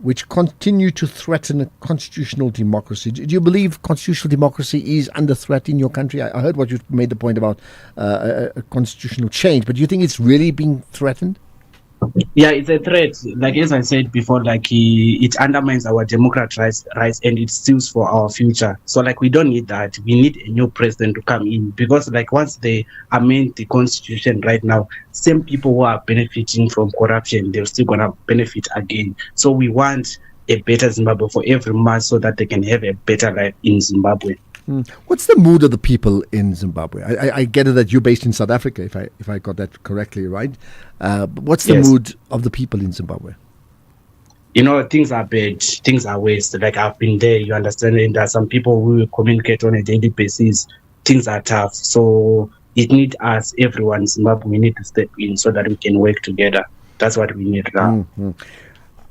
which continue to threaten constitutional democracy. Do you believe constitutional democracy is under threat in your country? I heard what you made the point about a constitutional change, but do you think it's really being threatened? Yeah, it's a threat. As I said before, it undermines our democratic rights and it steals for our future. So we don't need that. We need a new president to come in, because once they amend the constitution right now, same people who are benefiting from corruption, they're still gonna benefit again. So we want a better Zimbabwe for every man, so that they can have a better life in Zimbabwe. What's the mood of the people in Zimbabwe? I get it that you're based in South Africa, if I got that correctly, right? But what's the mood of the people in Zimbabwe? Things are bad, things are worse. I've been there, you understand, and there are some people who communicate on a daily basis. Things are tough, so it needs us, everyone in Zimbabwe, we need to step in so that we can work together. That's what we need now. Mm-hmm.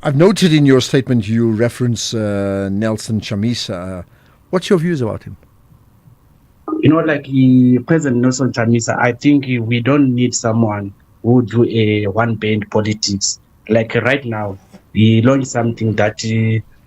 I've noted in your statement you reference Nelson Chamisa. What's your views about him? President Nelson Chamisa, I think we don't need someone who do a one-band politics. Right now, he launched something that,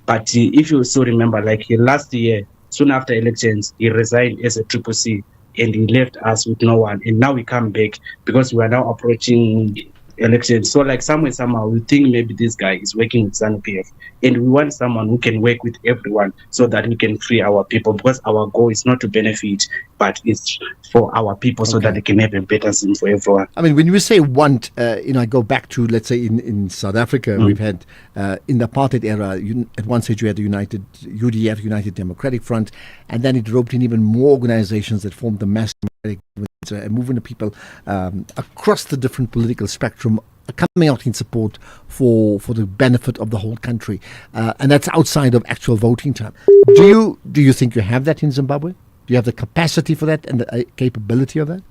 but if you still remember, last year, soon after elections, he resigned as a Triple C, and he left us with no one. And now we come back because we are now approaching elections. So somehow we think maybe this guy is working with ZANU-PF, and we want someone who can work with everyone so that we can free our people, because our goal is not to benefit, but it's for our people so that they can have a better scene for everyone. When you say want, I go back to, let's say, in South Africa, we've had, in the apartheid era, at one stage you had the UDF, United Democratic Front, and then it roped in even more organizations that formed the mass movement of people across the different political spectrum coming out in support for the benefit of the whole country, and that's outside of actual voting time. Do you think you have that in Zimbabwe? Do you have the capacity for that and the capability of that?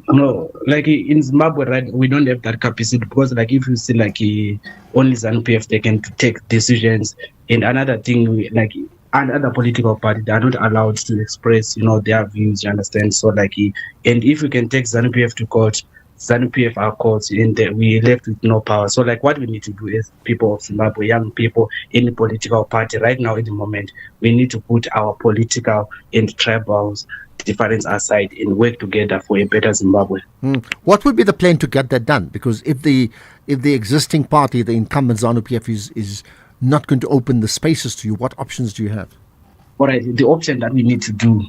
No, in Zimbabwe, right, we don't have that capacity, because if you see only ZANU-PF, they can take decisions. And another thing, and other political parties, they are not allowed to express, their views, you understand? So and if we can take ZANU-PF to court, ZANU-PF are courts, and we left with no power. So what we need to do is, people of Zimbabwe, young people, any political party, right now at the moment, we need to put our political and tribal difference aside and work together for a better Zimbabwe. What would be the plan to get that done? Because if the existing party, the incumbent ZANU-PF, is not going to open the spaces to you, what options do you have? All right, the option that we need to do,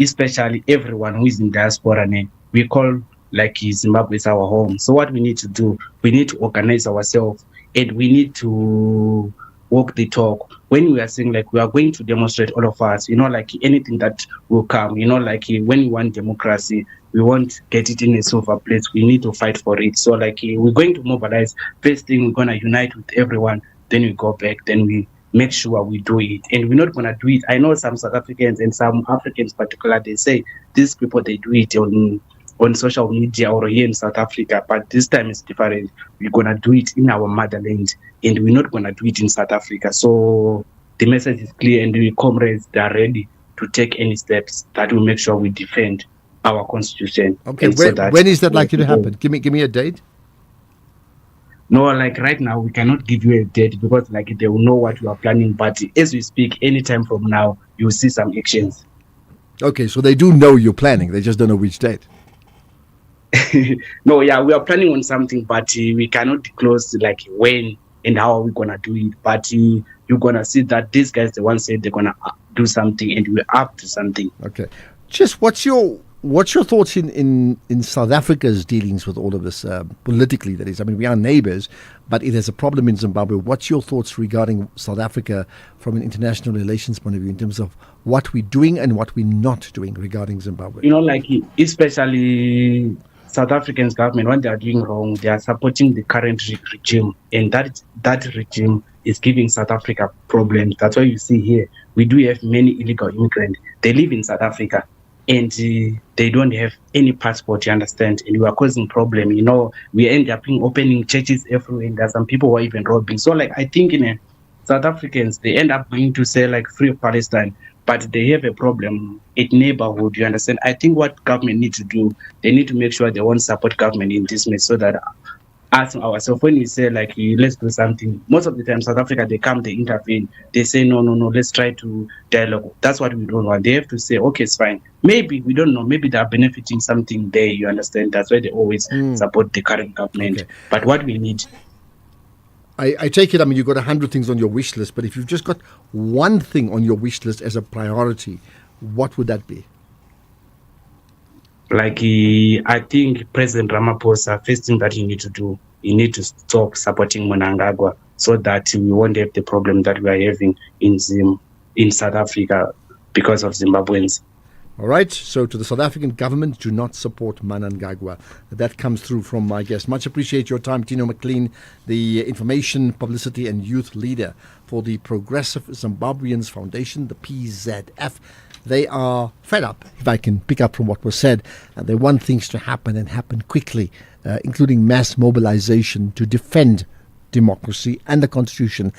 especially everyone who is in diaspora, we call Zimbabwe is our home. So what we need to do, we need to organize ourselves, and we need to walk the talk. When we are saying we are going to demonstrate, all of us, anything that will come, when we want democracy, we won't get it in a silver plate. We need to fight for it. So we're going to mobilize. First thing, we're going to unite with everyone. Then we go back. Then we make sure we do it. And we're not going to do it. I know some South Africans and some Africans particularly, they say these people, they do it on on social media or here in South Africa, but this time it's different. We're going to do it in our motherland, and we're not going to do it in South Africa. So the message is clear, and the comrades, they are ready to take any steps that will make sure we defend our constitution. Okay, when is that likely to happen? Give me a date. No, like right now, we cannot give you a date because like they will know what we are planning. But as we speak, anytime from now, you'll see some actions. Okay, so they do know you're planning. They just don't know which date. No, yeah, we are planning on something, but we cannot disclose like when and how are we going to do it. But you're going to see that these guys, the ones said they're going to do something and we're up to something. Okay. Just what's your thoughts in South Africa's dealings with all of this politically, that is? I mean, we are neighbors, but it has a problem in Zimbabwe. What's your thoughts regarding South Africa from an international relations point of view in terms of what we're doing and what we're not doing regarding Zimbabwe? You know, like especially South African's government, when they are doing wrong, they are supporting the current regime, and that regime is giving South Africa problems. That's why you see here, we do have many illegal immigrants. They live in South Africa, and they don't have any passport, you understand, and we are causing problem. You know, we end up opening churches everywhere, and there's some people who are even robbing. So, like, I think South Africans, they end up going to say, like, free Palestine, but they have a problem at neighborhood, you understand. I think what government needs to do, they need to make sure they won't support government in this mess, so that us ourselves, when we say like let's do something, most of the time South Africa, they come, they intervene, they say no, let's try to dialogue. That's what we don't want. They have to say, okay, it's fine. Maybe we don't know, maybe they're benefiting something there, you understand. That's why they always support the current government. Okay. But what we need, I take it, I mean, you've got 100 things on your wish list, but if you've just got one thing on your wish list as a priority, what would that be? Like, I think President Ramaphosa, first thing that he need to do, he need to stop supporting Mnangagwa so that we won't have the problem that we are having in South Africa because of Zimbabweans. All right, so to the South African government, do not support Mnangagwa. That comes through from my guest. Much appreciate your time, Tino McLean, the Information, Publicity and Youth Leader for the Progressive Zimbabweans Foundation, the PZF. They are fed up, if I can pick up from what was said, and they want things to happen and happen quickly, including mass mobilization to defend democracy and the Constitution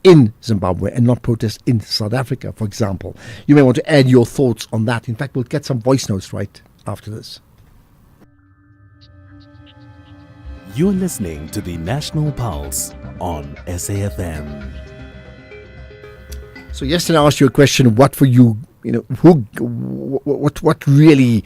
in Zimbabwe and not protest in South Africa, for example. You may want to add your thoughts on that. In fact, we'll get some voice notes right after this. You're listening to the National Pulse on SAFM. So yesterday I asked you a question, what for you, what really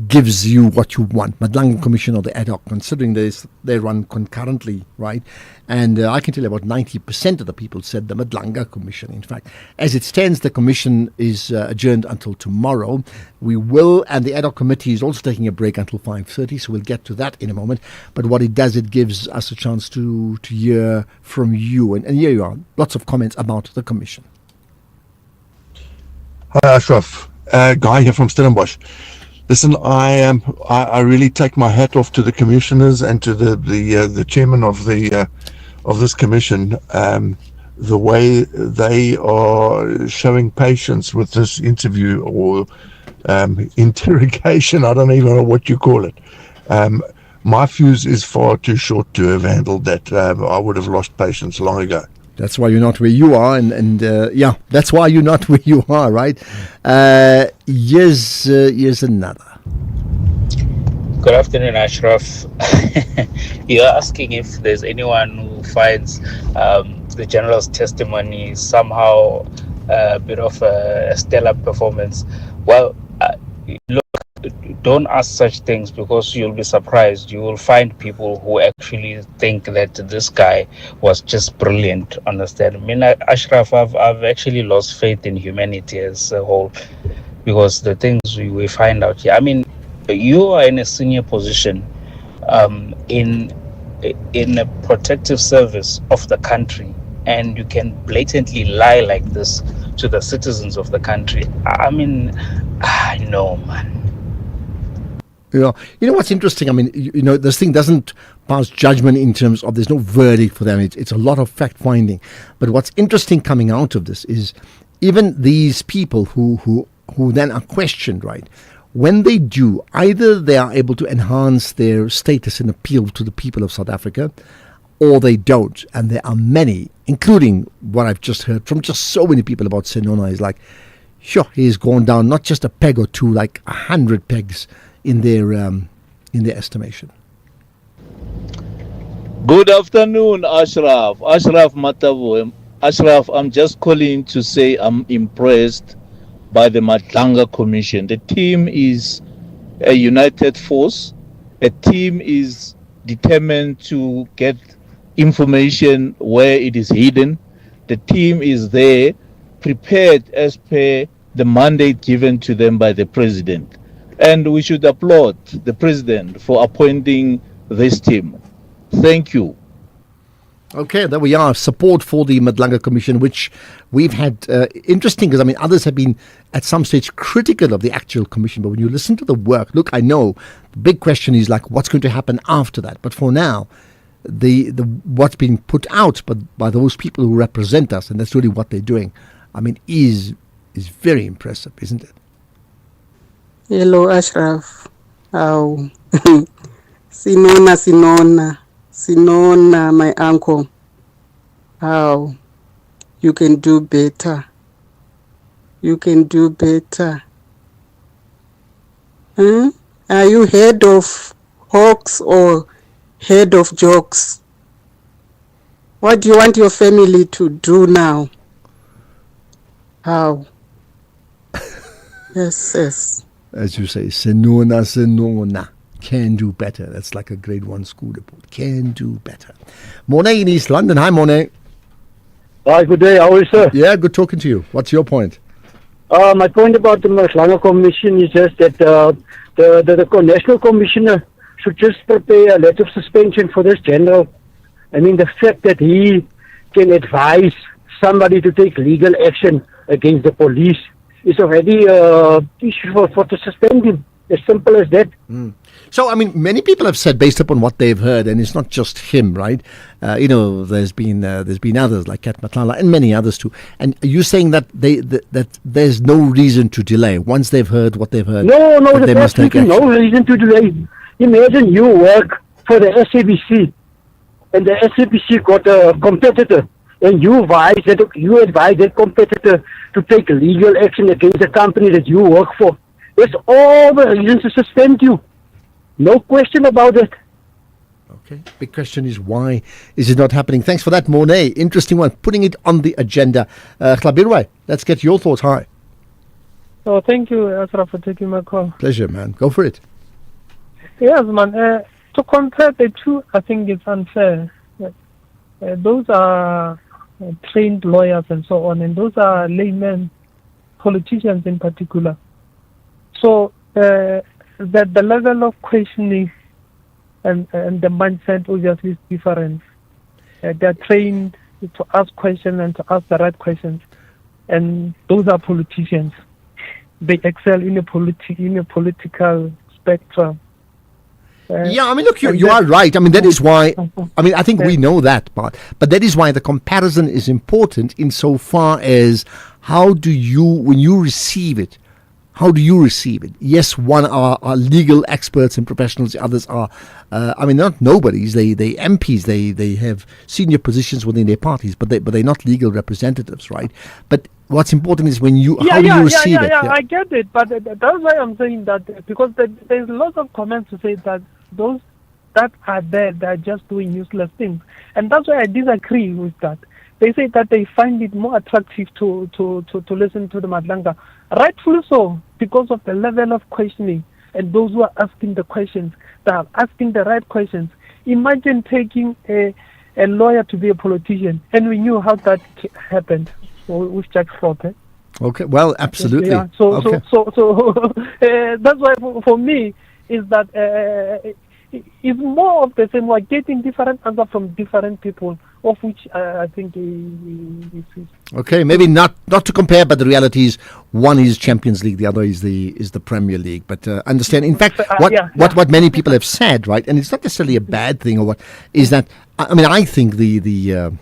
gives you what you want, Madlanga Commission or the ad hoc, considering they run concurrently, right? And I can tell you about 90% of the people said the Madlanga Commission. In fact, as it stands, the commission is adjourned until tomorrow. We will, and the ad hoc committee is also taking a break until 5:30, so we'll get to that in a moment. But what it does, it gives us a chance to hear from you. And here you are, lots of comments about the commission. Hi, Ashraf. Guy here from Stellenbosch. Listen, I really take my hat off to the commissioners and to the chairman of this commission. The way they are showing patience with this interview or interrogation, I don't even know what you call it. My fuse is far too short to have handled that. I would have lost patience long ago. That's why you're not where you are, and that's why you're not where you are, right? Here's another. Good afternoon, Ashraf. You're asking if there's anyone who finds the general's testimony somehow a bit of a stellar performance. Well, look, don't ask such things because you'll be surprised. You will find people who actually think that this guy was just brilliant. Understand? I mean, Ashraf, I've actually lost faith in humanity as a whole because the things we find out here. I mean, you are in a senior position in a protective service of the country, and you can blatantly lie like this to the citizens of the country. I mean, I know, man. Yeah, you know what's interesting? I mean, this thing doesn't pass judgment in terms of there's no verdict for them. It's a lot of fact finding. But what's interesting coming out of this is even these people who then are questioned, right? when they do, either they are able to enhance their status and appeal to the people of South Africa, or they don't. And there are many, including what I've just heard from just so many people about Senona, is like, sure, he's gone down not just a peg or two, like 100 pegs in their estimation. Good afternoon, Ashraf. Ashraf Matavu. Ashraf, I'm just calling to say I'm impressed by the Madlanga Commission. The team is a united force. A team is determined to get information where it is hidden. The team is there, prepared as per the mandate given to them by the president. And we should applaud the president for appointing this team. Thank you. Okay, there we are. Support for the Madlanga Commission, which we've had interesting, because I mean, others have been at some stage critical of the actual commission. But when you listen to the work, look, I know the big question is like, what's going to happen after that? But for now, the what's being put out by those people who represent us, and that's really what they're doing, I mean, is very impressive, isn't it? Hello, Ashraf. How? Sinona, my uncle. How? You can do better. You can do better. Huh? Are you head of hawks or head of jokes? What do you want your family to do now? How? Yes. As you say, Senona. Can do better. That's like a grade 1 school report. Can do better. Monet in East London. Hi, Monet. Hi, good day. How are you, sir? Yeah, good talking to you. What's your point? My point about the Mkhwanazi Commission is just that the National Commissioner should just prepare a letter of suspension for this general. I mean, the fact that he can advise somebody to take legal action against the police is already issue for to suspend him. As simple as that. So, I mean, many people have said, based upon what they've heard, and it's not just him, right? There's been others like Kat Matlala and many others too. And are you saying that that there's no reason to delay once they've heard what they've heard? No, they there's must take absolutely action? no reason to delay. Imagine you work for the SABC, and the SABC got a competitor, and you advise that competitor to take legal action against the company that you work for. There's all the reasons to suspend you. No question about it. Okay. Big question is, why is it not happening? Thanks for that, Monet. Interesting one. Putting it on the agenda. Khlabirwai, let's get your thoughts. Hi. Oh, thank you, Asra, for taking my call. Pleasure, man. Go for it. Yes, man. To compare the two, I think it's unfair. Those are trained lawyers and so on, and those are laymen, politicians in particular. So the level of questioning and the mindset obviously is different. They're trained to ask questions and to ask the right questions, and those are politicians. They excel in a political spectrum. Yeah, I mean, look, you are right. I mean, that is why, I mean, I think we know that part, but that is why the comparison is important insofar as how do you, when you receive it, how do you receive it? Yes, one are legal experts and professionals. The others are, I mean, not nobodies. They MPs. They have senior positions within their parties, but they're not legal representatives, right? But what's important is when you how do you receive it? Yeah, I get it, but that's why I'm saying that, because there's lots of comments to say that those that are there, they're just doing useless things, and that's why I disagree with that. They say that they find it more attractive to listen to the Madlanga. Rightfully so, because of the level of questioning and those who are asking the questions, they are asking the right questions. Imagine taking a lawyer to be a politician, and we knew how that happened with Jack Slope. Okay, well, absolutely. Yeah. So that's why for me is that it's more of the same. We're getting different answers from different people, of which I think is okay. Maybe not to compare, but the reality is one is Champions League, the other is the Premier League. But understand, in fact, what many people have said, right, and it's not necessarily a bad thing, or what is that? I mean, I think the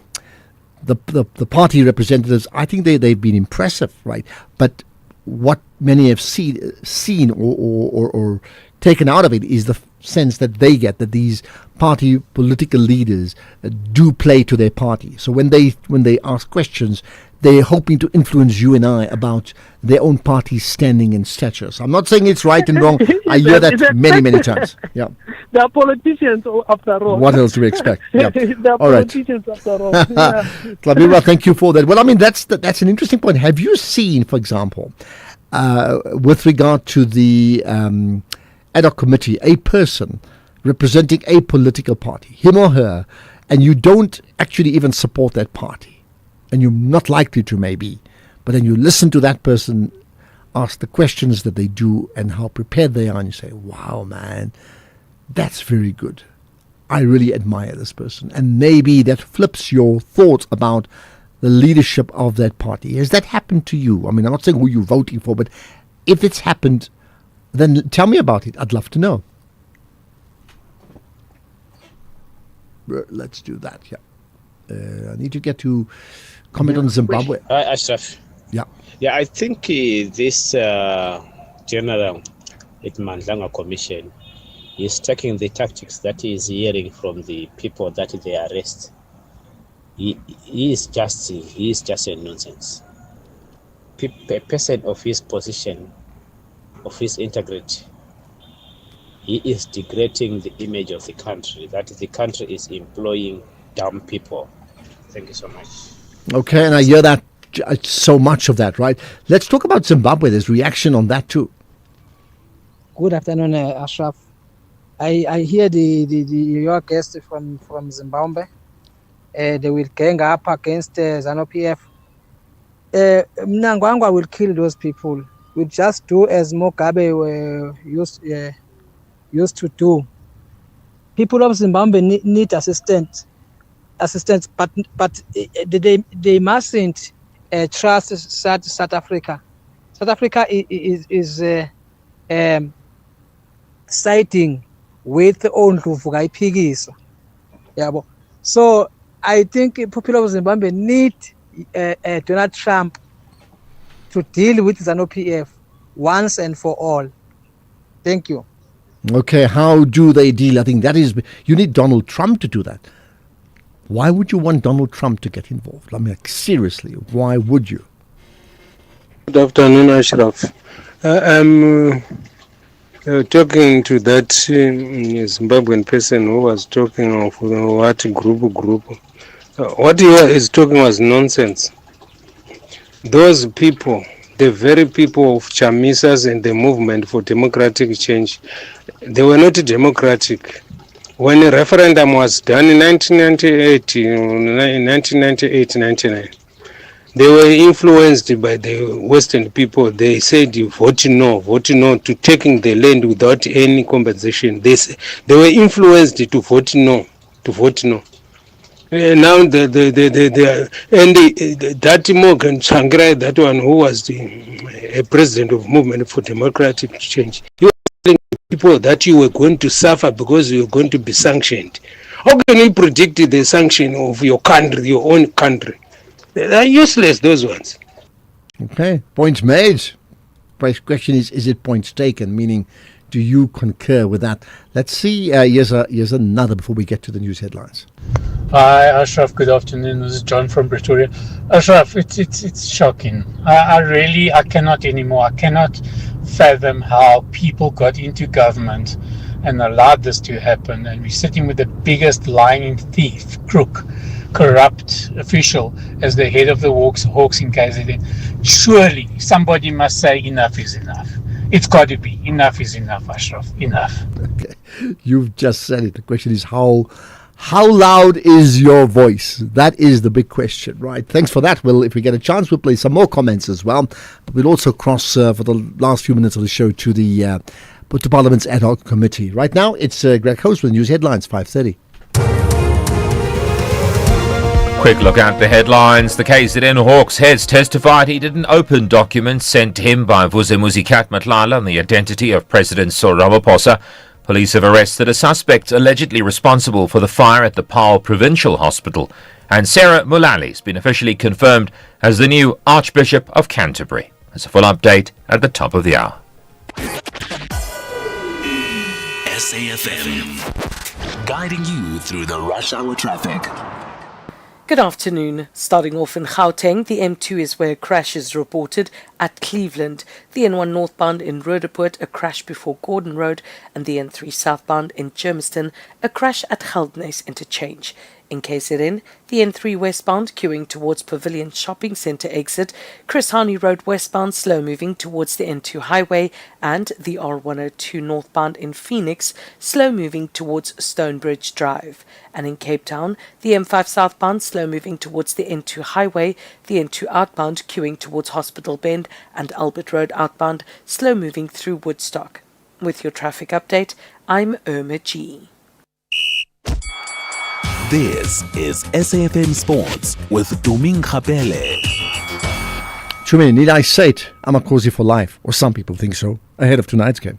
party representatives, I think they've been impressive, right? But what many have seen or taken out of it is the sense that they get that these party political leaders do play to their party. So when they ask questions, they're hoping to influence you and I about their own party's standing and stature. So I'm not saying it's right and wrong. I hear that many times. Yeah. They are politicians after all. What else do we expect? Yeah. They are All right. politicians after all. Yeah. Klavira, thank you for that. Well, I mean, that's an interesting point. Have you seen, for example, with regard to the ad hoc committee, a person representing a political party, him or her, and you don't actually even support that party, and you're not likely to maybe, but then you listen to that person ask the questions that they do and how prepared they are, and you say, wow, man, that's very good. I really admire this person. And maybe that flips your thoughts about the leadership of that party. Has that happened to you? I mean, I'm not saying who you're voting for, but if it's happened, then tell me about it. I'd love to know. Let's do that, yeah. I need to get to comment on Zimbabwe. Hi, Ashraf. Yeah. Yeah, I think this general at Madlanga Commission is taking the tactics that he is hearing from the people that they arrest. He is just a nonsense. A person of his position, of his integrity, he is degrading the image of the country, that the country is employing dumb people. Thank you so much. Okay, and I hear that, so much of that, right? Let's talk about Zimbabwe. There's reaction on that too. Good afternoon, Ashraf. I hear your guest from Zimbabwe. They will gang up against ZANU-PF. Mnangagwa will kill those people. We'll just do as Mugabe used to do. People of Zimbabwe need assistance, but they mustn't trust South Africa. South Africa is siding with Ondlovu Iphikiswa. Yeah, so I think people of Zimbabwe need Donald Trump to deal with ZANU-PF once and for all. Thank you. Okay, how do they deal? I think that is, you need Donald Trump to do that. Why would you want Donald Trump to get involved? I mean, like, seriously, why would you? Good afternoon, Ashraf. I'm talking to that Zimbabwean person who was talking of what group. What he is talking was nonsense. Those people, the very people of Chamisas and the movement for democratic change, they were not democratic. When a referendum was done in 1999, they were influenced by the Western people. They said, vote no to taking the land without any compensation. They were influenced to vote no. Now that Morgan Tsvangirai, that one who was a president of Movement for Democratic Change, he was telling people that you were going to suffer because you were going to be sanctioned. How can you predict the sanction of your country, your own country? They are useless, those ones. Okay, points made. Question is it points taken? Meaning, do you concur with that? Let's see. Here's another before we get to the news headlines. Hi, Ashraf. Good afternoon. This is John from Pretoria. Ashraf, it's shocking. I cannot anymore. I cannot fathom how people got into government and allowed this to happen. And we're sitting with the biggest lying thief, crook, corrupt official as the head of the Hawks in KZN. Surely somebody must say enough is enough. It's got to be. Enough is enough, Ashraf. Enough. Okay. You've just said it. The question is how loud is your voice? That is the big question, right? Thanks for that. Well, if we get a chance, we'll play some more comments as well. But we'll also cross for the last few minutes of the show to the Parliament's ad hoc committee. Right now, it's Greg Host with News Headlines, 5:30. Quick look at the headlines. The KZN Hawks heads testified he didn't open documents sent to him by Vusemuzi Matlala on the identity of President Cyril Ramaphosa. Police have arrested a suspect allegedly responsible for the fire at the Paarl Provincial Hospital. And Sarah Mulali's been officially confirmed as the new Archbishop of Canterbury. There's a full update at the top of the hour. SAFM, guiding you through the rush hour traffic. Good afternoon. Starting off in Gauteng, the M2 is where a crash is reported at Cleveland. The N1 northbound in Roodepoort, a crash before Gordon Road, and the N3 southbound in Germiston, a crash at Geldenhuys interchange. In KZN, the N3 westbound queuing towards Pavilion Shopping Centre exit, Chris Hani Road westbound slow moving towards the N2 highway, and the R102 northbound in Phoenix slow moving towards Stonebridge Drive. And in Cape Town, the M5 southbound slow moving towards the N2 highway, the N2 outbound queuing towards Hospital Bend, and Albert Road outbound slow moving through Woodstock. With your traffic update, I'm Irma G. This is SAFM Sports with Duming Khapele. Chumi, need I say it? I'm a cozy for life, or some people think so, ahead of tonight's game.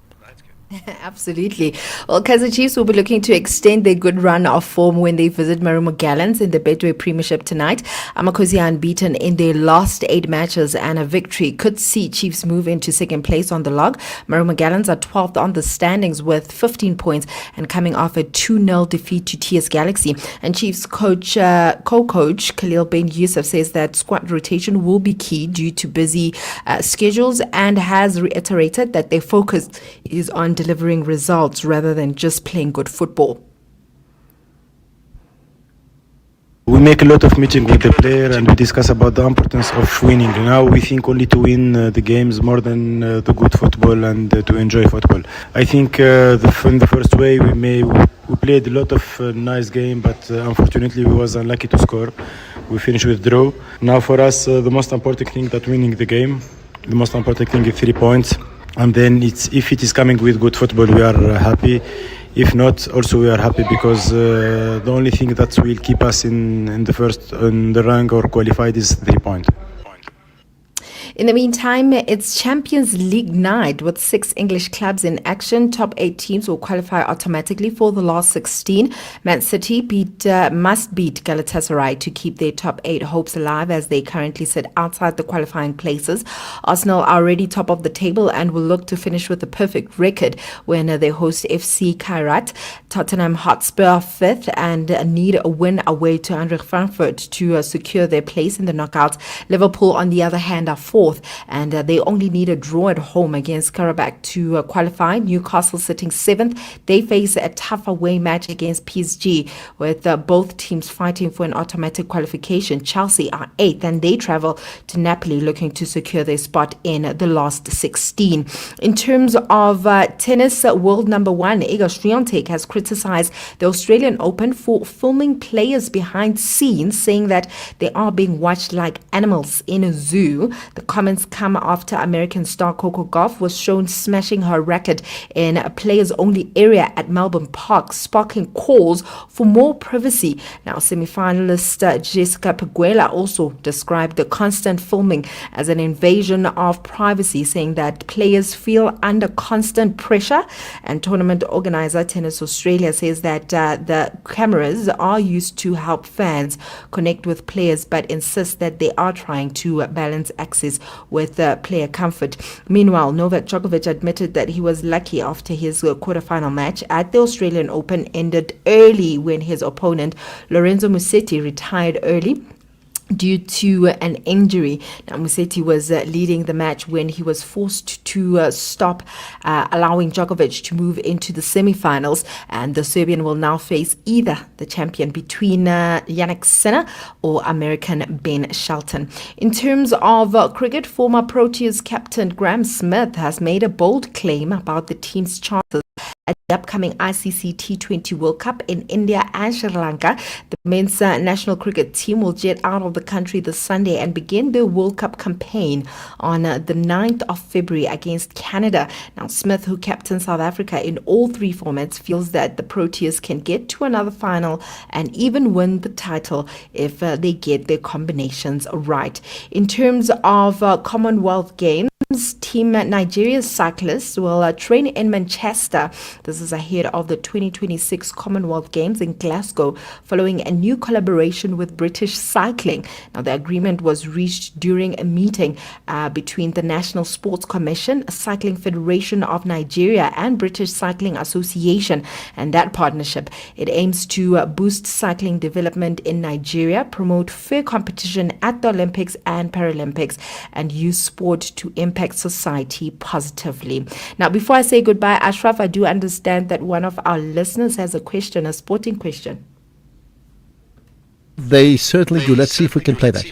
Absolutely. Well, Kaizer Chiefs will be looking to extend their good run of form when they visit Maruma Gallants in the Betway Premiership tonight. Amakosi are unbeaten in their last 8 matches, and a victory could see Chiefs move into second place on the log. Maruma Gallants are 12th on the standings with 15 points and coming off a 2-0 defeat to TS Galaxy. And Chiefs co-coach Khalil Ben Yusuf says that squad rotation will be key due to busy schedules, and has reiterated that their focus is on delivering results rather than just playing good football. We make a lot of meetings with the player and we discuss about the importance of winning. Now we think only to win the games more than the good football and to enjoy football. I think in the first way we played a lot of nice game, but unfortunately we was unlucky to score. We finished with draw. Now for us the most important thing that winning the game. The most important thing is 3 points. And then if it is coming with good football, we are happy. If not, also we are happy because the only thing that will keep us in the rank or qualified is 3 points. In the meantime, it's Champions League night with 6 English clubs in action. Top 8 teams will qualify automatically for the last 16. Man City must beat Galatasaray to keep their top 8 hopes alive as they currently sit outside the qualifying places. Arsenal are already top of the table and will look to finish with a perfect record when they host FC Kairat. Tottenham Hotspur 5th and need a win away to Eintracht Frankfurt to secure their place in the knockouts. Liverpool, on the other hand, are 4th, and they only need a draw at home against Karabakh to qualify. Newcastle sitting 7th. They face a tough away match against PSG, with both teams fighting for an automatic qualification. Chelsea are 8th, and they travel to Napoli looking to secure their spot in the last 16. In terms of tennis, world number 1 Iga Swiatek has criticized the Australian Open for filming players behind scenes, saying that they are being watched like animals in a zoo. The comments come after American star Coco Gauff was shown smashing her racket in a players-only area at Melbourne Park, sparking calls for more privacy. Now, semi-finalist Jessica Peguela also described the constant filming as an invasion of privacy, saying that players feel under constant pressure. And tournament organizer Tennis Australia says that the cameras are used to help fans connect with players, but insists that they are trying to balance access with player comfort. Meanwhile, Novak Djokovic admitted that he was lucky after his quarterfinal match at the Australian Open ended early when his opponent Lorenzo Musetti retired early due to an injury. Now, Musetti was leading the match when he was forced to stop, allowing Djokovic to move into the semi-finals, and the Serbian will now face either the champion between Jannik Sinner or American Ben Shelton. In terms of cricket, former Proteas captain Graham Smith has made a bold claim about the team's chances at the upcoming ICC T20 World Cup in India and Sri Lanka. The men's national cricket team will jet out of the country this Sunday and begin their World Cup campaign on the 9th of February against Canada. Now, Smith, who captains South Africa in all 3 formats, feels that the Proteas can get to another final and even win the title if they get their combinations right. In terms of Commonwealth Games, Team Nigeria's cyclists will train in Manchester. This is ahead of the 2026 Commonwealth Games in Glasgow, following a new collaboration with British Cycling. Now, the agreement was reached during a meeting between the National Sports Commission, Cycling Federation of Nigeria, and British Cycling Association. And that partnership, it aims to boost cycling development in Nigeria, promote fair competition at the Olympics and Paralympics, and use sport to impact society positively. Now, before I say goodbye, Ashraf, I do understand that one of our listeners has a question, a sporting question. They certainly do. Let's see if we can play that.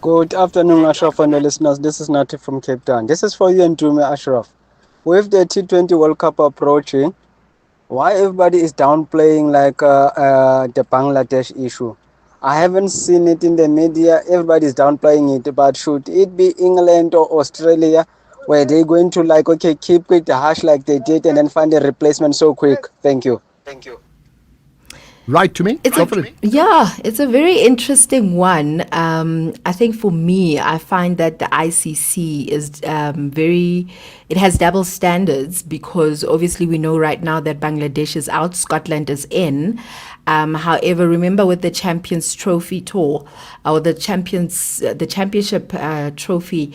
Good afternoon, Ashraf and the listeners. This is Nati from Cape Town. This is for you and Dume, Ashraf. With the T20 World Cup approaching, why everybody is downplaying the Bangladesh issue? I haven't seen it in the media. Everybody's downplaying it. But should it be England or Australia where they're going to keep it harsh like they did and then find a replacement so quick? Thank you. Right to me? It's a very interesting one. I think for me, I find that the ICC is it has double standards, because obviously we know right now that Bangladesh is out, Scotland is in. However, remember with the Champions Trophy tour, or the championship trophy,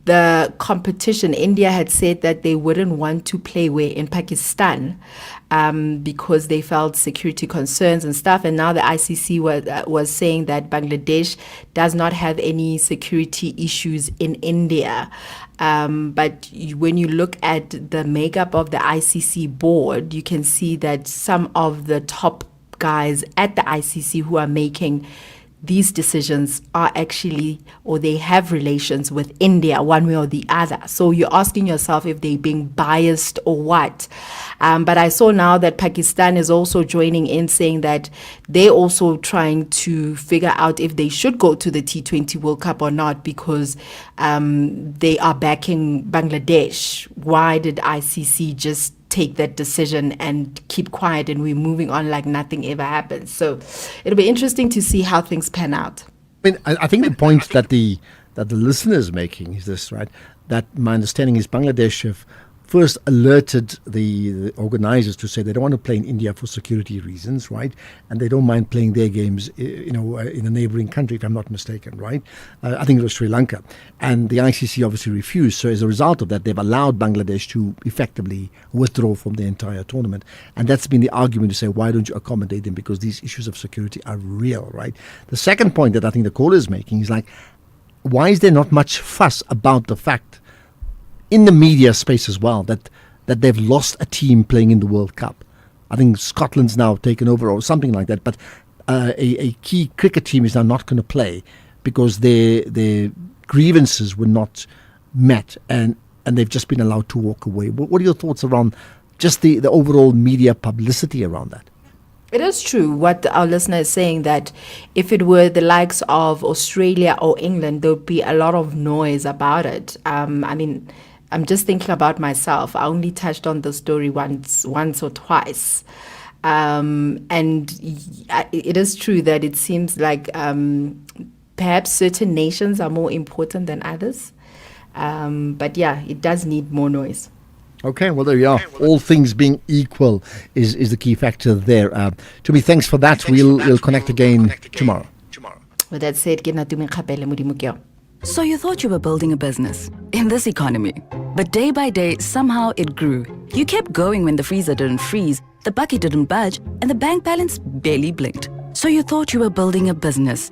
the competition, India had said that they wouldn't want to play in Pakistan because they felt security concerns and stuff. And now the ICC was saying that Bangladesh does not have any security issues in India. But when you look at the makeup of the ICC board, you can see that some of the top guys at the ICC who are making these decisions are actually, or they have relations with India one way or the other. So you're asking yourself if they're being biased or what. But I saw now that Pakistan is also joining in, saying that they're also trying to figure out if they should go to the T20 World Cup or not, because they are backing Bangladesh. Why did ICC just take that decision and keep quiet and we're moving on like nothing ever happened? So it'll be interesting to see how things pan out. I think the point that the listener is making is this, right? That my understanding is Bangladesh have first alerted the organizers to say they don't want to play in India for security reasons, right? And they don't mind playing their games, in a neighboring country, if I'm not mistaken, right? I think it was Sri Lanka. And the ICC obviously refused. So as a result of that, they've allowed Bangladesh to effectively withdraw from the entire tournament. And that's been the argument to say, why don't you accommodate them? Because these issues of security are real, right? The second point that I think the caller is making is why is there not much fuss about the fact in the media space as well that they've lost a team playing in the World Cup? I think Scotland's now taken over or something like that, but a key cricket team is now not going to play because their grievances were not met and they've just been allowed to walk away. What are your thoughts around just the overall media publicity around that? It is true what our listener is saying, that if it were the likes of Australia or England, there would be a lot of noise about it. I'm just thinking about myself. I only touched on the story once or twice. And it is true that it seems like perhaps certain nations are more important than others. But yeah, it does need more noise. Okay, well, there you are. All things being equal is the key factor there. Tumi, thanks for that. We'll connect again tomorrow. With that said, so you thought you were building a business in this economy, but day by day, somehow it grew. You kept going when the freezer didn't freeze, the bucket didn't budge, and the bank balance barely blinked. So you thought you were building a business.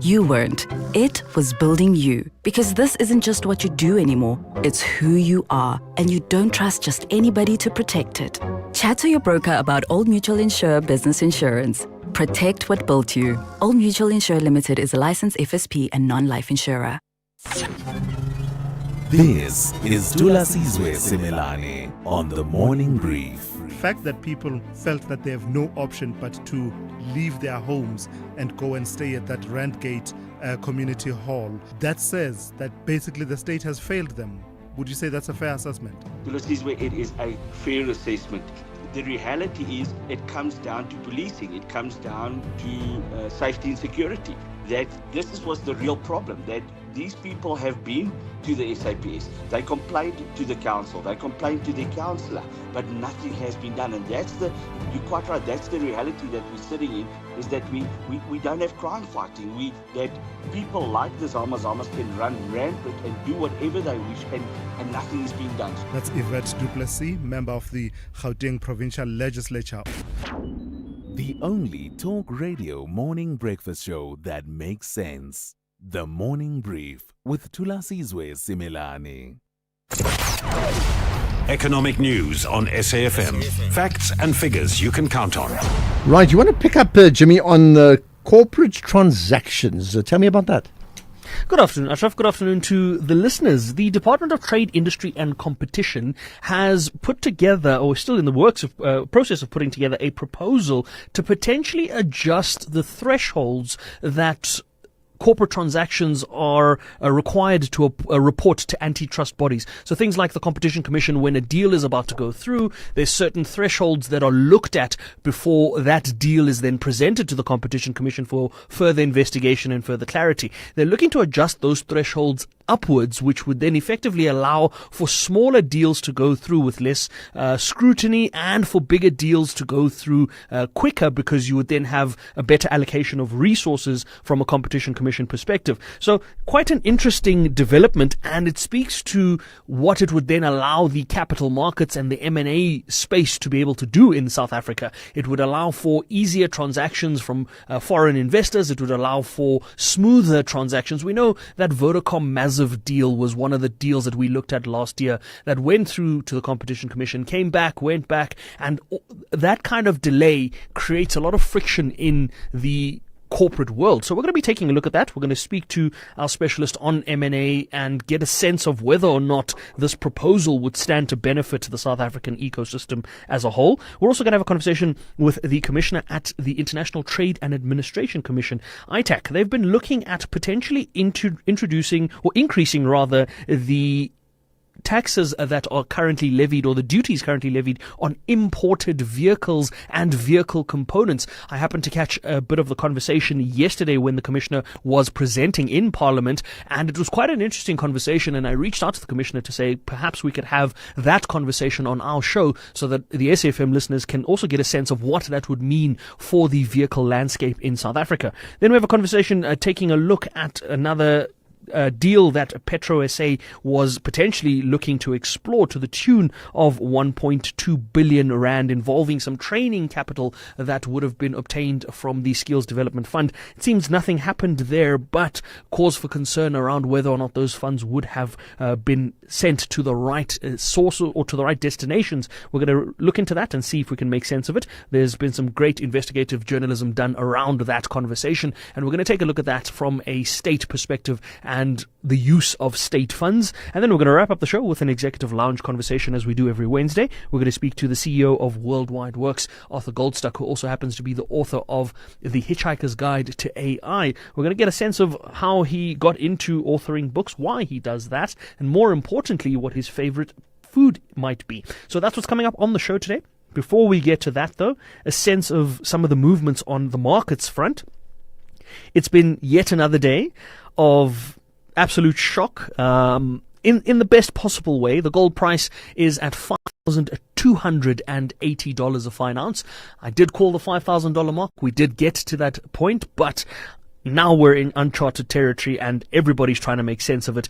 You weren't. It was building you. Because this isn't just what you do anymore. It's who you are. And you don't trust just anybody to protect it. Chat to your broker about Old Mutual Insure Business Insurance. Protect what built you. Old Mutual Insure Limited is a licensed FSP and non-life insurer. This is Dula Sizwe Simelane on the Morning Brief. The fact that people felt that they have no option but to leave their homes and go and stay at that Randgate community hall, that says that basically the state has failed them. Would you say that's a fair assessment? It is a fair assessment. The reality is it comes down to policing. It comes down to safety and security. That this was the real problem, that these people have been to the SAPS. They complained to the council. They complained to their councillor, but nothing has been done. And you're quite right, that's the reality that we're sitting in, is that we don't have crime fighting. That people like the Zamas can run rampant and do whatever they wish, and nothing is being done. That's Yvette Du Plessis, member of the Gauteng Provincial Legislature. The only talk radio morning breakfast show that makes sense. The Morning Brief with Thulasizwe Simelane. Economic news on SAFM. Facts and figures you can count on. Right, you want to pick up, Jimmy, on corporate transactions. Tell me about that. Good afternoon, Ashraf. Good afternoon to the listeners. The Department of Trade, Industry and Competition has put together, or still in the process of putting together, a proposal to potentially adjust the thresholds that corporate transactions are required to report to antitrust bodies. So things like the Competition Commission, when a deal is about to go through, there's certain thresholds that are looked at before that deal is then presented to the Competition Commission for further investigation and further clarity. They're looking to adjust those thresholds upwards, which would then effectively allow for smaller deals to go through with less scrutiny, and for bigger deals to go through quicker, because you would then have a better allocation of resources from a Competition Commission perspective. So quite an interesting development, and it speaks to what it would then allow the capital markets and the M&A space to be able to do in South Africa. It would allow for easier transactions from foreign investors. It would allow for smoother transactions. We know that Vodacom Massive deal was one of the deals that we looked at last year that went through to the Competition Commission, came back, went back, and that kind of delay creates a lot of friction in the corporate world. So we're going to be taking a look at that. We're going to speak to our specialist on M&A and get a sense of whether or not this proposal would stand to benefit the South African ecosystem as a whole. We're also going to have a conversation with the commissioner at the International Trade and Administration Commission, ITAC. They've been looking at potentially introducing, or increasing rather, the taxes that are currently levied, or the duties currently levied on imported vehicles and vehicle components. I happened to catch a bit of the conversation yesterday when the commissioner was presenting in Parliament, and it was quite an interesting conversation, and I reached out to the commissioner to say perhaps we could have that conversation on our show so that the SAFM listeners can also get a sense of what that would mean for the vehicle landscape in South Africa. Then we have a conversation taking a look at another deal that Petro SA was potentially looking to explore to the tune of 1.2 billion rand, involving some training capital that would have been obtained from the Skills Development Fund. It seems nothing happened there, but cause for concern around whether or not those funds would have been sent to the right source or to the right destinations. We're going to look into that and see if we can make sense of it. There's been some great investigative journalism done around that conversation, and we're going to take a look at that from a state perspective and the use of state funds. And then we're going to wrap up the show with an executive lounge conversation, as we do every Wednesday. We're going to speak to the CEO of Worldwide Works, Arthur Goldstuck, who also happens to be the author of The Hitchhiker's Guide to AI. We're going to get a sense of how he got into authoring books, why he does that, and more importantly, what his favorite food might be. So that's what's coming up on the show today. Before we get to that, though, a sense of some of the movements on the markets front. It's been yet another day of absolute shock, in the best possible way. The gold price is at $5,280 a fine ounce. I did call the $5,000 mark. We did get to that point, but now we're in uncharted territory and everybody's trying to make sense of it.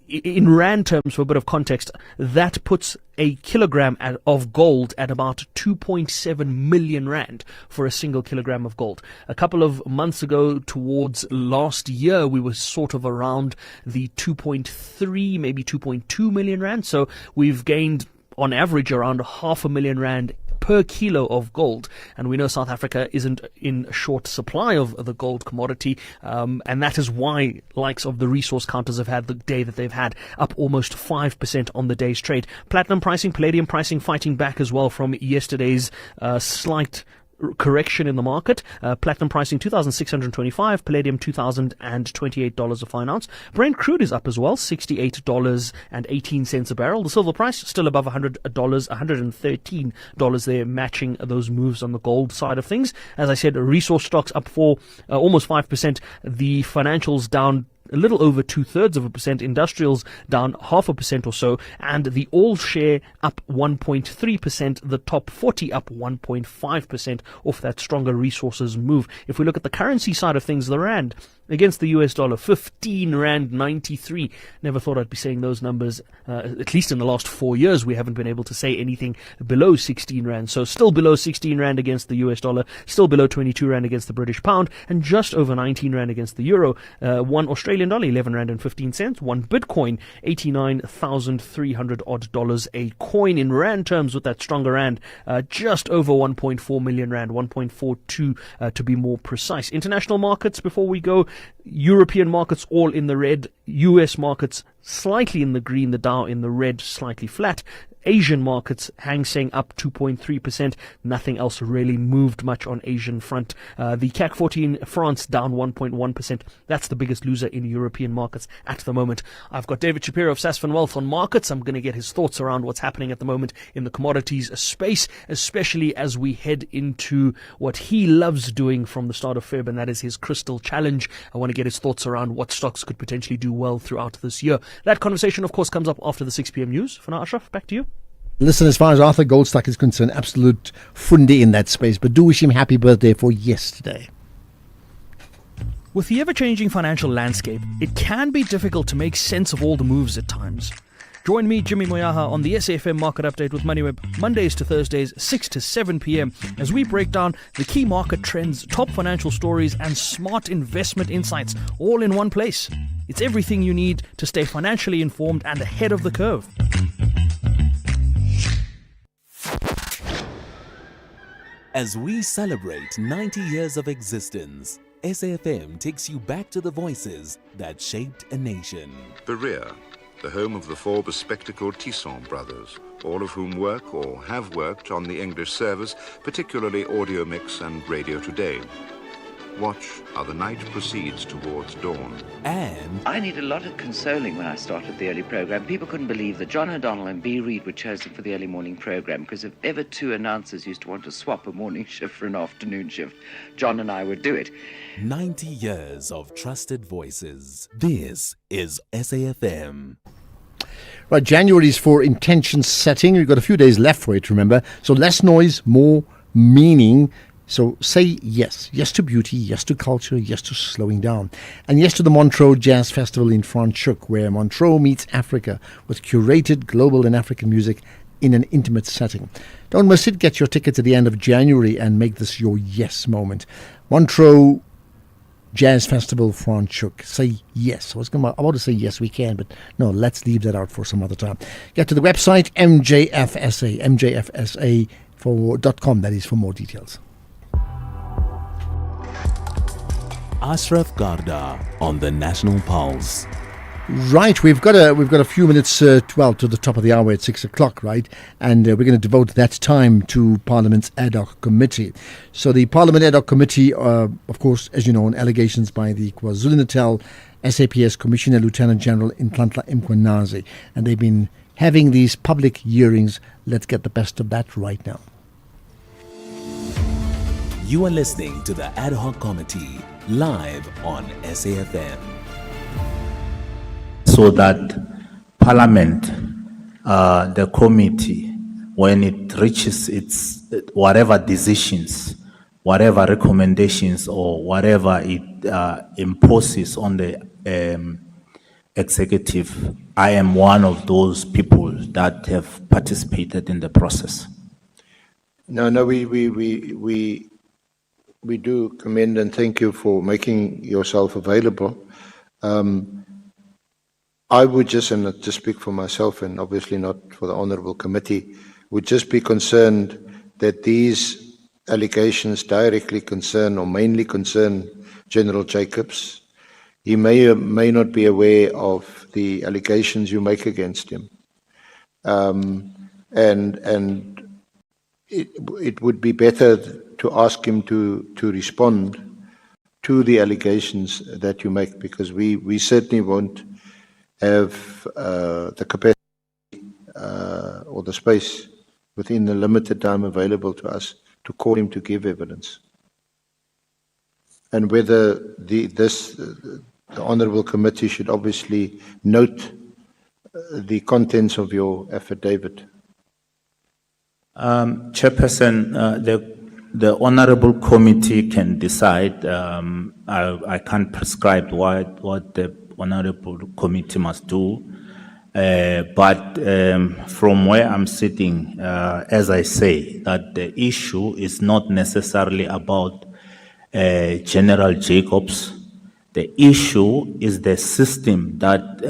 In rand terms, for a bit of context, that puts a kilogram of gold at about 2.7 million rand for a single kilogram of gold. A couple of months ago, towards last year, we were sort of around the 2.3, maybe 2.2 million rand. So we've gained, on average, around 500,000 rand per kilo of gold, and we know South Africa isn't in short supply of the gold commodity, and that is why likes of the resource counters have had the day that they've had, up almost 5% on the day's trade. Platinum pricing, palladium pricing fighting back as well from yesterday's slight correction in the market. Platinum pricing $2,625, palladium $2,028 a fine ounce. Brent crude is up as well, $68.18 a barrel. The silver price still above $100, $113 there, matching those moves on the gold side of things. As I said, resource stocks up for almost 5%. The financials down a little over 0.2%. Industrials down 0.5% or so, and the all share up 1.3%. The top 40 up 1.5% off that stronger resources move. If we look at the currency side of things, the rand against the US dollar, 15 Rand 93. Never thought I'd be saying those numbers. At least in the last 4 years, we haven't been able to say anything below 16 Rand. So still below 16 Rand against the US dollar, still below 22 Rand against the British pound, and just over 19 Rand against the euro. One Australian dollar, 11 Rand and 15 cents. One Bitcoin, 89,300 odd dollars a coin. In Rand terms, with that stronger Rand, just over 1.4 million Rand, 1.42 to be more precise. International markets before we go. European markets all in the red, US markets slightly in the green, the Dow in the red, slightly flat. Asian markets, Hang Seng up 2.3%. Nothing else really moved much on Asian front. The CAC 40 in France down 1.1%. That's the biggest loser in European markets at the moment. I've got David Shapiro of Sasfin Wealth on markets. I'm going to get his thoughts around what's happening at the moment in the commodities space, especially as we head into what he loves doing from the start of Feb, and that is his crystal challenge. I want to get his thoughts around what stocks could potentially do well throughout this year. That conversation, of course, comes up after the 6 p.m. news. For now, Ashraf, back to you. Listen, as far as Arthur Goldstock is concerned, absolute fundy in that space, but do wish him happy birthday for yesterday. With the ever-changing financial landscape, it can be difficult to make sense of all the moves at times. Join me, Jimmy Moyaha, on the SAFM Market Update with MoneyWeb, Mondays to Thursdays, 6 to 7 p.m, as we break down the key market trends, top financial stories, and smart investment insights, all in one place. It's everything you need to stay financially informed and ahead of the curve. As we celebrate 90 years of existence, SAFM takes you back to the voices that shaped a nation. Berea, the home of the four bespectacled Tisson brothers, all of whom work or have worked on the English service, particularly Audio Mix and Radio Today. Watch how the night proceeds towards dawn. And I need a lot of consoling when I started the early program. People couldn't believe that John O'Donnell and B. Reid were chosen for the early morning program, because if ever two announcers used to want to swap a morning shift for an afternoon shift, John and I would do it. 90 years of trusted voices. This is SAFM. Right, January is for intention setting. We've got a few days left for it, remember. So less noise, more meaning. So say yes. Yes to beauty, yes to culture, yes to slowing down. And yes to the Montreux Jazz Festival in Franschhoek, where Montreux meets Africa with curated global and African music in an intimate setting. Don't miss it. Get your tickets at the end of January and make this your yes moment. Montreux Jazz Festival Franschhoek. Say yes. I want to say yes we can, but no, let's leave that out for some other time. Get to the website mjfsa.com, that is, for more details. Ashraf Garda on the National Pulse. Right, we've got a few minutes, to the top of the hour at 6 o'clock, right? And we're going to devote that time to Parliament's ad hoc committee. So the Parliament ad hoc committee, of course, as you know, on allegations by the KwaZulu-Natal SAPS Commissioner Lieutenant General Nhlanhla Mkhwanazi, and they've been having these public hearings. Let's get the best of that right now. You are listening to the ad hoc committee live on SAFM. So that Parliament, the committee, when it reaches its whatever decisions, whatever recommendations, or whatever it imposes on the executive, I am one of those people that have participated in the process. No, we do commend and thank you for making yourself available. I would just, and not to speak for myself and obviously not for the Honourable Committee, would just be concerned that these allegations directly concern or mainly concern General Jacobs. He may or may not be aware of the allegations you make against him. And it would be better to ask him to respond to the allegations that you make, because we certainly won't have the capacity or the space within the limited time available to us to call him to give evidence. And whether the Honourable Committee should obviously note the contents of your affidavit. Chairperson, the Honourable Committee can decide. I can't prescribe what the Honourable Committee must do. But from where I'm sitting, as I say, that the issue is not necessarily about General Jacobs. The issue is the system that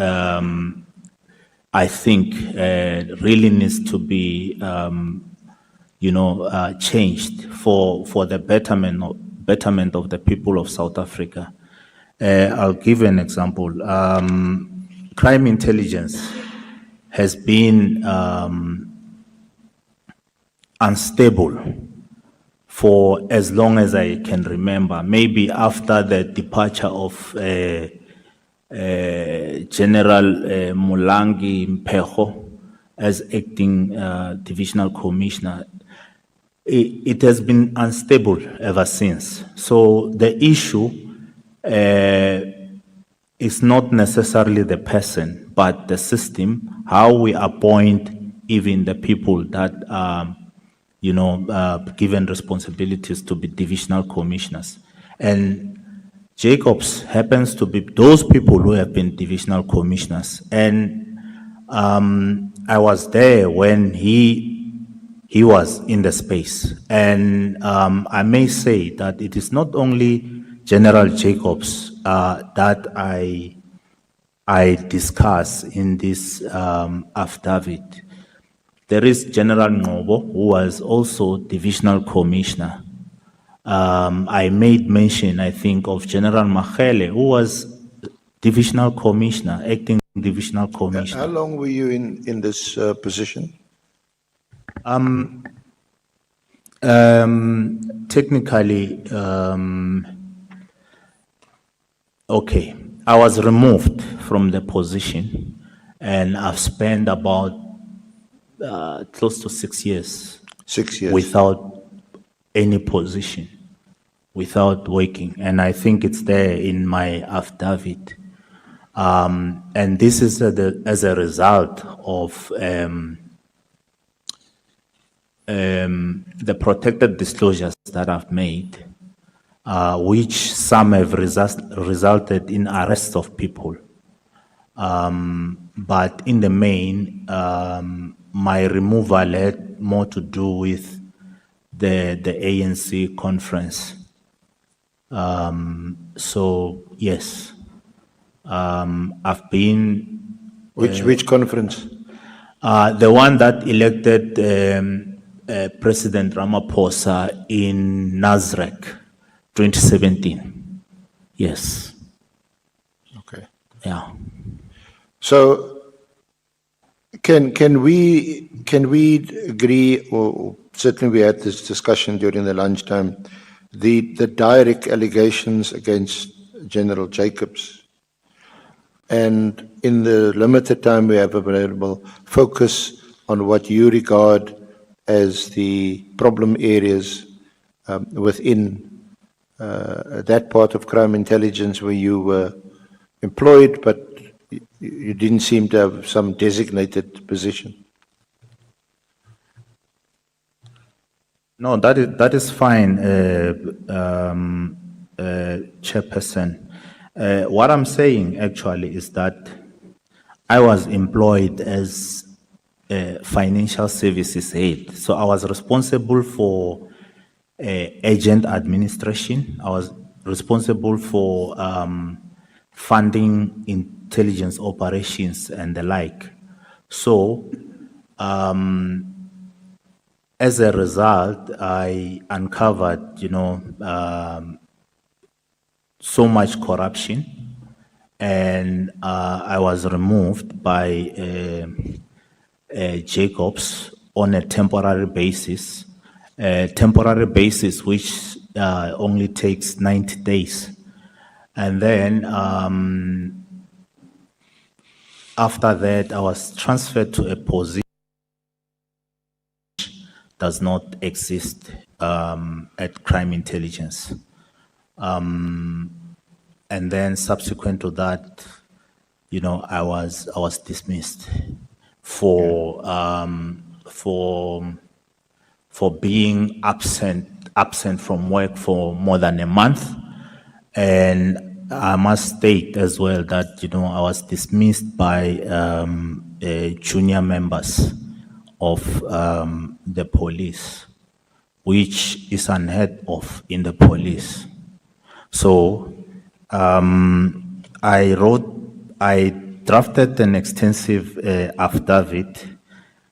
I think really needs to be, changed for the betterment of the people of South Africa. I'll give an example. Crime intelligence has been unstable for as long as I can remember. Maybe after the departure of General Mulangi Mpeho as acting divisional commissioner, it has been unstable ever since. So the issue is not necessarily the person, but the system, how we appoint even the people that are, given responsibilities to be divisional commissioners. And Jacobs happens to be those people who have been divisional commissioners. And I was there when he was in the space. And I may say that it is not only General Jacobs that I discuss in this affidavit. There is General Ngobo, who was also divisional commissioner. I made mention, I think, of General Mkhele, who was divisional commissioner, acting divisional commissioner. How long were you in this position? Technically, okay, I was removed from the position, and I've spent about close to 6 years. 6 years. Without any position, without working. And I think it's there in my affidavit. And this is as a result of the protected disclosures that I've made, which some have resulted in arrests of people. But in the main, my removal had more to do with the ANC conference. So yes, I've been. Which conference? The one that elected President Ramaphosa in Nasrec, 2017. Yes. Okay. Yeah. So can we agree, or certainly we had this discussion during the lunchtime, the direct allegations against General Jacobs, and in the limited time we have available, focus on what you regard as the problem areas within that part of crime intelligence where you were employed, but you didn't seem to have some designated position. No, that is fine, Chairperson. What I'm saying actually is that I was employed as a financial services head. So I was responsible for agent administration. I was responsible for funding intelligence operations and the like. So as a result, I uncovered, so much corruption, and I was removed by Jacobs on a temporary basis, which only takes 90 days. And then after that, I was transferred to a position which does not exist at crime intelligence. and then subsequent to that, I was dismissed for being absent from work for more than a month. And I must state as well that, I was dismissed by junior members of the police, which is unheard of in the police. So I drafted an extensive affidavit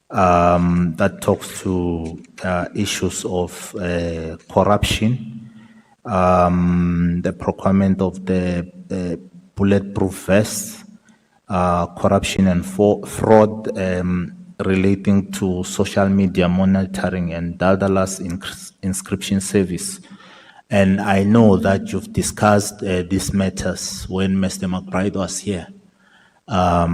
that talks to issues of corruption, the procurement of the bulletproof vests, corruption and fraud relating to social media monitoring and Daldala's inscription service. And I know that you've discussed these matters when Mr. McBride was here. I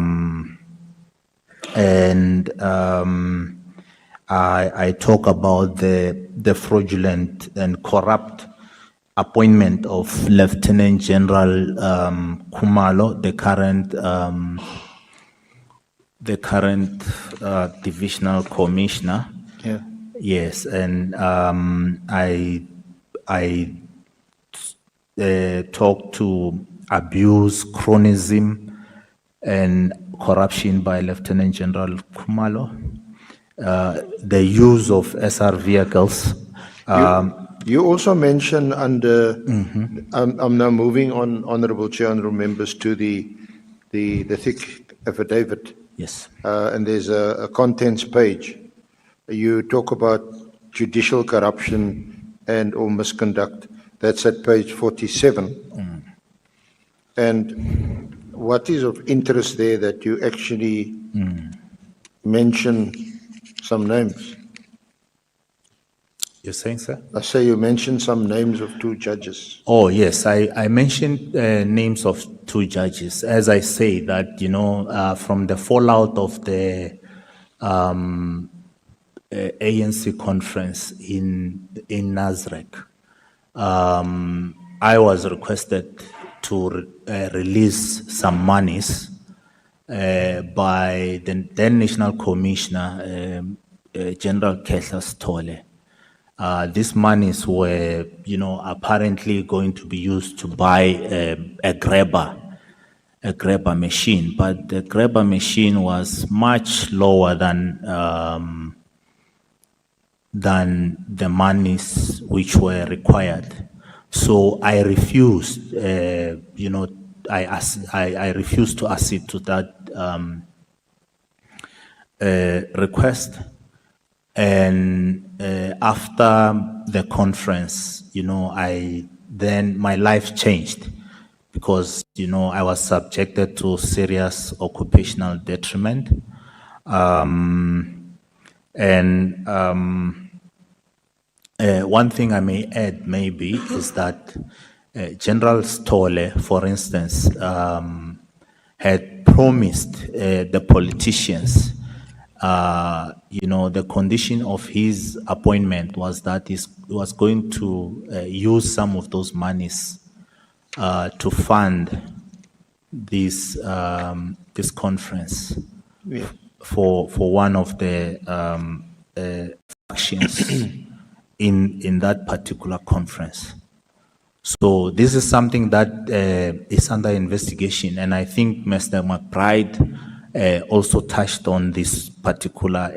talk about the fraudulent and corrupt appointment of Lieutenant General Khumalo, the current divisional commissioner. Yeah. Yes, and I talk to abuse, chronism, and corruption by Lieutenant General Khumalo, the use of SR vehicles. You also mentioned under, I'm now moving on, Honorable Chair, Honorable Members, to the thick affidavit. Yes. And there's a contents page. You talk about judicial corruption and or misconduct. That's at page 47. And what is of interest there that you actually mention some names? You're saying, sir? I say you mentioned some names of two judges. Oh, yes. I mentioned names of two judges. As I say that, from the fallout of the ANC conference in Nasrec, I was requested to release some monies by the then National Commissioner, General Kehla Stole. These monies were, apparently going to be used to buy a grabber machine, but the grabber machine was much lower than the monies which were required. So I refused, I refused to accede to that request. And after the conference, then my life changed because, I was subjected to serious occupational detriment. One thing I may add maybe is that General Stole, for instance, had promised the politicians the condition of his appointment was that he was going to use some of those monies to fund this conference for one of the factions in that particular conference. So this is something that is under investigation, and I think Mr. McBride also touched on this particular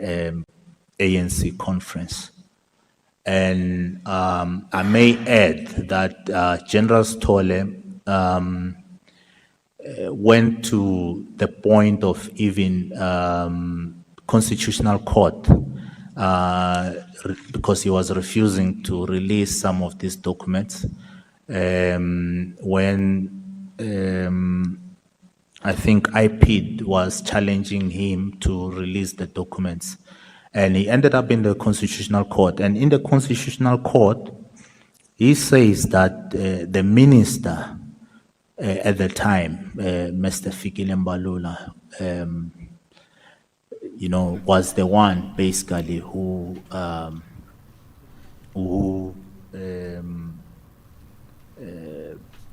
ANC conference. And I may add that General Stole went to the point of even constitutional court because he was refusing to release some of these documents when I think IPID was challenging him to release the documents. And he ended up in the Constitutional Court. And in the Constitutional Court, he says that the minister at the time, Mr. Fikile Mbalula, was the one basically who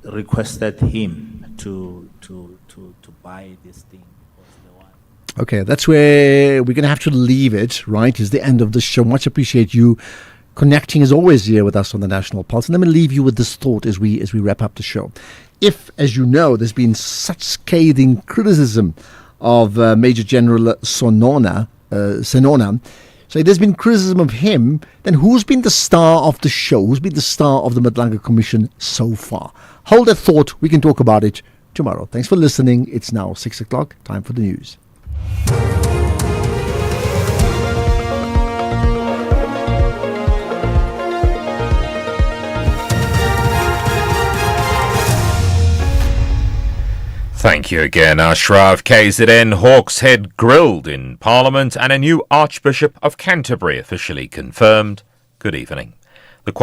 requested him to buy this thing. Okay, that's where we're going to have to leave it, right? It's the end of the show. Much appreciate you connecting as always here with us on the National Pulse. And let me leave you with this thought as we wrap up the show. If, as you know, there's been such scathing criticism of Major General Senona, so there's been criticism of him, then who's been the star of the show? Who's been the star of the Madlanga Commission so far? Hold that thought. We can talk about it tomorrow. Thanks for listening. It's now 6 o'clock. Time for the news. Thank you again, Ashraf. KZN Hawks Head grilled in Parliament and a new Archbishop of Canterbury officially confirmed. Good evening.